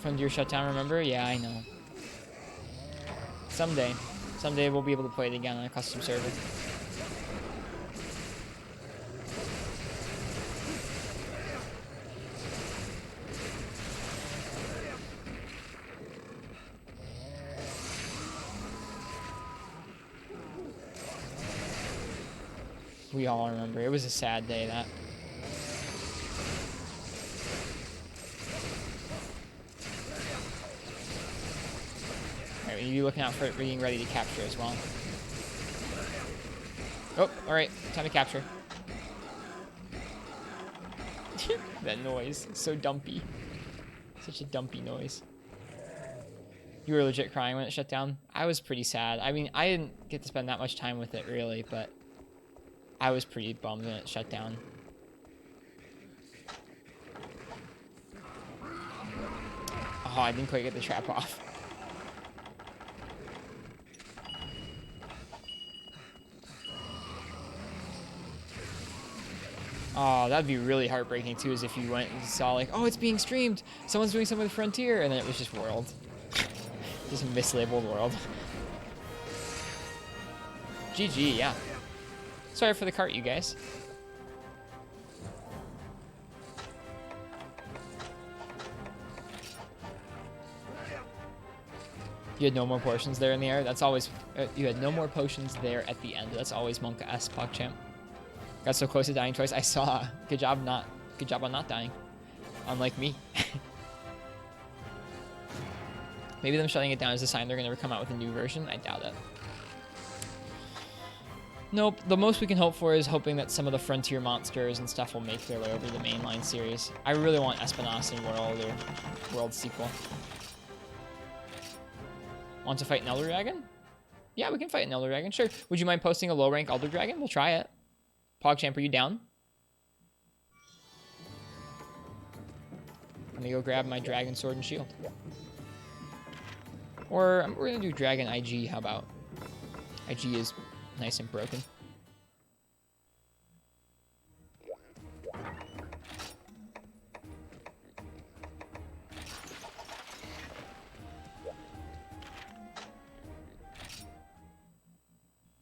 Frontier shutdown, remember? Yeah, I know. Someday. Someday we'll be able to play it again on a custom server. We all remember. It was a sad day, that. Alright, we need to be looking out for it being ready to capture as well. Oh, alright. Time to capture. That noise. So dumpy. Such a dumpy noise. You were legit crying when it shut down? I was pretty sad. I mean, I didn't get to spend that much time with it, really, but I was pretty bummed when it shut down. Oh, I didn't quite get the trap off. Oh, that'd be really heartbreaking too, is if you went and saw like, oh, it's being streamed. Someone's doing something with Frontier, and then it was just World. Just mislabeled World. GG, yeah. Sorry for the cart, you guys. You had no more potions there in the air? That's always... you had no more potions there at the end. That's always Monka S, PogChamp. Got so close to dying twice. I saw. Good job on not dying. Unlike me. Maybe them shutting it down is a sign they're going to come out with a new version. I doubt it. Nope. The most we can hope for is hoping that some of the Frontier monsters and stuff will make their way over to the mainline series. I really want Espinas in World or World sequel. Want to fight an Elder Dragon? Yeah, we can fight an Elder Dragon. Sure. Would you mind posting a low rank Elder Dragon? We'll try it. PogChamp, are you down? Let me go grab my dragon sword and shield. Or we're gonna do dragon IG, how about? IG is nice and broken.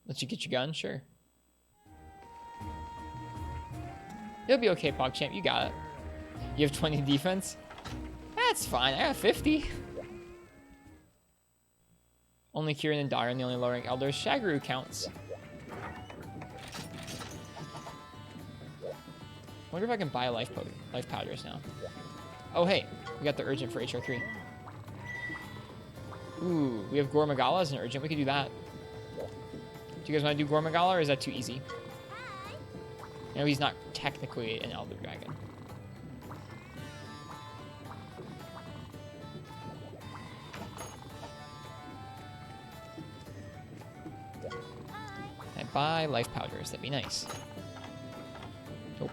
Let you get your gun? Sure. It'll be okay, PogChamp. You got it. You have 20 defense? That's fine. I have 50. Only Kieran and Darren, the only low rank elders. Shagru counts. Wonder if I can buy life powders now. Oh, hey. We got the urgent for HR3. Ooh, we have Gore Magala as an urgent. We could do that. Do you guys want to do Gore Magala, or is that too easy? No, he's not technically an Elder Dragon. I buy life powders. That'd be nice. Nope.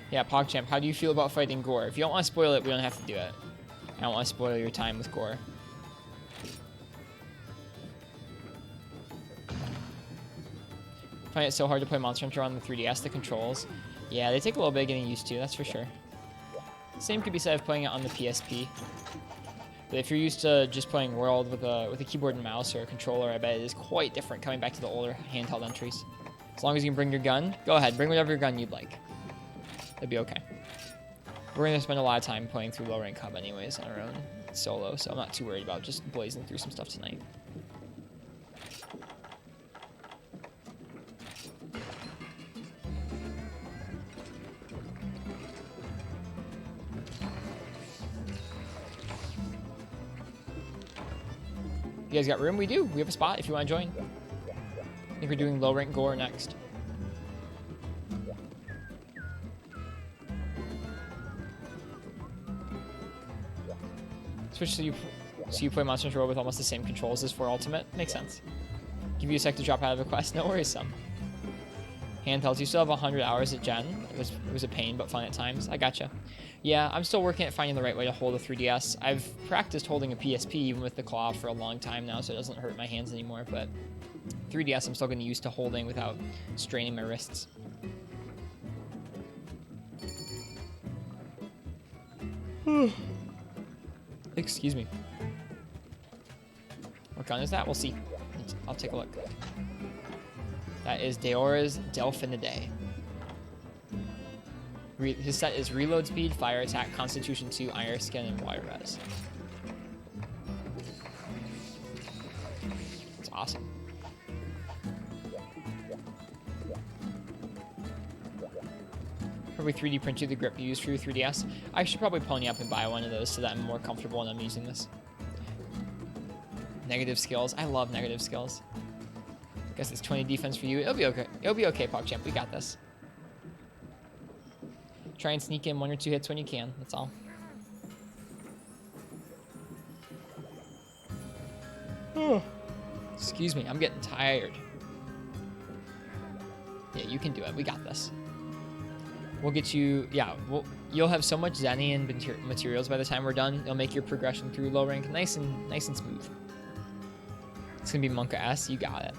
Yeah, PogChamp, how do you feel about fighting Gore? If you don't want to spoil it, we don't have to do it. I don't want to spoil your time with Gore. I find it so hard to play Monster Hunter on the 3DS. The controls, yeah, they take a little bit getting used to, that's for sure. Same could be said of playing it on the PSP. But if you're used to just playing World with a keyboard and mouse or a controller, I bet it is quite different coming back to the older handheld entries. As long as you can bring your gun, go ahead, bring whatever gun you'd like. It'd be okay. We're going to spend a lot of time playing through low rank hub anyways on our own solo, so I'm not too worried about just blazing through some stuff tonight. You guys got room? We do. We have a spot if you want to join. I think we're doing low rank Gore next. Switch so you play Monster Hunter World with almost the same controls as for Ultimate. Makes sense. Give you a sec to drop out of a quest. No worries, some. Handhelds. You still have 100 hours at Gen. It was a pain, but fun at times. I gotcha. Yeah, I'm still working at finding the right way to hold a 3DS. I've practiced holding a PSP even with the claw for a long time now, so it doesn't hurt my hands anymore, but 3DS I'm still getting used to holding without straining my wrists. Excuse me. What gun is that? We'll see. I'll take a look. That is Deora's Delphinidae. His set is Reload Speed, Fire Attack, Constitution 2, Iron Skin, and Y Res. It's awesome. Probably 3D print you the grip you use for your 3DS. I should probably pony up and buy one of those so that I'm more comfortable when I'm using this. Negative skills. I love negative skills. Guess it's 20 defense for you. It'll be okay. It'll be okay, PogChamp. We got this. Try and sneak in 1 or 2 hits when you can. That's all. Oh. Excuse me. I'm getting tired. Yeah, you can do it. We got this. We'll get you, yeah, you'll have so much Zenian materials by the time we're done. It'll make your progression through low rank nice and smooth. It's gonna be Monka S. You got it.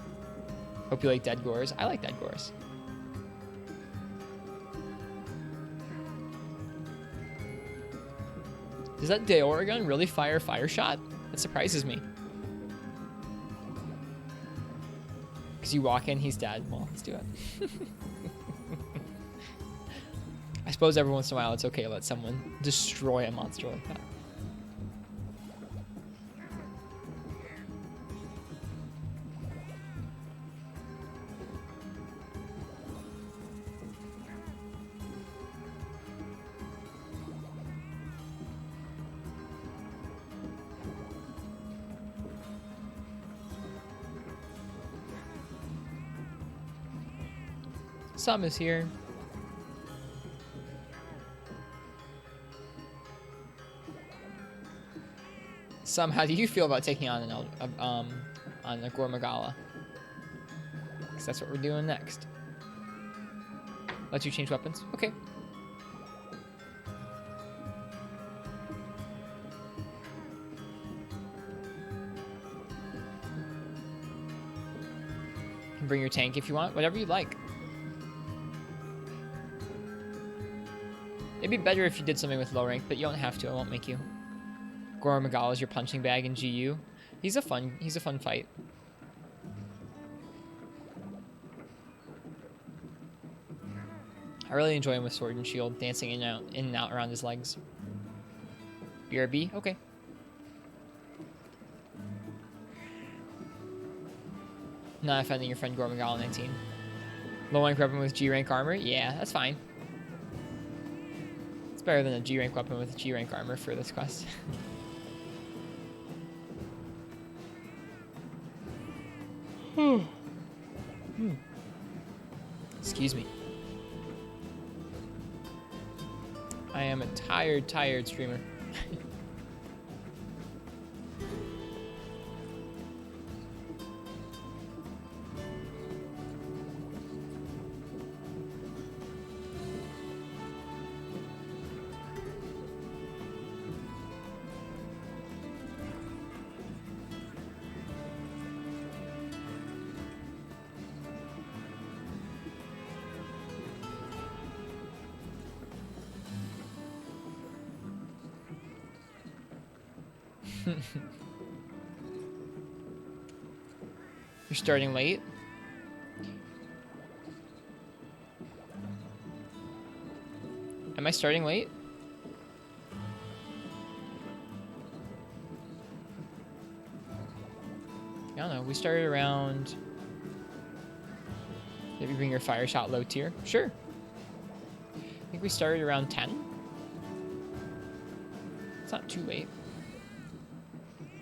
Hope you like dead gores. I like dead gores. Does that Deora gun really fire shot? That surprises me. Because you walk in, he's dead. Well, let's do it. I suppose every once in a while it's okay to let someone destroy a monster like that. Some is here. Some, how do you feel about taking on a Gore Magala? because that's what we're doing next. Let you change weapons? Okay. You can bring your tank if you want, whatever you like. It'd be better if you did something with low rank, but you don't have to. I won't make you. Goro Magala is your punching bag in GU. He's a fun fight. I really enjoy him with sword and shield, dancing in and out around his legs. BRB? Okay. Not offending your friend Goro Magala 19. Low rank weapon with G rank armor? Yeah, that's fine. It's better than a G rank weapon with G rank armor for this quest. Excuse me. I am a tired streamer. You're starting late? Am I starting late? I don't know. We started around... Maybe bring your fire shot low tier? Sure. I think we started around 10. It's not too late.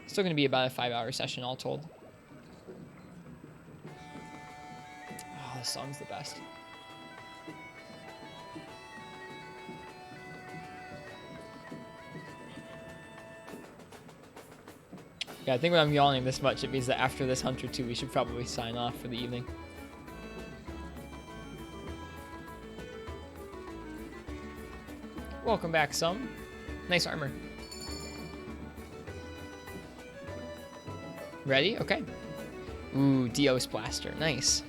Still going to be about a 5-hour session all told. Oh, this song's the best. Yeah, I think when I'm yawning this much, it means that after this Hunter 2, we should probably sign off for the evening. Welcome back, some. Nice armor. Ready? Okay. Ooh, Dios Blaster. Nice.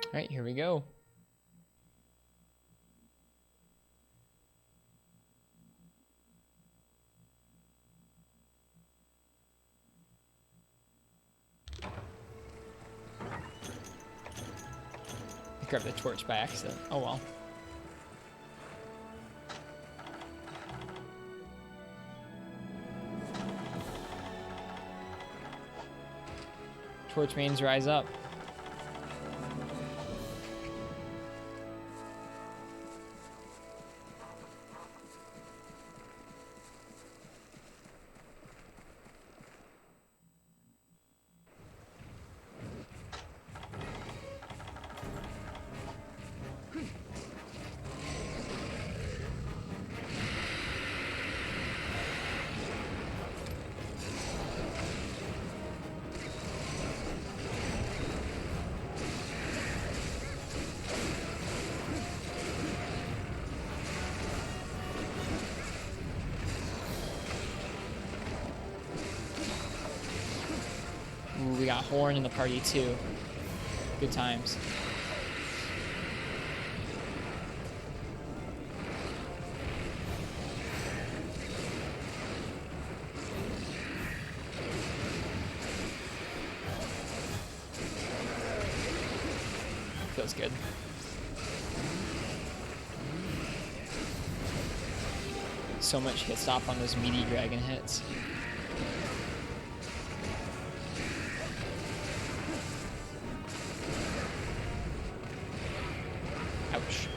All right, here we go. Grab the torch by accident. Oh well. Torch mains rise up. Ooh, we got Horn in the party too. Good times. Feels good. So much hit stop on those meaty dragon hits. Ouch.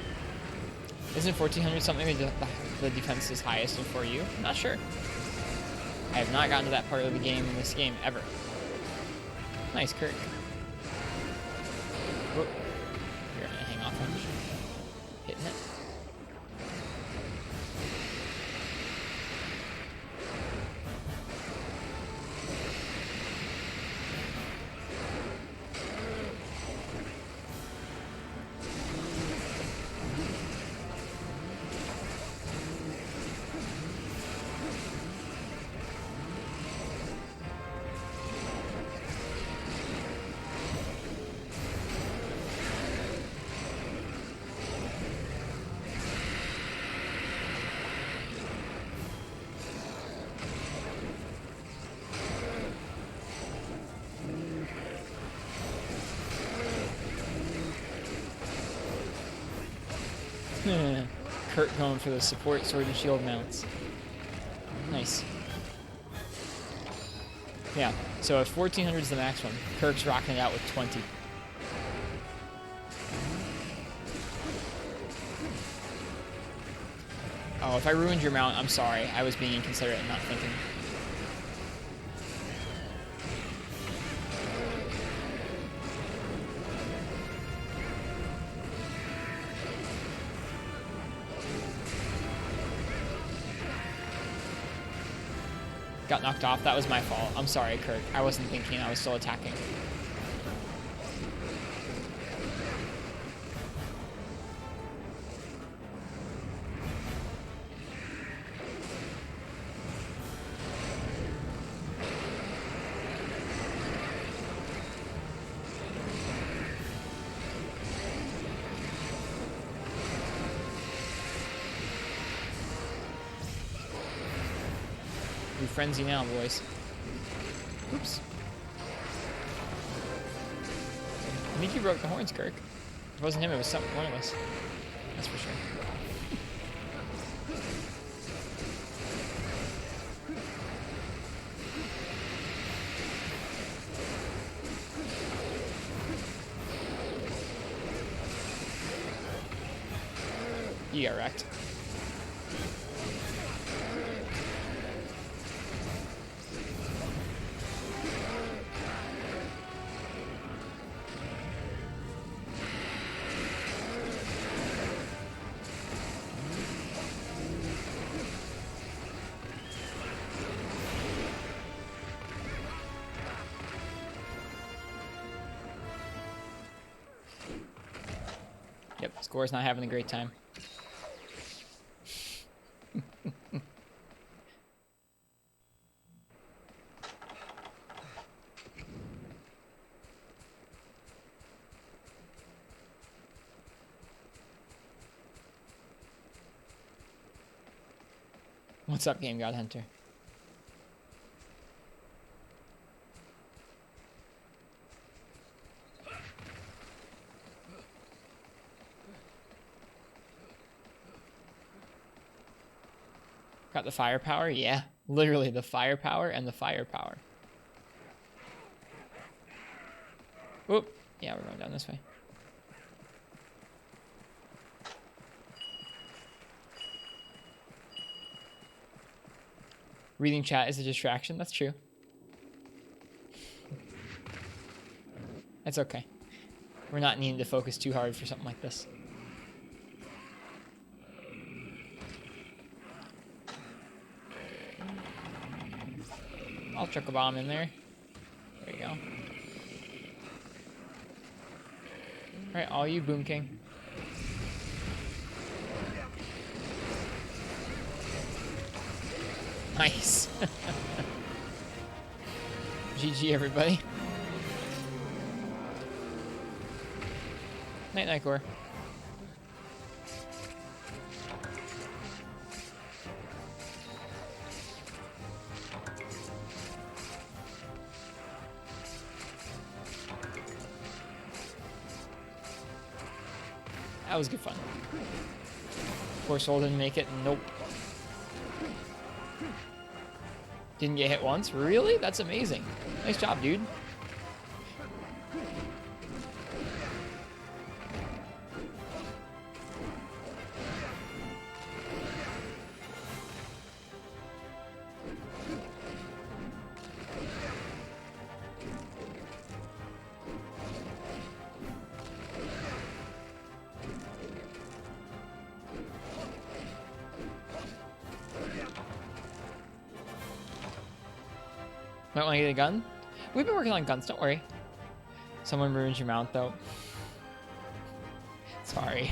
Isn't 1400 something the defense is highest in 4U? Not sure. I have not gotten to that part of the game in this game ever. Nice, Kirk. Whoop. You're gonna hang off him. Kurt going for the support sword and shield mounts. Nice. Yeah, so if 1400 is the maximum, Kirk's rocking it out with 20. Oh, if I ruined your mount, I'm sorry. I was being inconsiderate and not thinking. Got knocked off. That was my fault. I'm sorry, Kirk. I wasn't thinking. I was still attacking. We frenzy now, boys. Oops. I think you broke the horns, Kirk. It wasn't him, it was one of us. That's for sure. You got wrecked. Yep, Score's not having a great time. What's up, Game God Hunter? Got the firepower? Yeah, literally the firepower and the firepower. Oop. Yeah, we're going down this way. Reading chat is a distraction. That's true. That's okay. We're not needing to focus too hard for something like this. I'll chuck a bomb in there. There you go. Alright, all you, Boom King. Nice. GG, everybody. Night, night, Core. That was good fun. Poor Soul didn't make it. Nope. Didn't get hit once? Really? That's amazing. Nice job, dude. Might want to get a gun? We've been working on guns, don't worry. Someone ruins your mount, though. Sorry.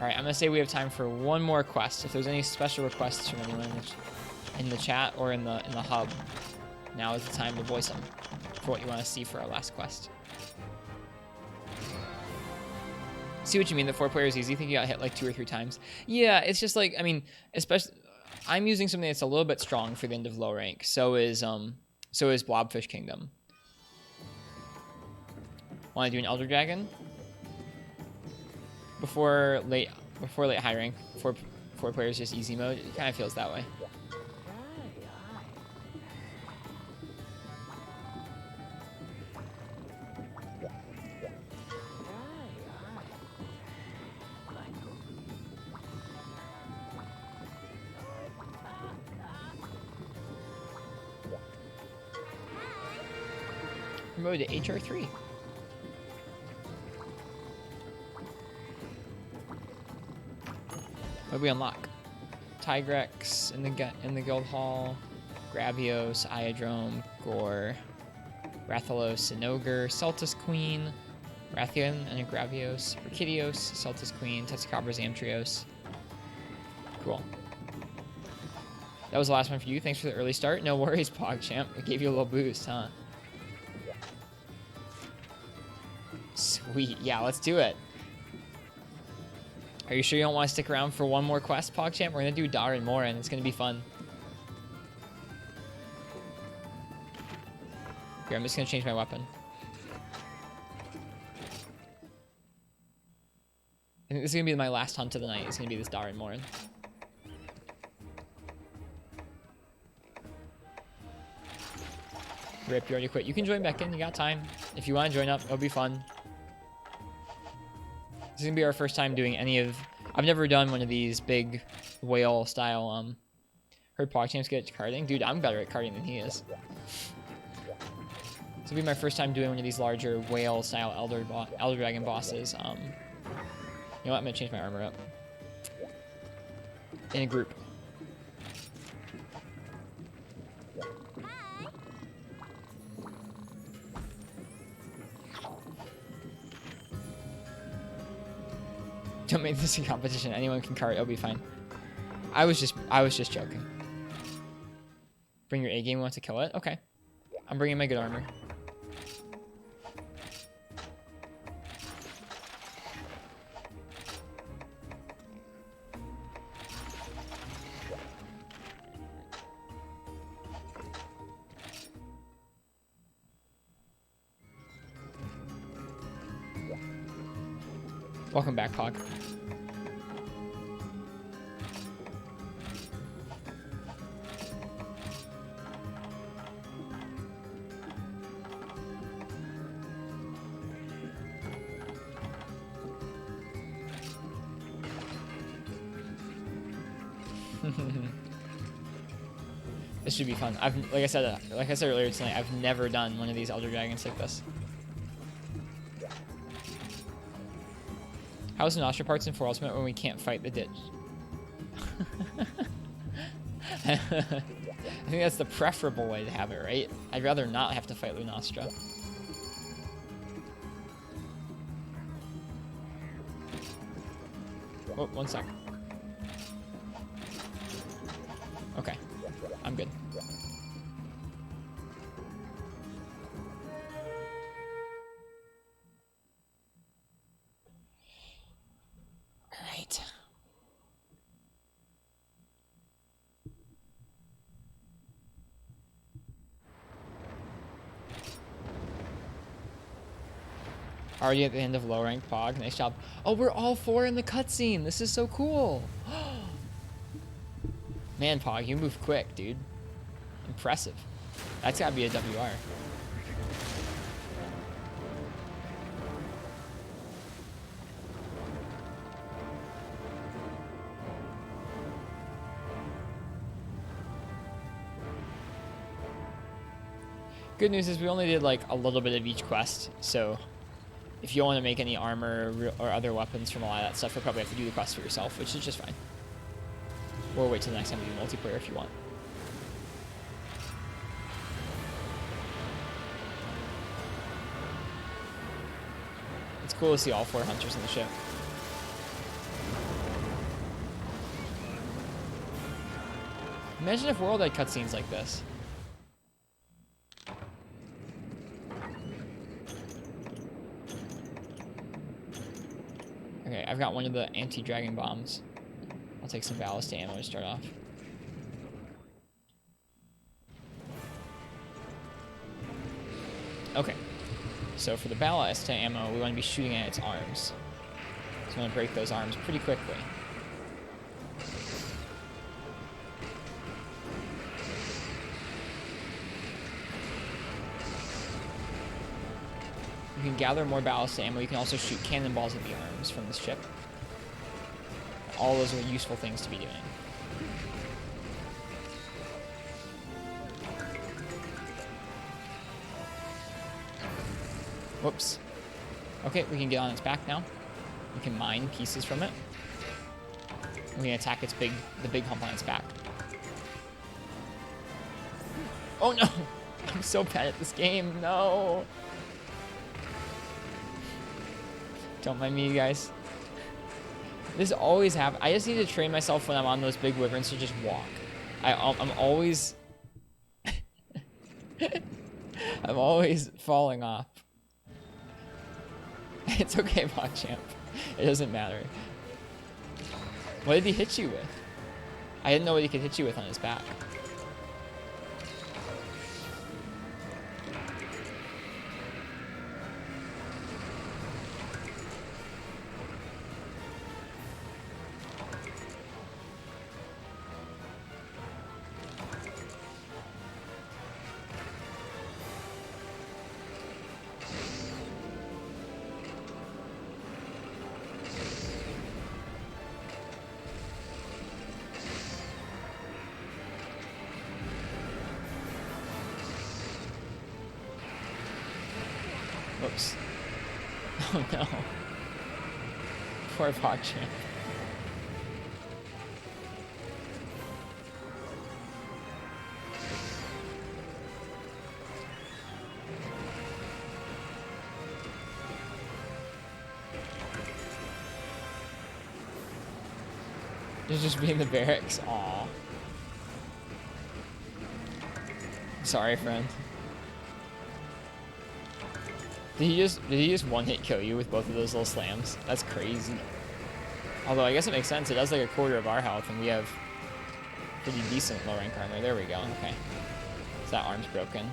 Alright, I'm going to say we have time for one more quest. If there's any special requests from anyone in the chat or in the hub, now is the time to voice them for what you want to see for our last quest. See what you mean, the 4-player is easy. You think you got hit like 2 or 3 times? Yeah, it's just like, I mean, especially... I'm using something that's a little bit strong for the end of low rank. So is Blobfish Kingdom. Want to do an Elder Dragon? before late high rank, four players just easy mode. It kind of feels that way. Promoted to HR3. What do we unlock? Tigrex in the guild hall, Gravios, Iodrome, Gore, Rathalos, Sinogre, Celtus Queen, Rathian and Gravios, Brachydios, Celtus Queen, Tetsicabras, Amtrios. Cool. That was the last one for you. Thanks for the early start. No worries, PogChamp. It gave you a little boost, huh? Sweet. Yeah, let's do it. Are you sure you don't want to stick around for one more quest, PogChamp? We're going to do Dar and more, and it's going to be fun. Here, I'm just going to change my weapon. I think this is going to be my last hunt of the night. It's going to be this Dar and more. Rip, you already quit. You can join back in. You got time. If you want to join up, it'll be fun. This is going to be our first time doing any of... I've never done one of these big whale style... Heard PogChamp's good at carding. Dude, I'm better at carding than he is. This will be my first time doing one of these larger whale style Elder Dragon bosses. You know what? I'm going to change my armor up. In a group. Don't make this a competition. Anyone can card. It'll be fine. I was just joking. Bring your A game. Want to kill it? Okay. I'm bringing my good armor. Welcome back, Pog. This should be fun. Like I said earlier tonight, I've never done one of these Elder Dragons like this. How's the Nostra parts in 4 Ultimate when we can't fight the ditch? I think that's the preferable way to have it, right? I'd rather not have to fight Lunastra. Oh, 1 sec. Okay, I'm good. Already at the end of low rank Pog. Nice job. Oh, we're all 4 in the cutscene. This is so cool. Man, Pog, you move quick, dude. Impressive. That's gotta be a WR. Good news is we only did like a little bit of each quest, so if you want to make any armor or other weapons from a lot of that stuff, you'll probably have to do the quest for yourself, which is just fine. Or wait till the next time we do multiplayer if you want. It's cool to see all 4 hunters in the ship. Imagine if World had cutscenes like this. Okay, I've got one of the anti-dragon bombs. I'll take some ballast ammo to start off. Okay, so for the ballast ammo, we want to be shooting at its arms. So I'm going to break those arms pretty quickly. You can gather more ballast ammo. You can also shoot cannonballs at the arms from this ship. All those are useful things to be doing. Whoops. Okay, we can get on its back now. We can mine pieces from it. We can attack the big hump on its back. Oh no! I'm so bad at this game. No! Don't mind me, you guys. This always happens. I just need to train myself when I'm on those big wyverns to just walk. I'm always... I'm always falling off. It's okay, PogChamp. It doesn't matter. What did he hit you with? I didn't know what he could hit you with on his back. Whoops. Oh no. Poor PogChamp. He's just being the barracks. Aw. Sorry, friend. Did he just one-hit kill you with both of those little slams? That's crazy. Although I guess it makes sense. It does like a quarter of our health, and we have pretty decent low rank armor. There we go. Okay. So that arm's broken.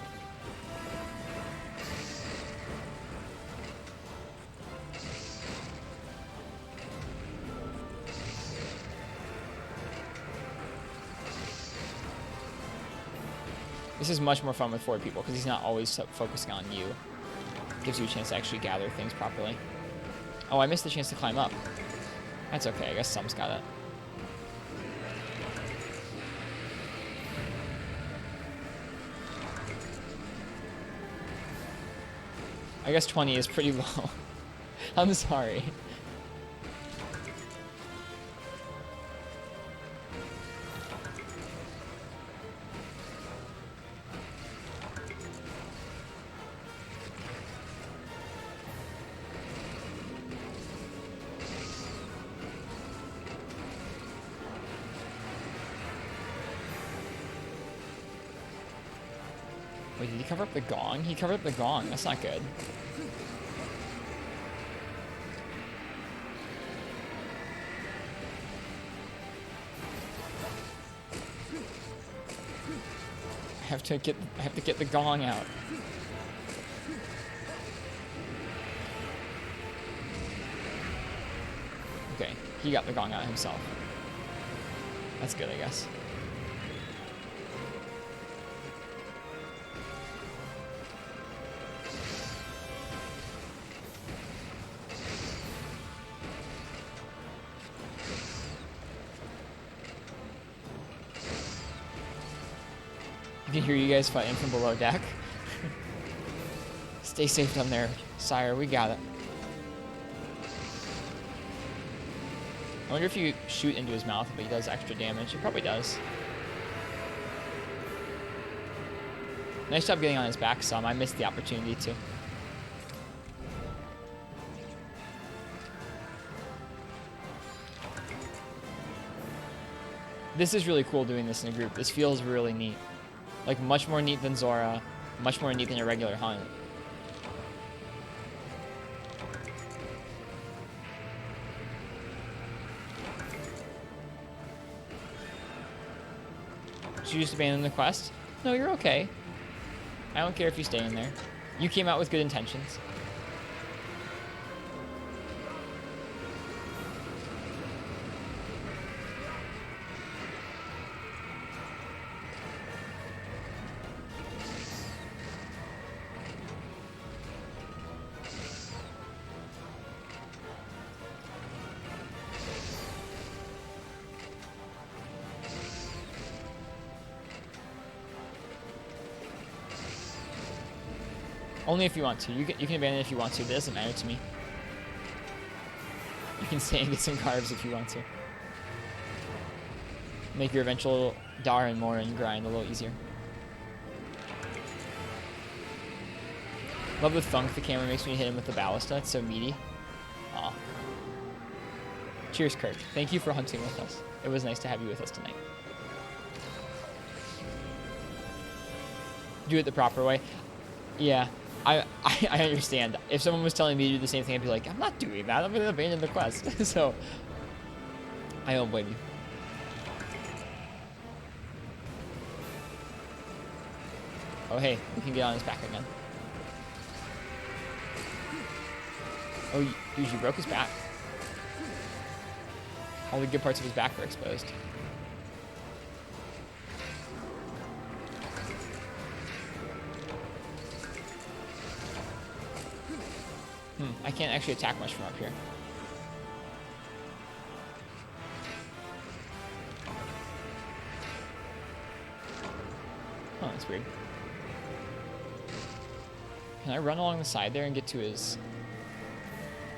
This is much more fun with 4 people because he's not always focusing on you. Gives you a chance to actually gather things properly. Oh, I missed the chance to climb up. That's okay, I guess some's got it. I guess 20 is pretty low. I'm sorry. Wait, did he cover up the gong? He covered up the gong. That's not good. I have to get the gong out. Okay, he got the gong out himself. That's good, I guess. I can hear you guys fighting from below deck. Stay safe down there, sire. We got it. I wonder if you shoot into his mouth, but he does extra damage. He probably does. Nice job getting on his back some. I missed the opportunity to. This is really cool doing this in a group. This feels really neat. Like, much more neat than Zora. Much more neat than a regular hunt. Should you just abandon the quest? No, you're okay. I don't care if you stay in there. You came out with good intentions. Only if you want to. You can abandon it if you want to, but it doesn't matter to me. You can stay and get some carbs if you want to. Make your eventual Dar and Morin grind a little easier. Love with Funk, the camera makes me hit him with the ballista. It's so meaty. Aw. Cheers, Kirk. Thank you for hunting with us. It was nice to have you with us tonight. Do it the proper way. Yeah, I understand. If someone was telling me to do the same thing, I'd be like, I'm not doing that. I'm going to abandon the quest. So, I don't blame you. Oh, hey, we can get on his back again. Oh, dude, you broke his back. All the good parts of his back were exposed. I can't actually attack much from up here. Oh, that's weird. Can I run along the side there and get to his...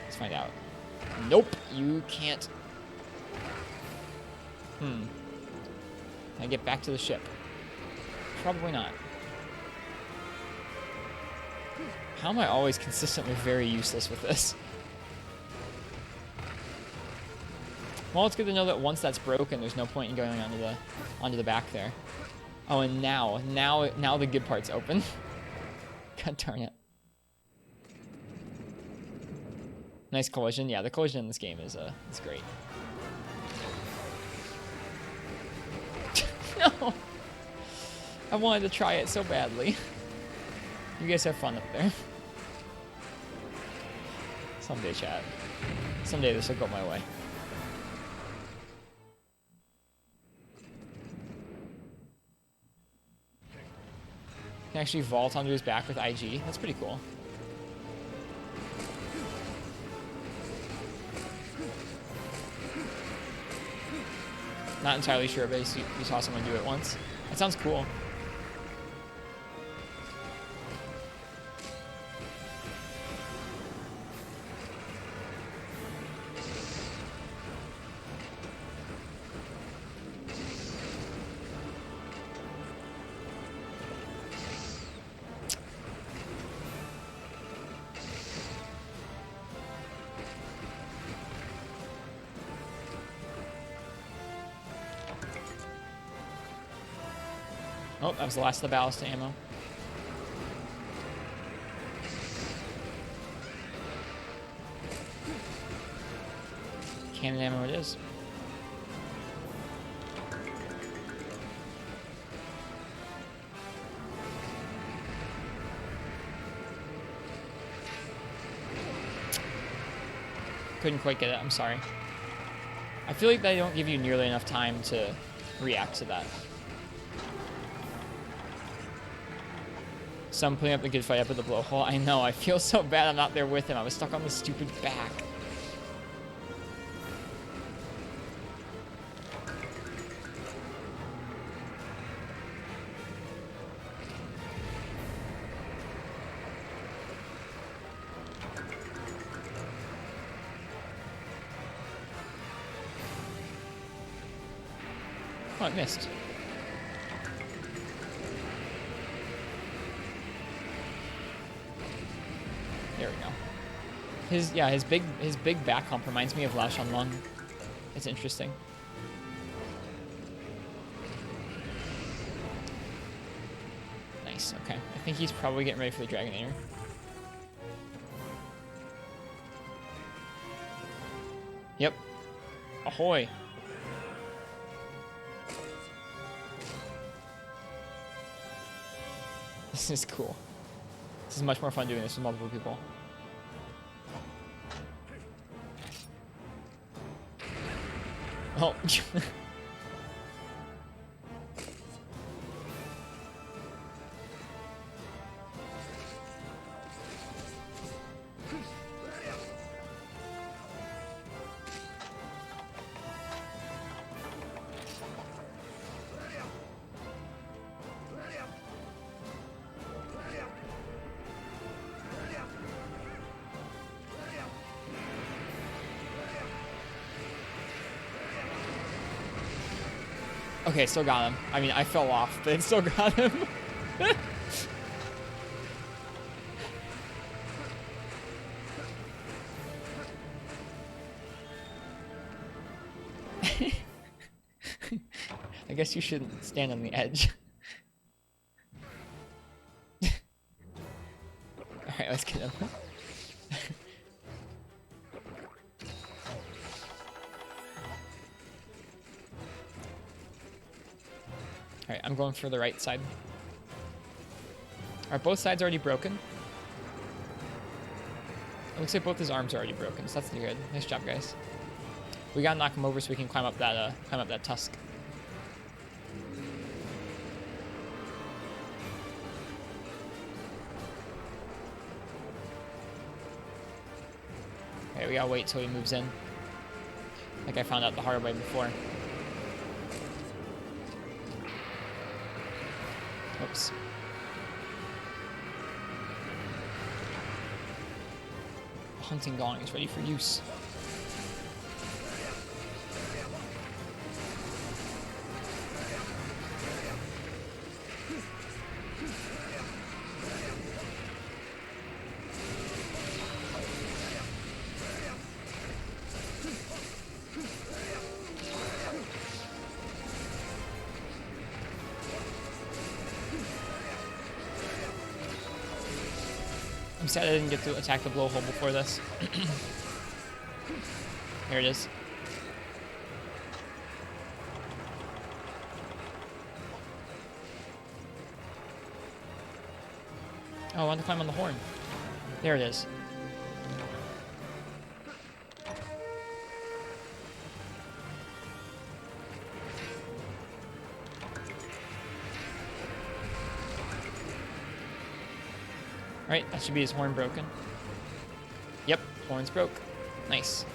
Let's find out. Nope, you can't. Can I get back to the ship? Probably not. How am I always consistently very useless with this? Well, it's good to know that once that's broken, there's no point in going onto the back there. Oh, and now the good part's open. God darn it. Nice collision. Yeah, the collision in this game is great. No! I wanted to try it so badly. You guys have fun up there. Someday, chat. Someday this will go my way. Can actually vault onto his back with IG. That's pretty cool. Not entirely sure, but you saw someone do it once. That sounds cool. Oh, that was the last of the ballast ammo. Cannon ammo it is. Couldn't quite get it, I'm sorry. I feel like they don't give you nearly enough time to react to that. So I'm putting up the good fight up at the blowhole. I know, I feel so bad I'm not there with him. I was stuck on the stupid back. Oh, I missed. There we go. His big back hump reminds me of La Shanlong. It's interesting. Nice, okay. I think he's probably getting ready for the Dragonator. Yep. Ahoy! This is cool. This is much more fun doing this with multiple people. Oh. Okay, still got him. I mean, I fell off, but it still got him. I guess you shouldn't stand on the edge. Alright, let's get him. Alright, I'm going for the right side. Are both sides already broken? It looks like both his arms are already broken, so that's good. Nice job, guys. We gotta knock him over so we can climb up that tusk. Okay, we gotta wait till he moves in. Like I found out the hard way before. Oops. The hunting gong is ready for use. I'm sad I didn't get to attack the blowhole before this. Here it is. Oh, I want to climb on the horn. There it is. Right, that should be his horn broken. Yep, horn's broke. Nice.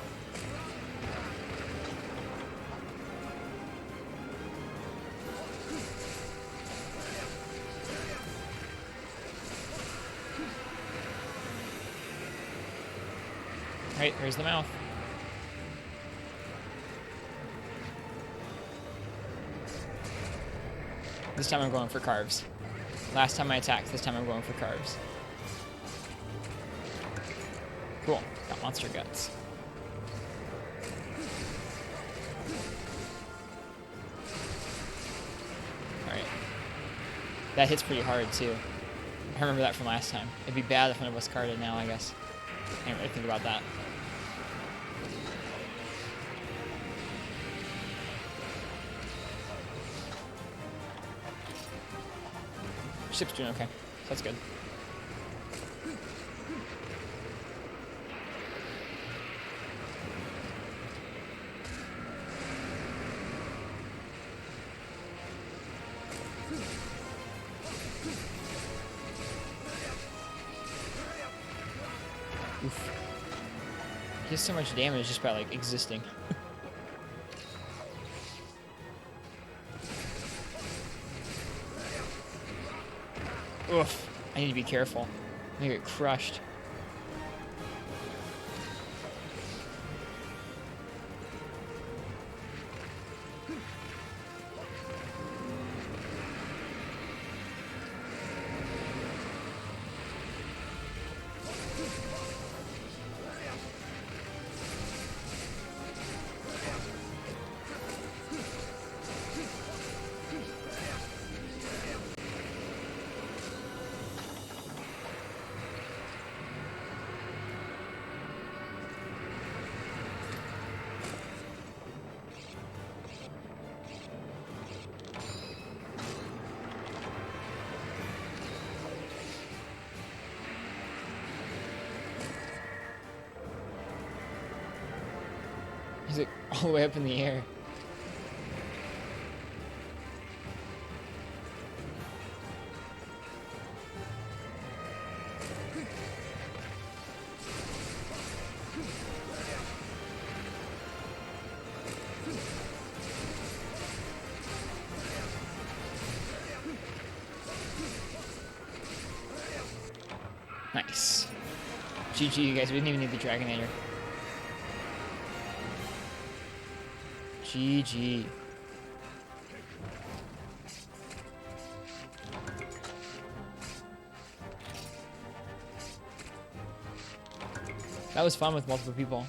Right, there's the mouth. This time I'm going for carves. Last time I attacked, this time I'm going for carves. Cool, got monster guts. Alright. That hits pretty hard too. I remember that from last time. It'd be bad if one of us carded now, I guess. I didn't really think about that. Ship's doing okay. That's good. Oof. He does so much damage just by, like, existing. Oof. I need to be careful. I'm gonna get crushed. He's like all the way up in the air. Nice. GG, you guys. We didn't even need the Dragonator. GG. That was fun with multiple people.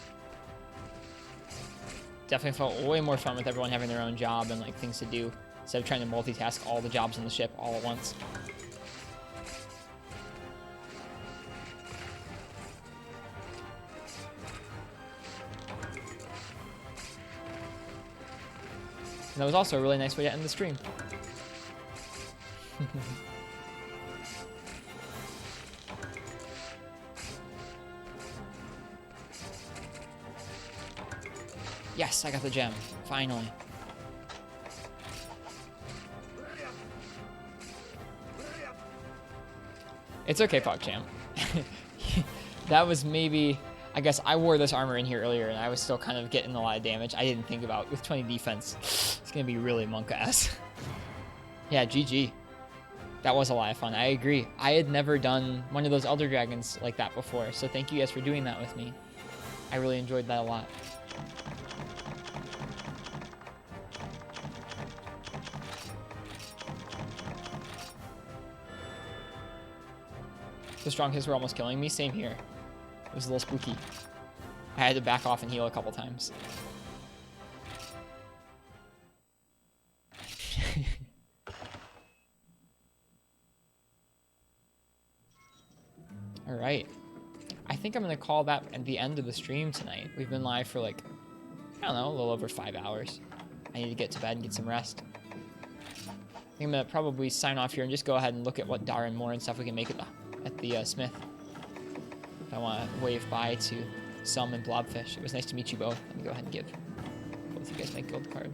Definitely felt way more fun with everyone having their own job and like things to do instead of trying to multitask all the jobs on the ship all at once. And that was also a really nice way to end the stream. Yes, I got the gem. Finally. It's okay, PogChamp. That was maybe... I guess I wore this armor in here earlier, and I was still kind of getting a lot of damage. I didn't think about with 20 defense. It's going to be really monk-ass. Yeah, GG. That was a lot of fun. I agree. I had never done one of those Elder Dragons like that before, so thank you guys for doing that with me. I really enjoyed that a lot. The strong hits were almost killing me. Same here. It was a little spooky. I had to back off and heal a couple times. All right. I think I'm going to call that at the end of the stream tonight. We've been live for like, I don't know, a little over 5 hours. I need to get to bed and get some rest. I think I'm going to probably sign off here and just go ahead and look at what Dar and more and stuff we can make at the Smith. I want to wave bye to Sum and Blobfish. It was nice to meet you both. Let me go ahead and give both of you guys my guild card.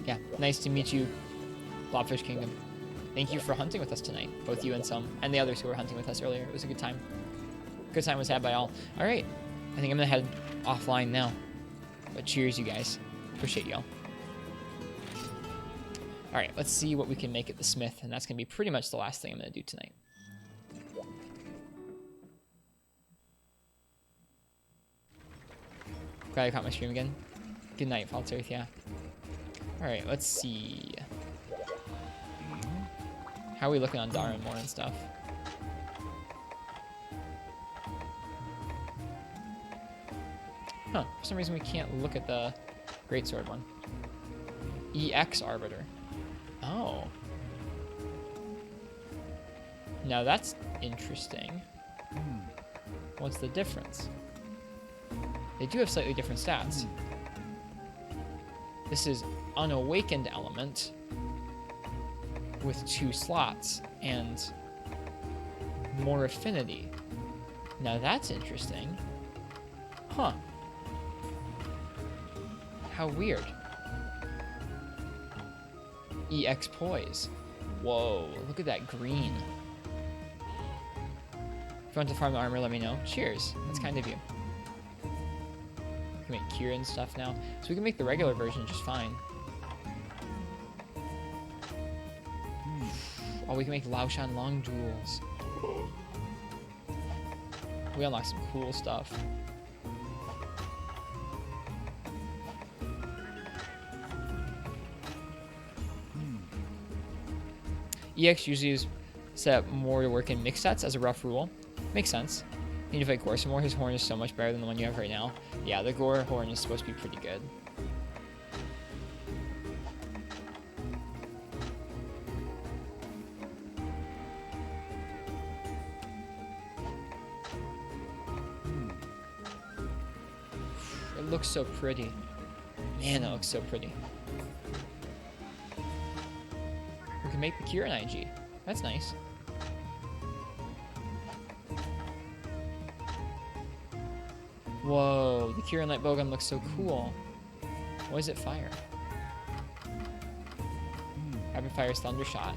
Yeah, nice to meet you, Blobfish Kingdom. Thank you for hunting with us tonight, both you and Sum, and the others who were hunting with us earlier. It was a good time. Good time was had by all. All right, I think I'm gonna head offline now. But cheers, you guys. Appreciate y'all. All right, let's see what we can make at the Smith, and that's gonna be pretty much the last thing I'm gonna do tonight. Glad I caught my stream again. Good night, False Earth, yeah. Alright, let's see. How are we looking on Dar and more and stuff? Huh, for some reason we can't look at the Greatsword one. EX Arbiter. Oh. Now that's interesting. What's the difference? They do have slightly different stats. This is Unawakened Element with 2 slots and more affinity. Now that's interesting. Huh. How weird. EX Poise. Whoa, look at that green. If you want to farm the armor, let me know. Cheers. That's kind of you. We can make Kira and stuff now. So we can make the regular version just fine. Oh, we can make Laoshan Long Jewels. We unlock some cool stuff. EX usually is set up more to work in mixed sets as a rough rule. Makes sense. Need to fight Gorsamore. His horn is so much better than the one you have right now. Yeah, the Gore horn is supposed to be pretty good. It looks so pretty. Man, it looks so pretty. We can make the Kieran IG. That's nice. Whoa, the Kieran Light Bowgun looks so cool. Why is it fire? Rapid Fire's Thundershot.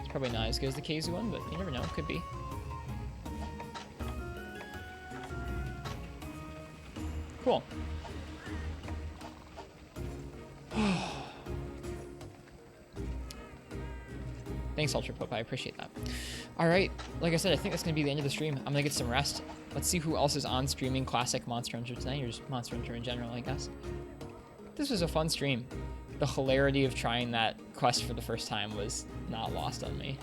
It's probably not as good as the Keizu one, but you never know, it could be. Cool. Thanks, Ultra Pope. I appreciate that. All right. Like I said, I think that's going to be the end of the stream. I'm going to get some rest. Let's see who else is on streaming Classic Monster Hunter tonight, or just Monster Hunter in general, I guess. This was a fun stream. The hilarity of trying that quest for the first time was not lost on me.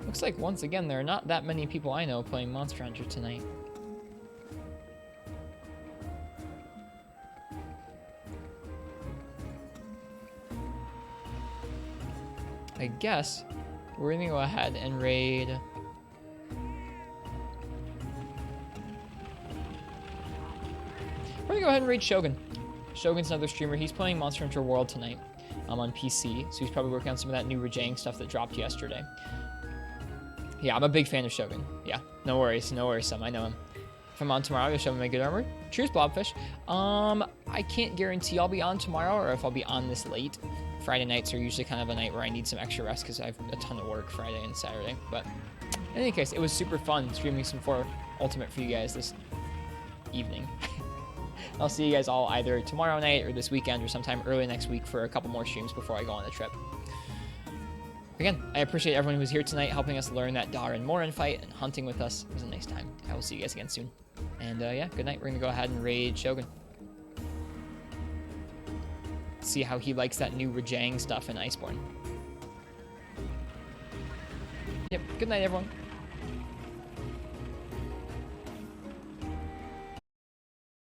Looks like, once again, there are not that many people I know playing Monster Hunter tonight. I guess we're gonna go ahead and raid... We're gonna go ahead and raid Shogun. Shogun's another streamer. He's playing Monster Hunter World tonight on PC, so he's probably working on some of that new Rajang stuff that dropped yesterday. Yeah, I'm a big fan of Shogun. Yeah, no worries, Sam. I know him. If I'm on tomorrow, I'll show him my good armor. Cheers, Blobfish. I can't guarantee I'll be on tomorrow or if I'll be on this late. Friday nights are usually kind of a night where I need some extra rest because I have a ton of work Friday and Saturday. But in any case, it was super fun streaming some 4 Ultimate for you guys this evening. I'll see you guys all either tomorrow night or this weekend or sometime early next week for a couple more streams before I go on the trip. Again, I appreciate everyone who was here tonight helping us learn that Dar and Morin fight and hunting with us. It was a nice time. I will see you guys again soon. And yeah, good night. We're going to go ahead and raid Shogun. See how he likes that new Rajang stuff in Iceborne. Yep, good night, everyone.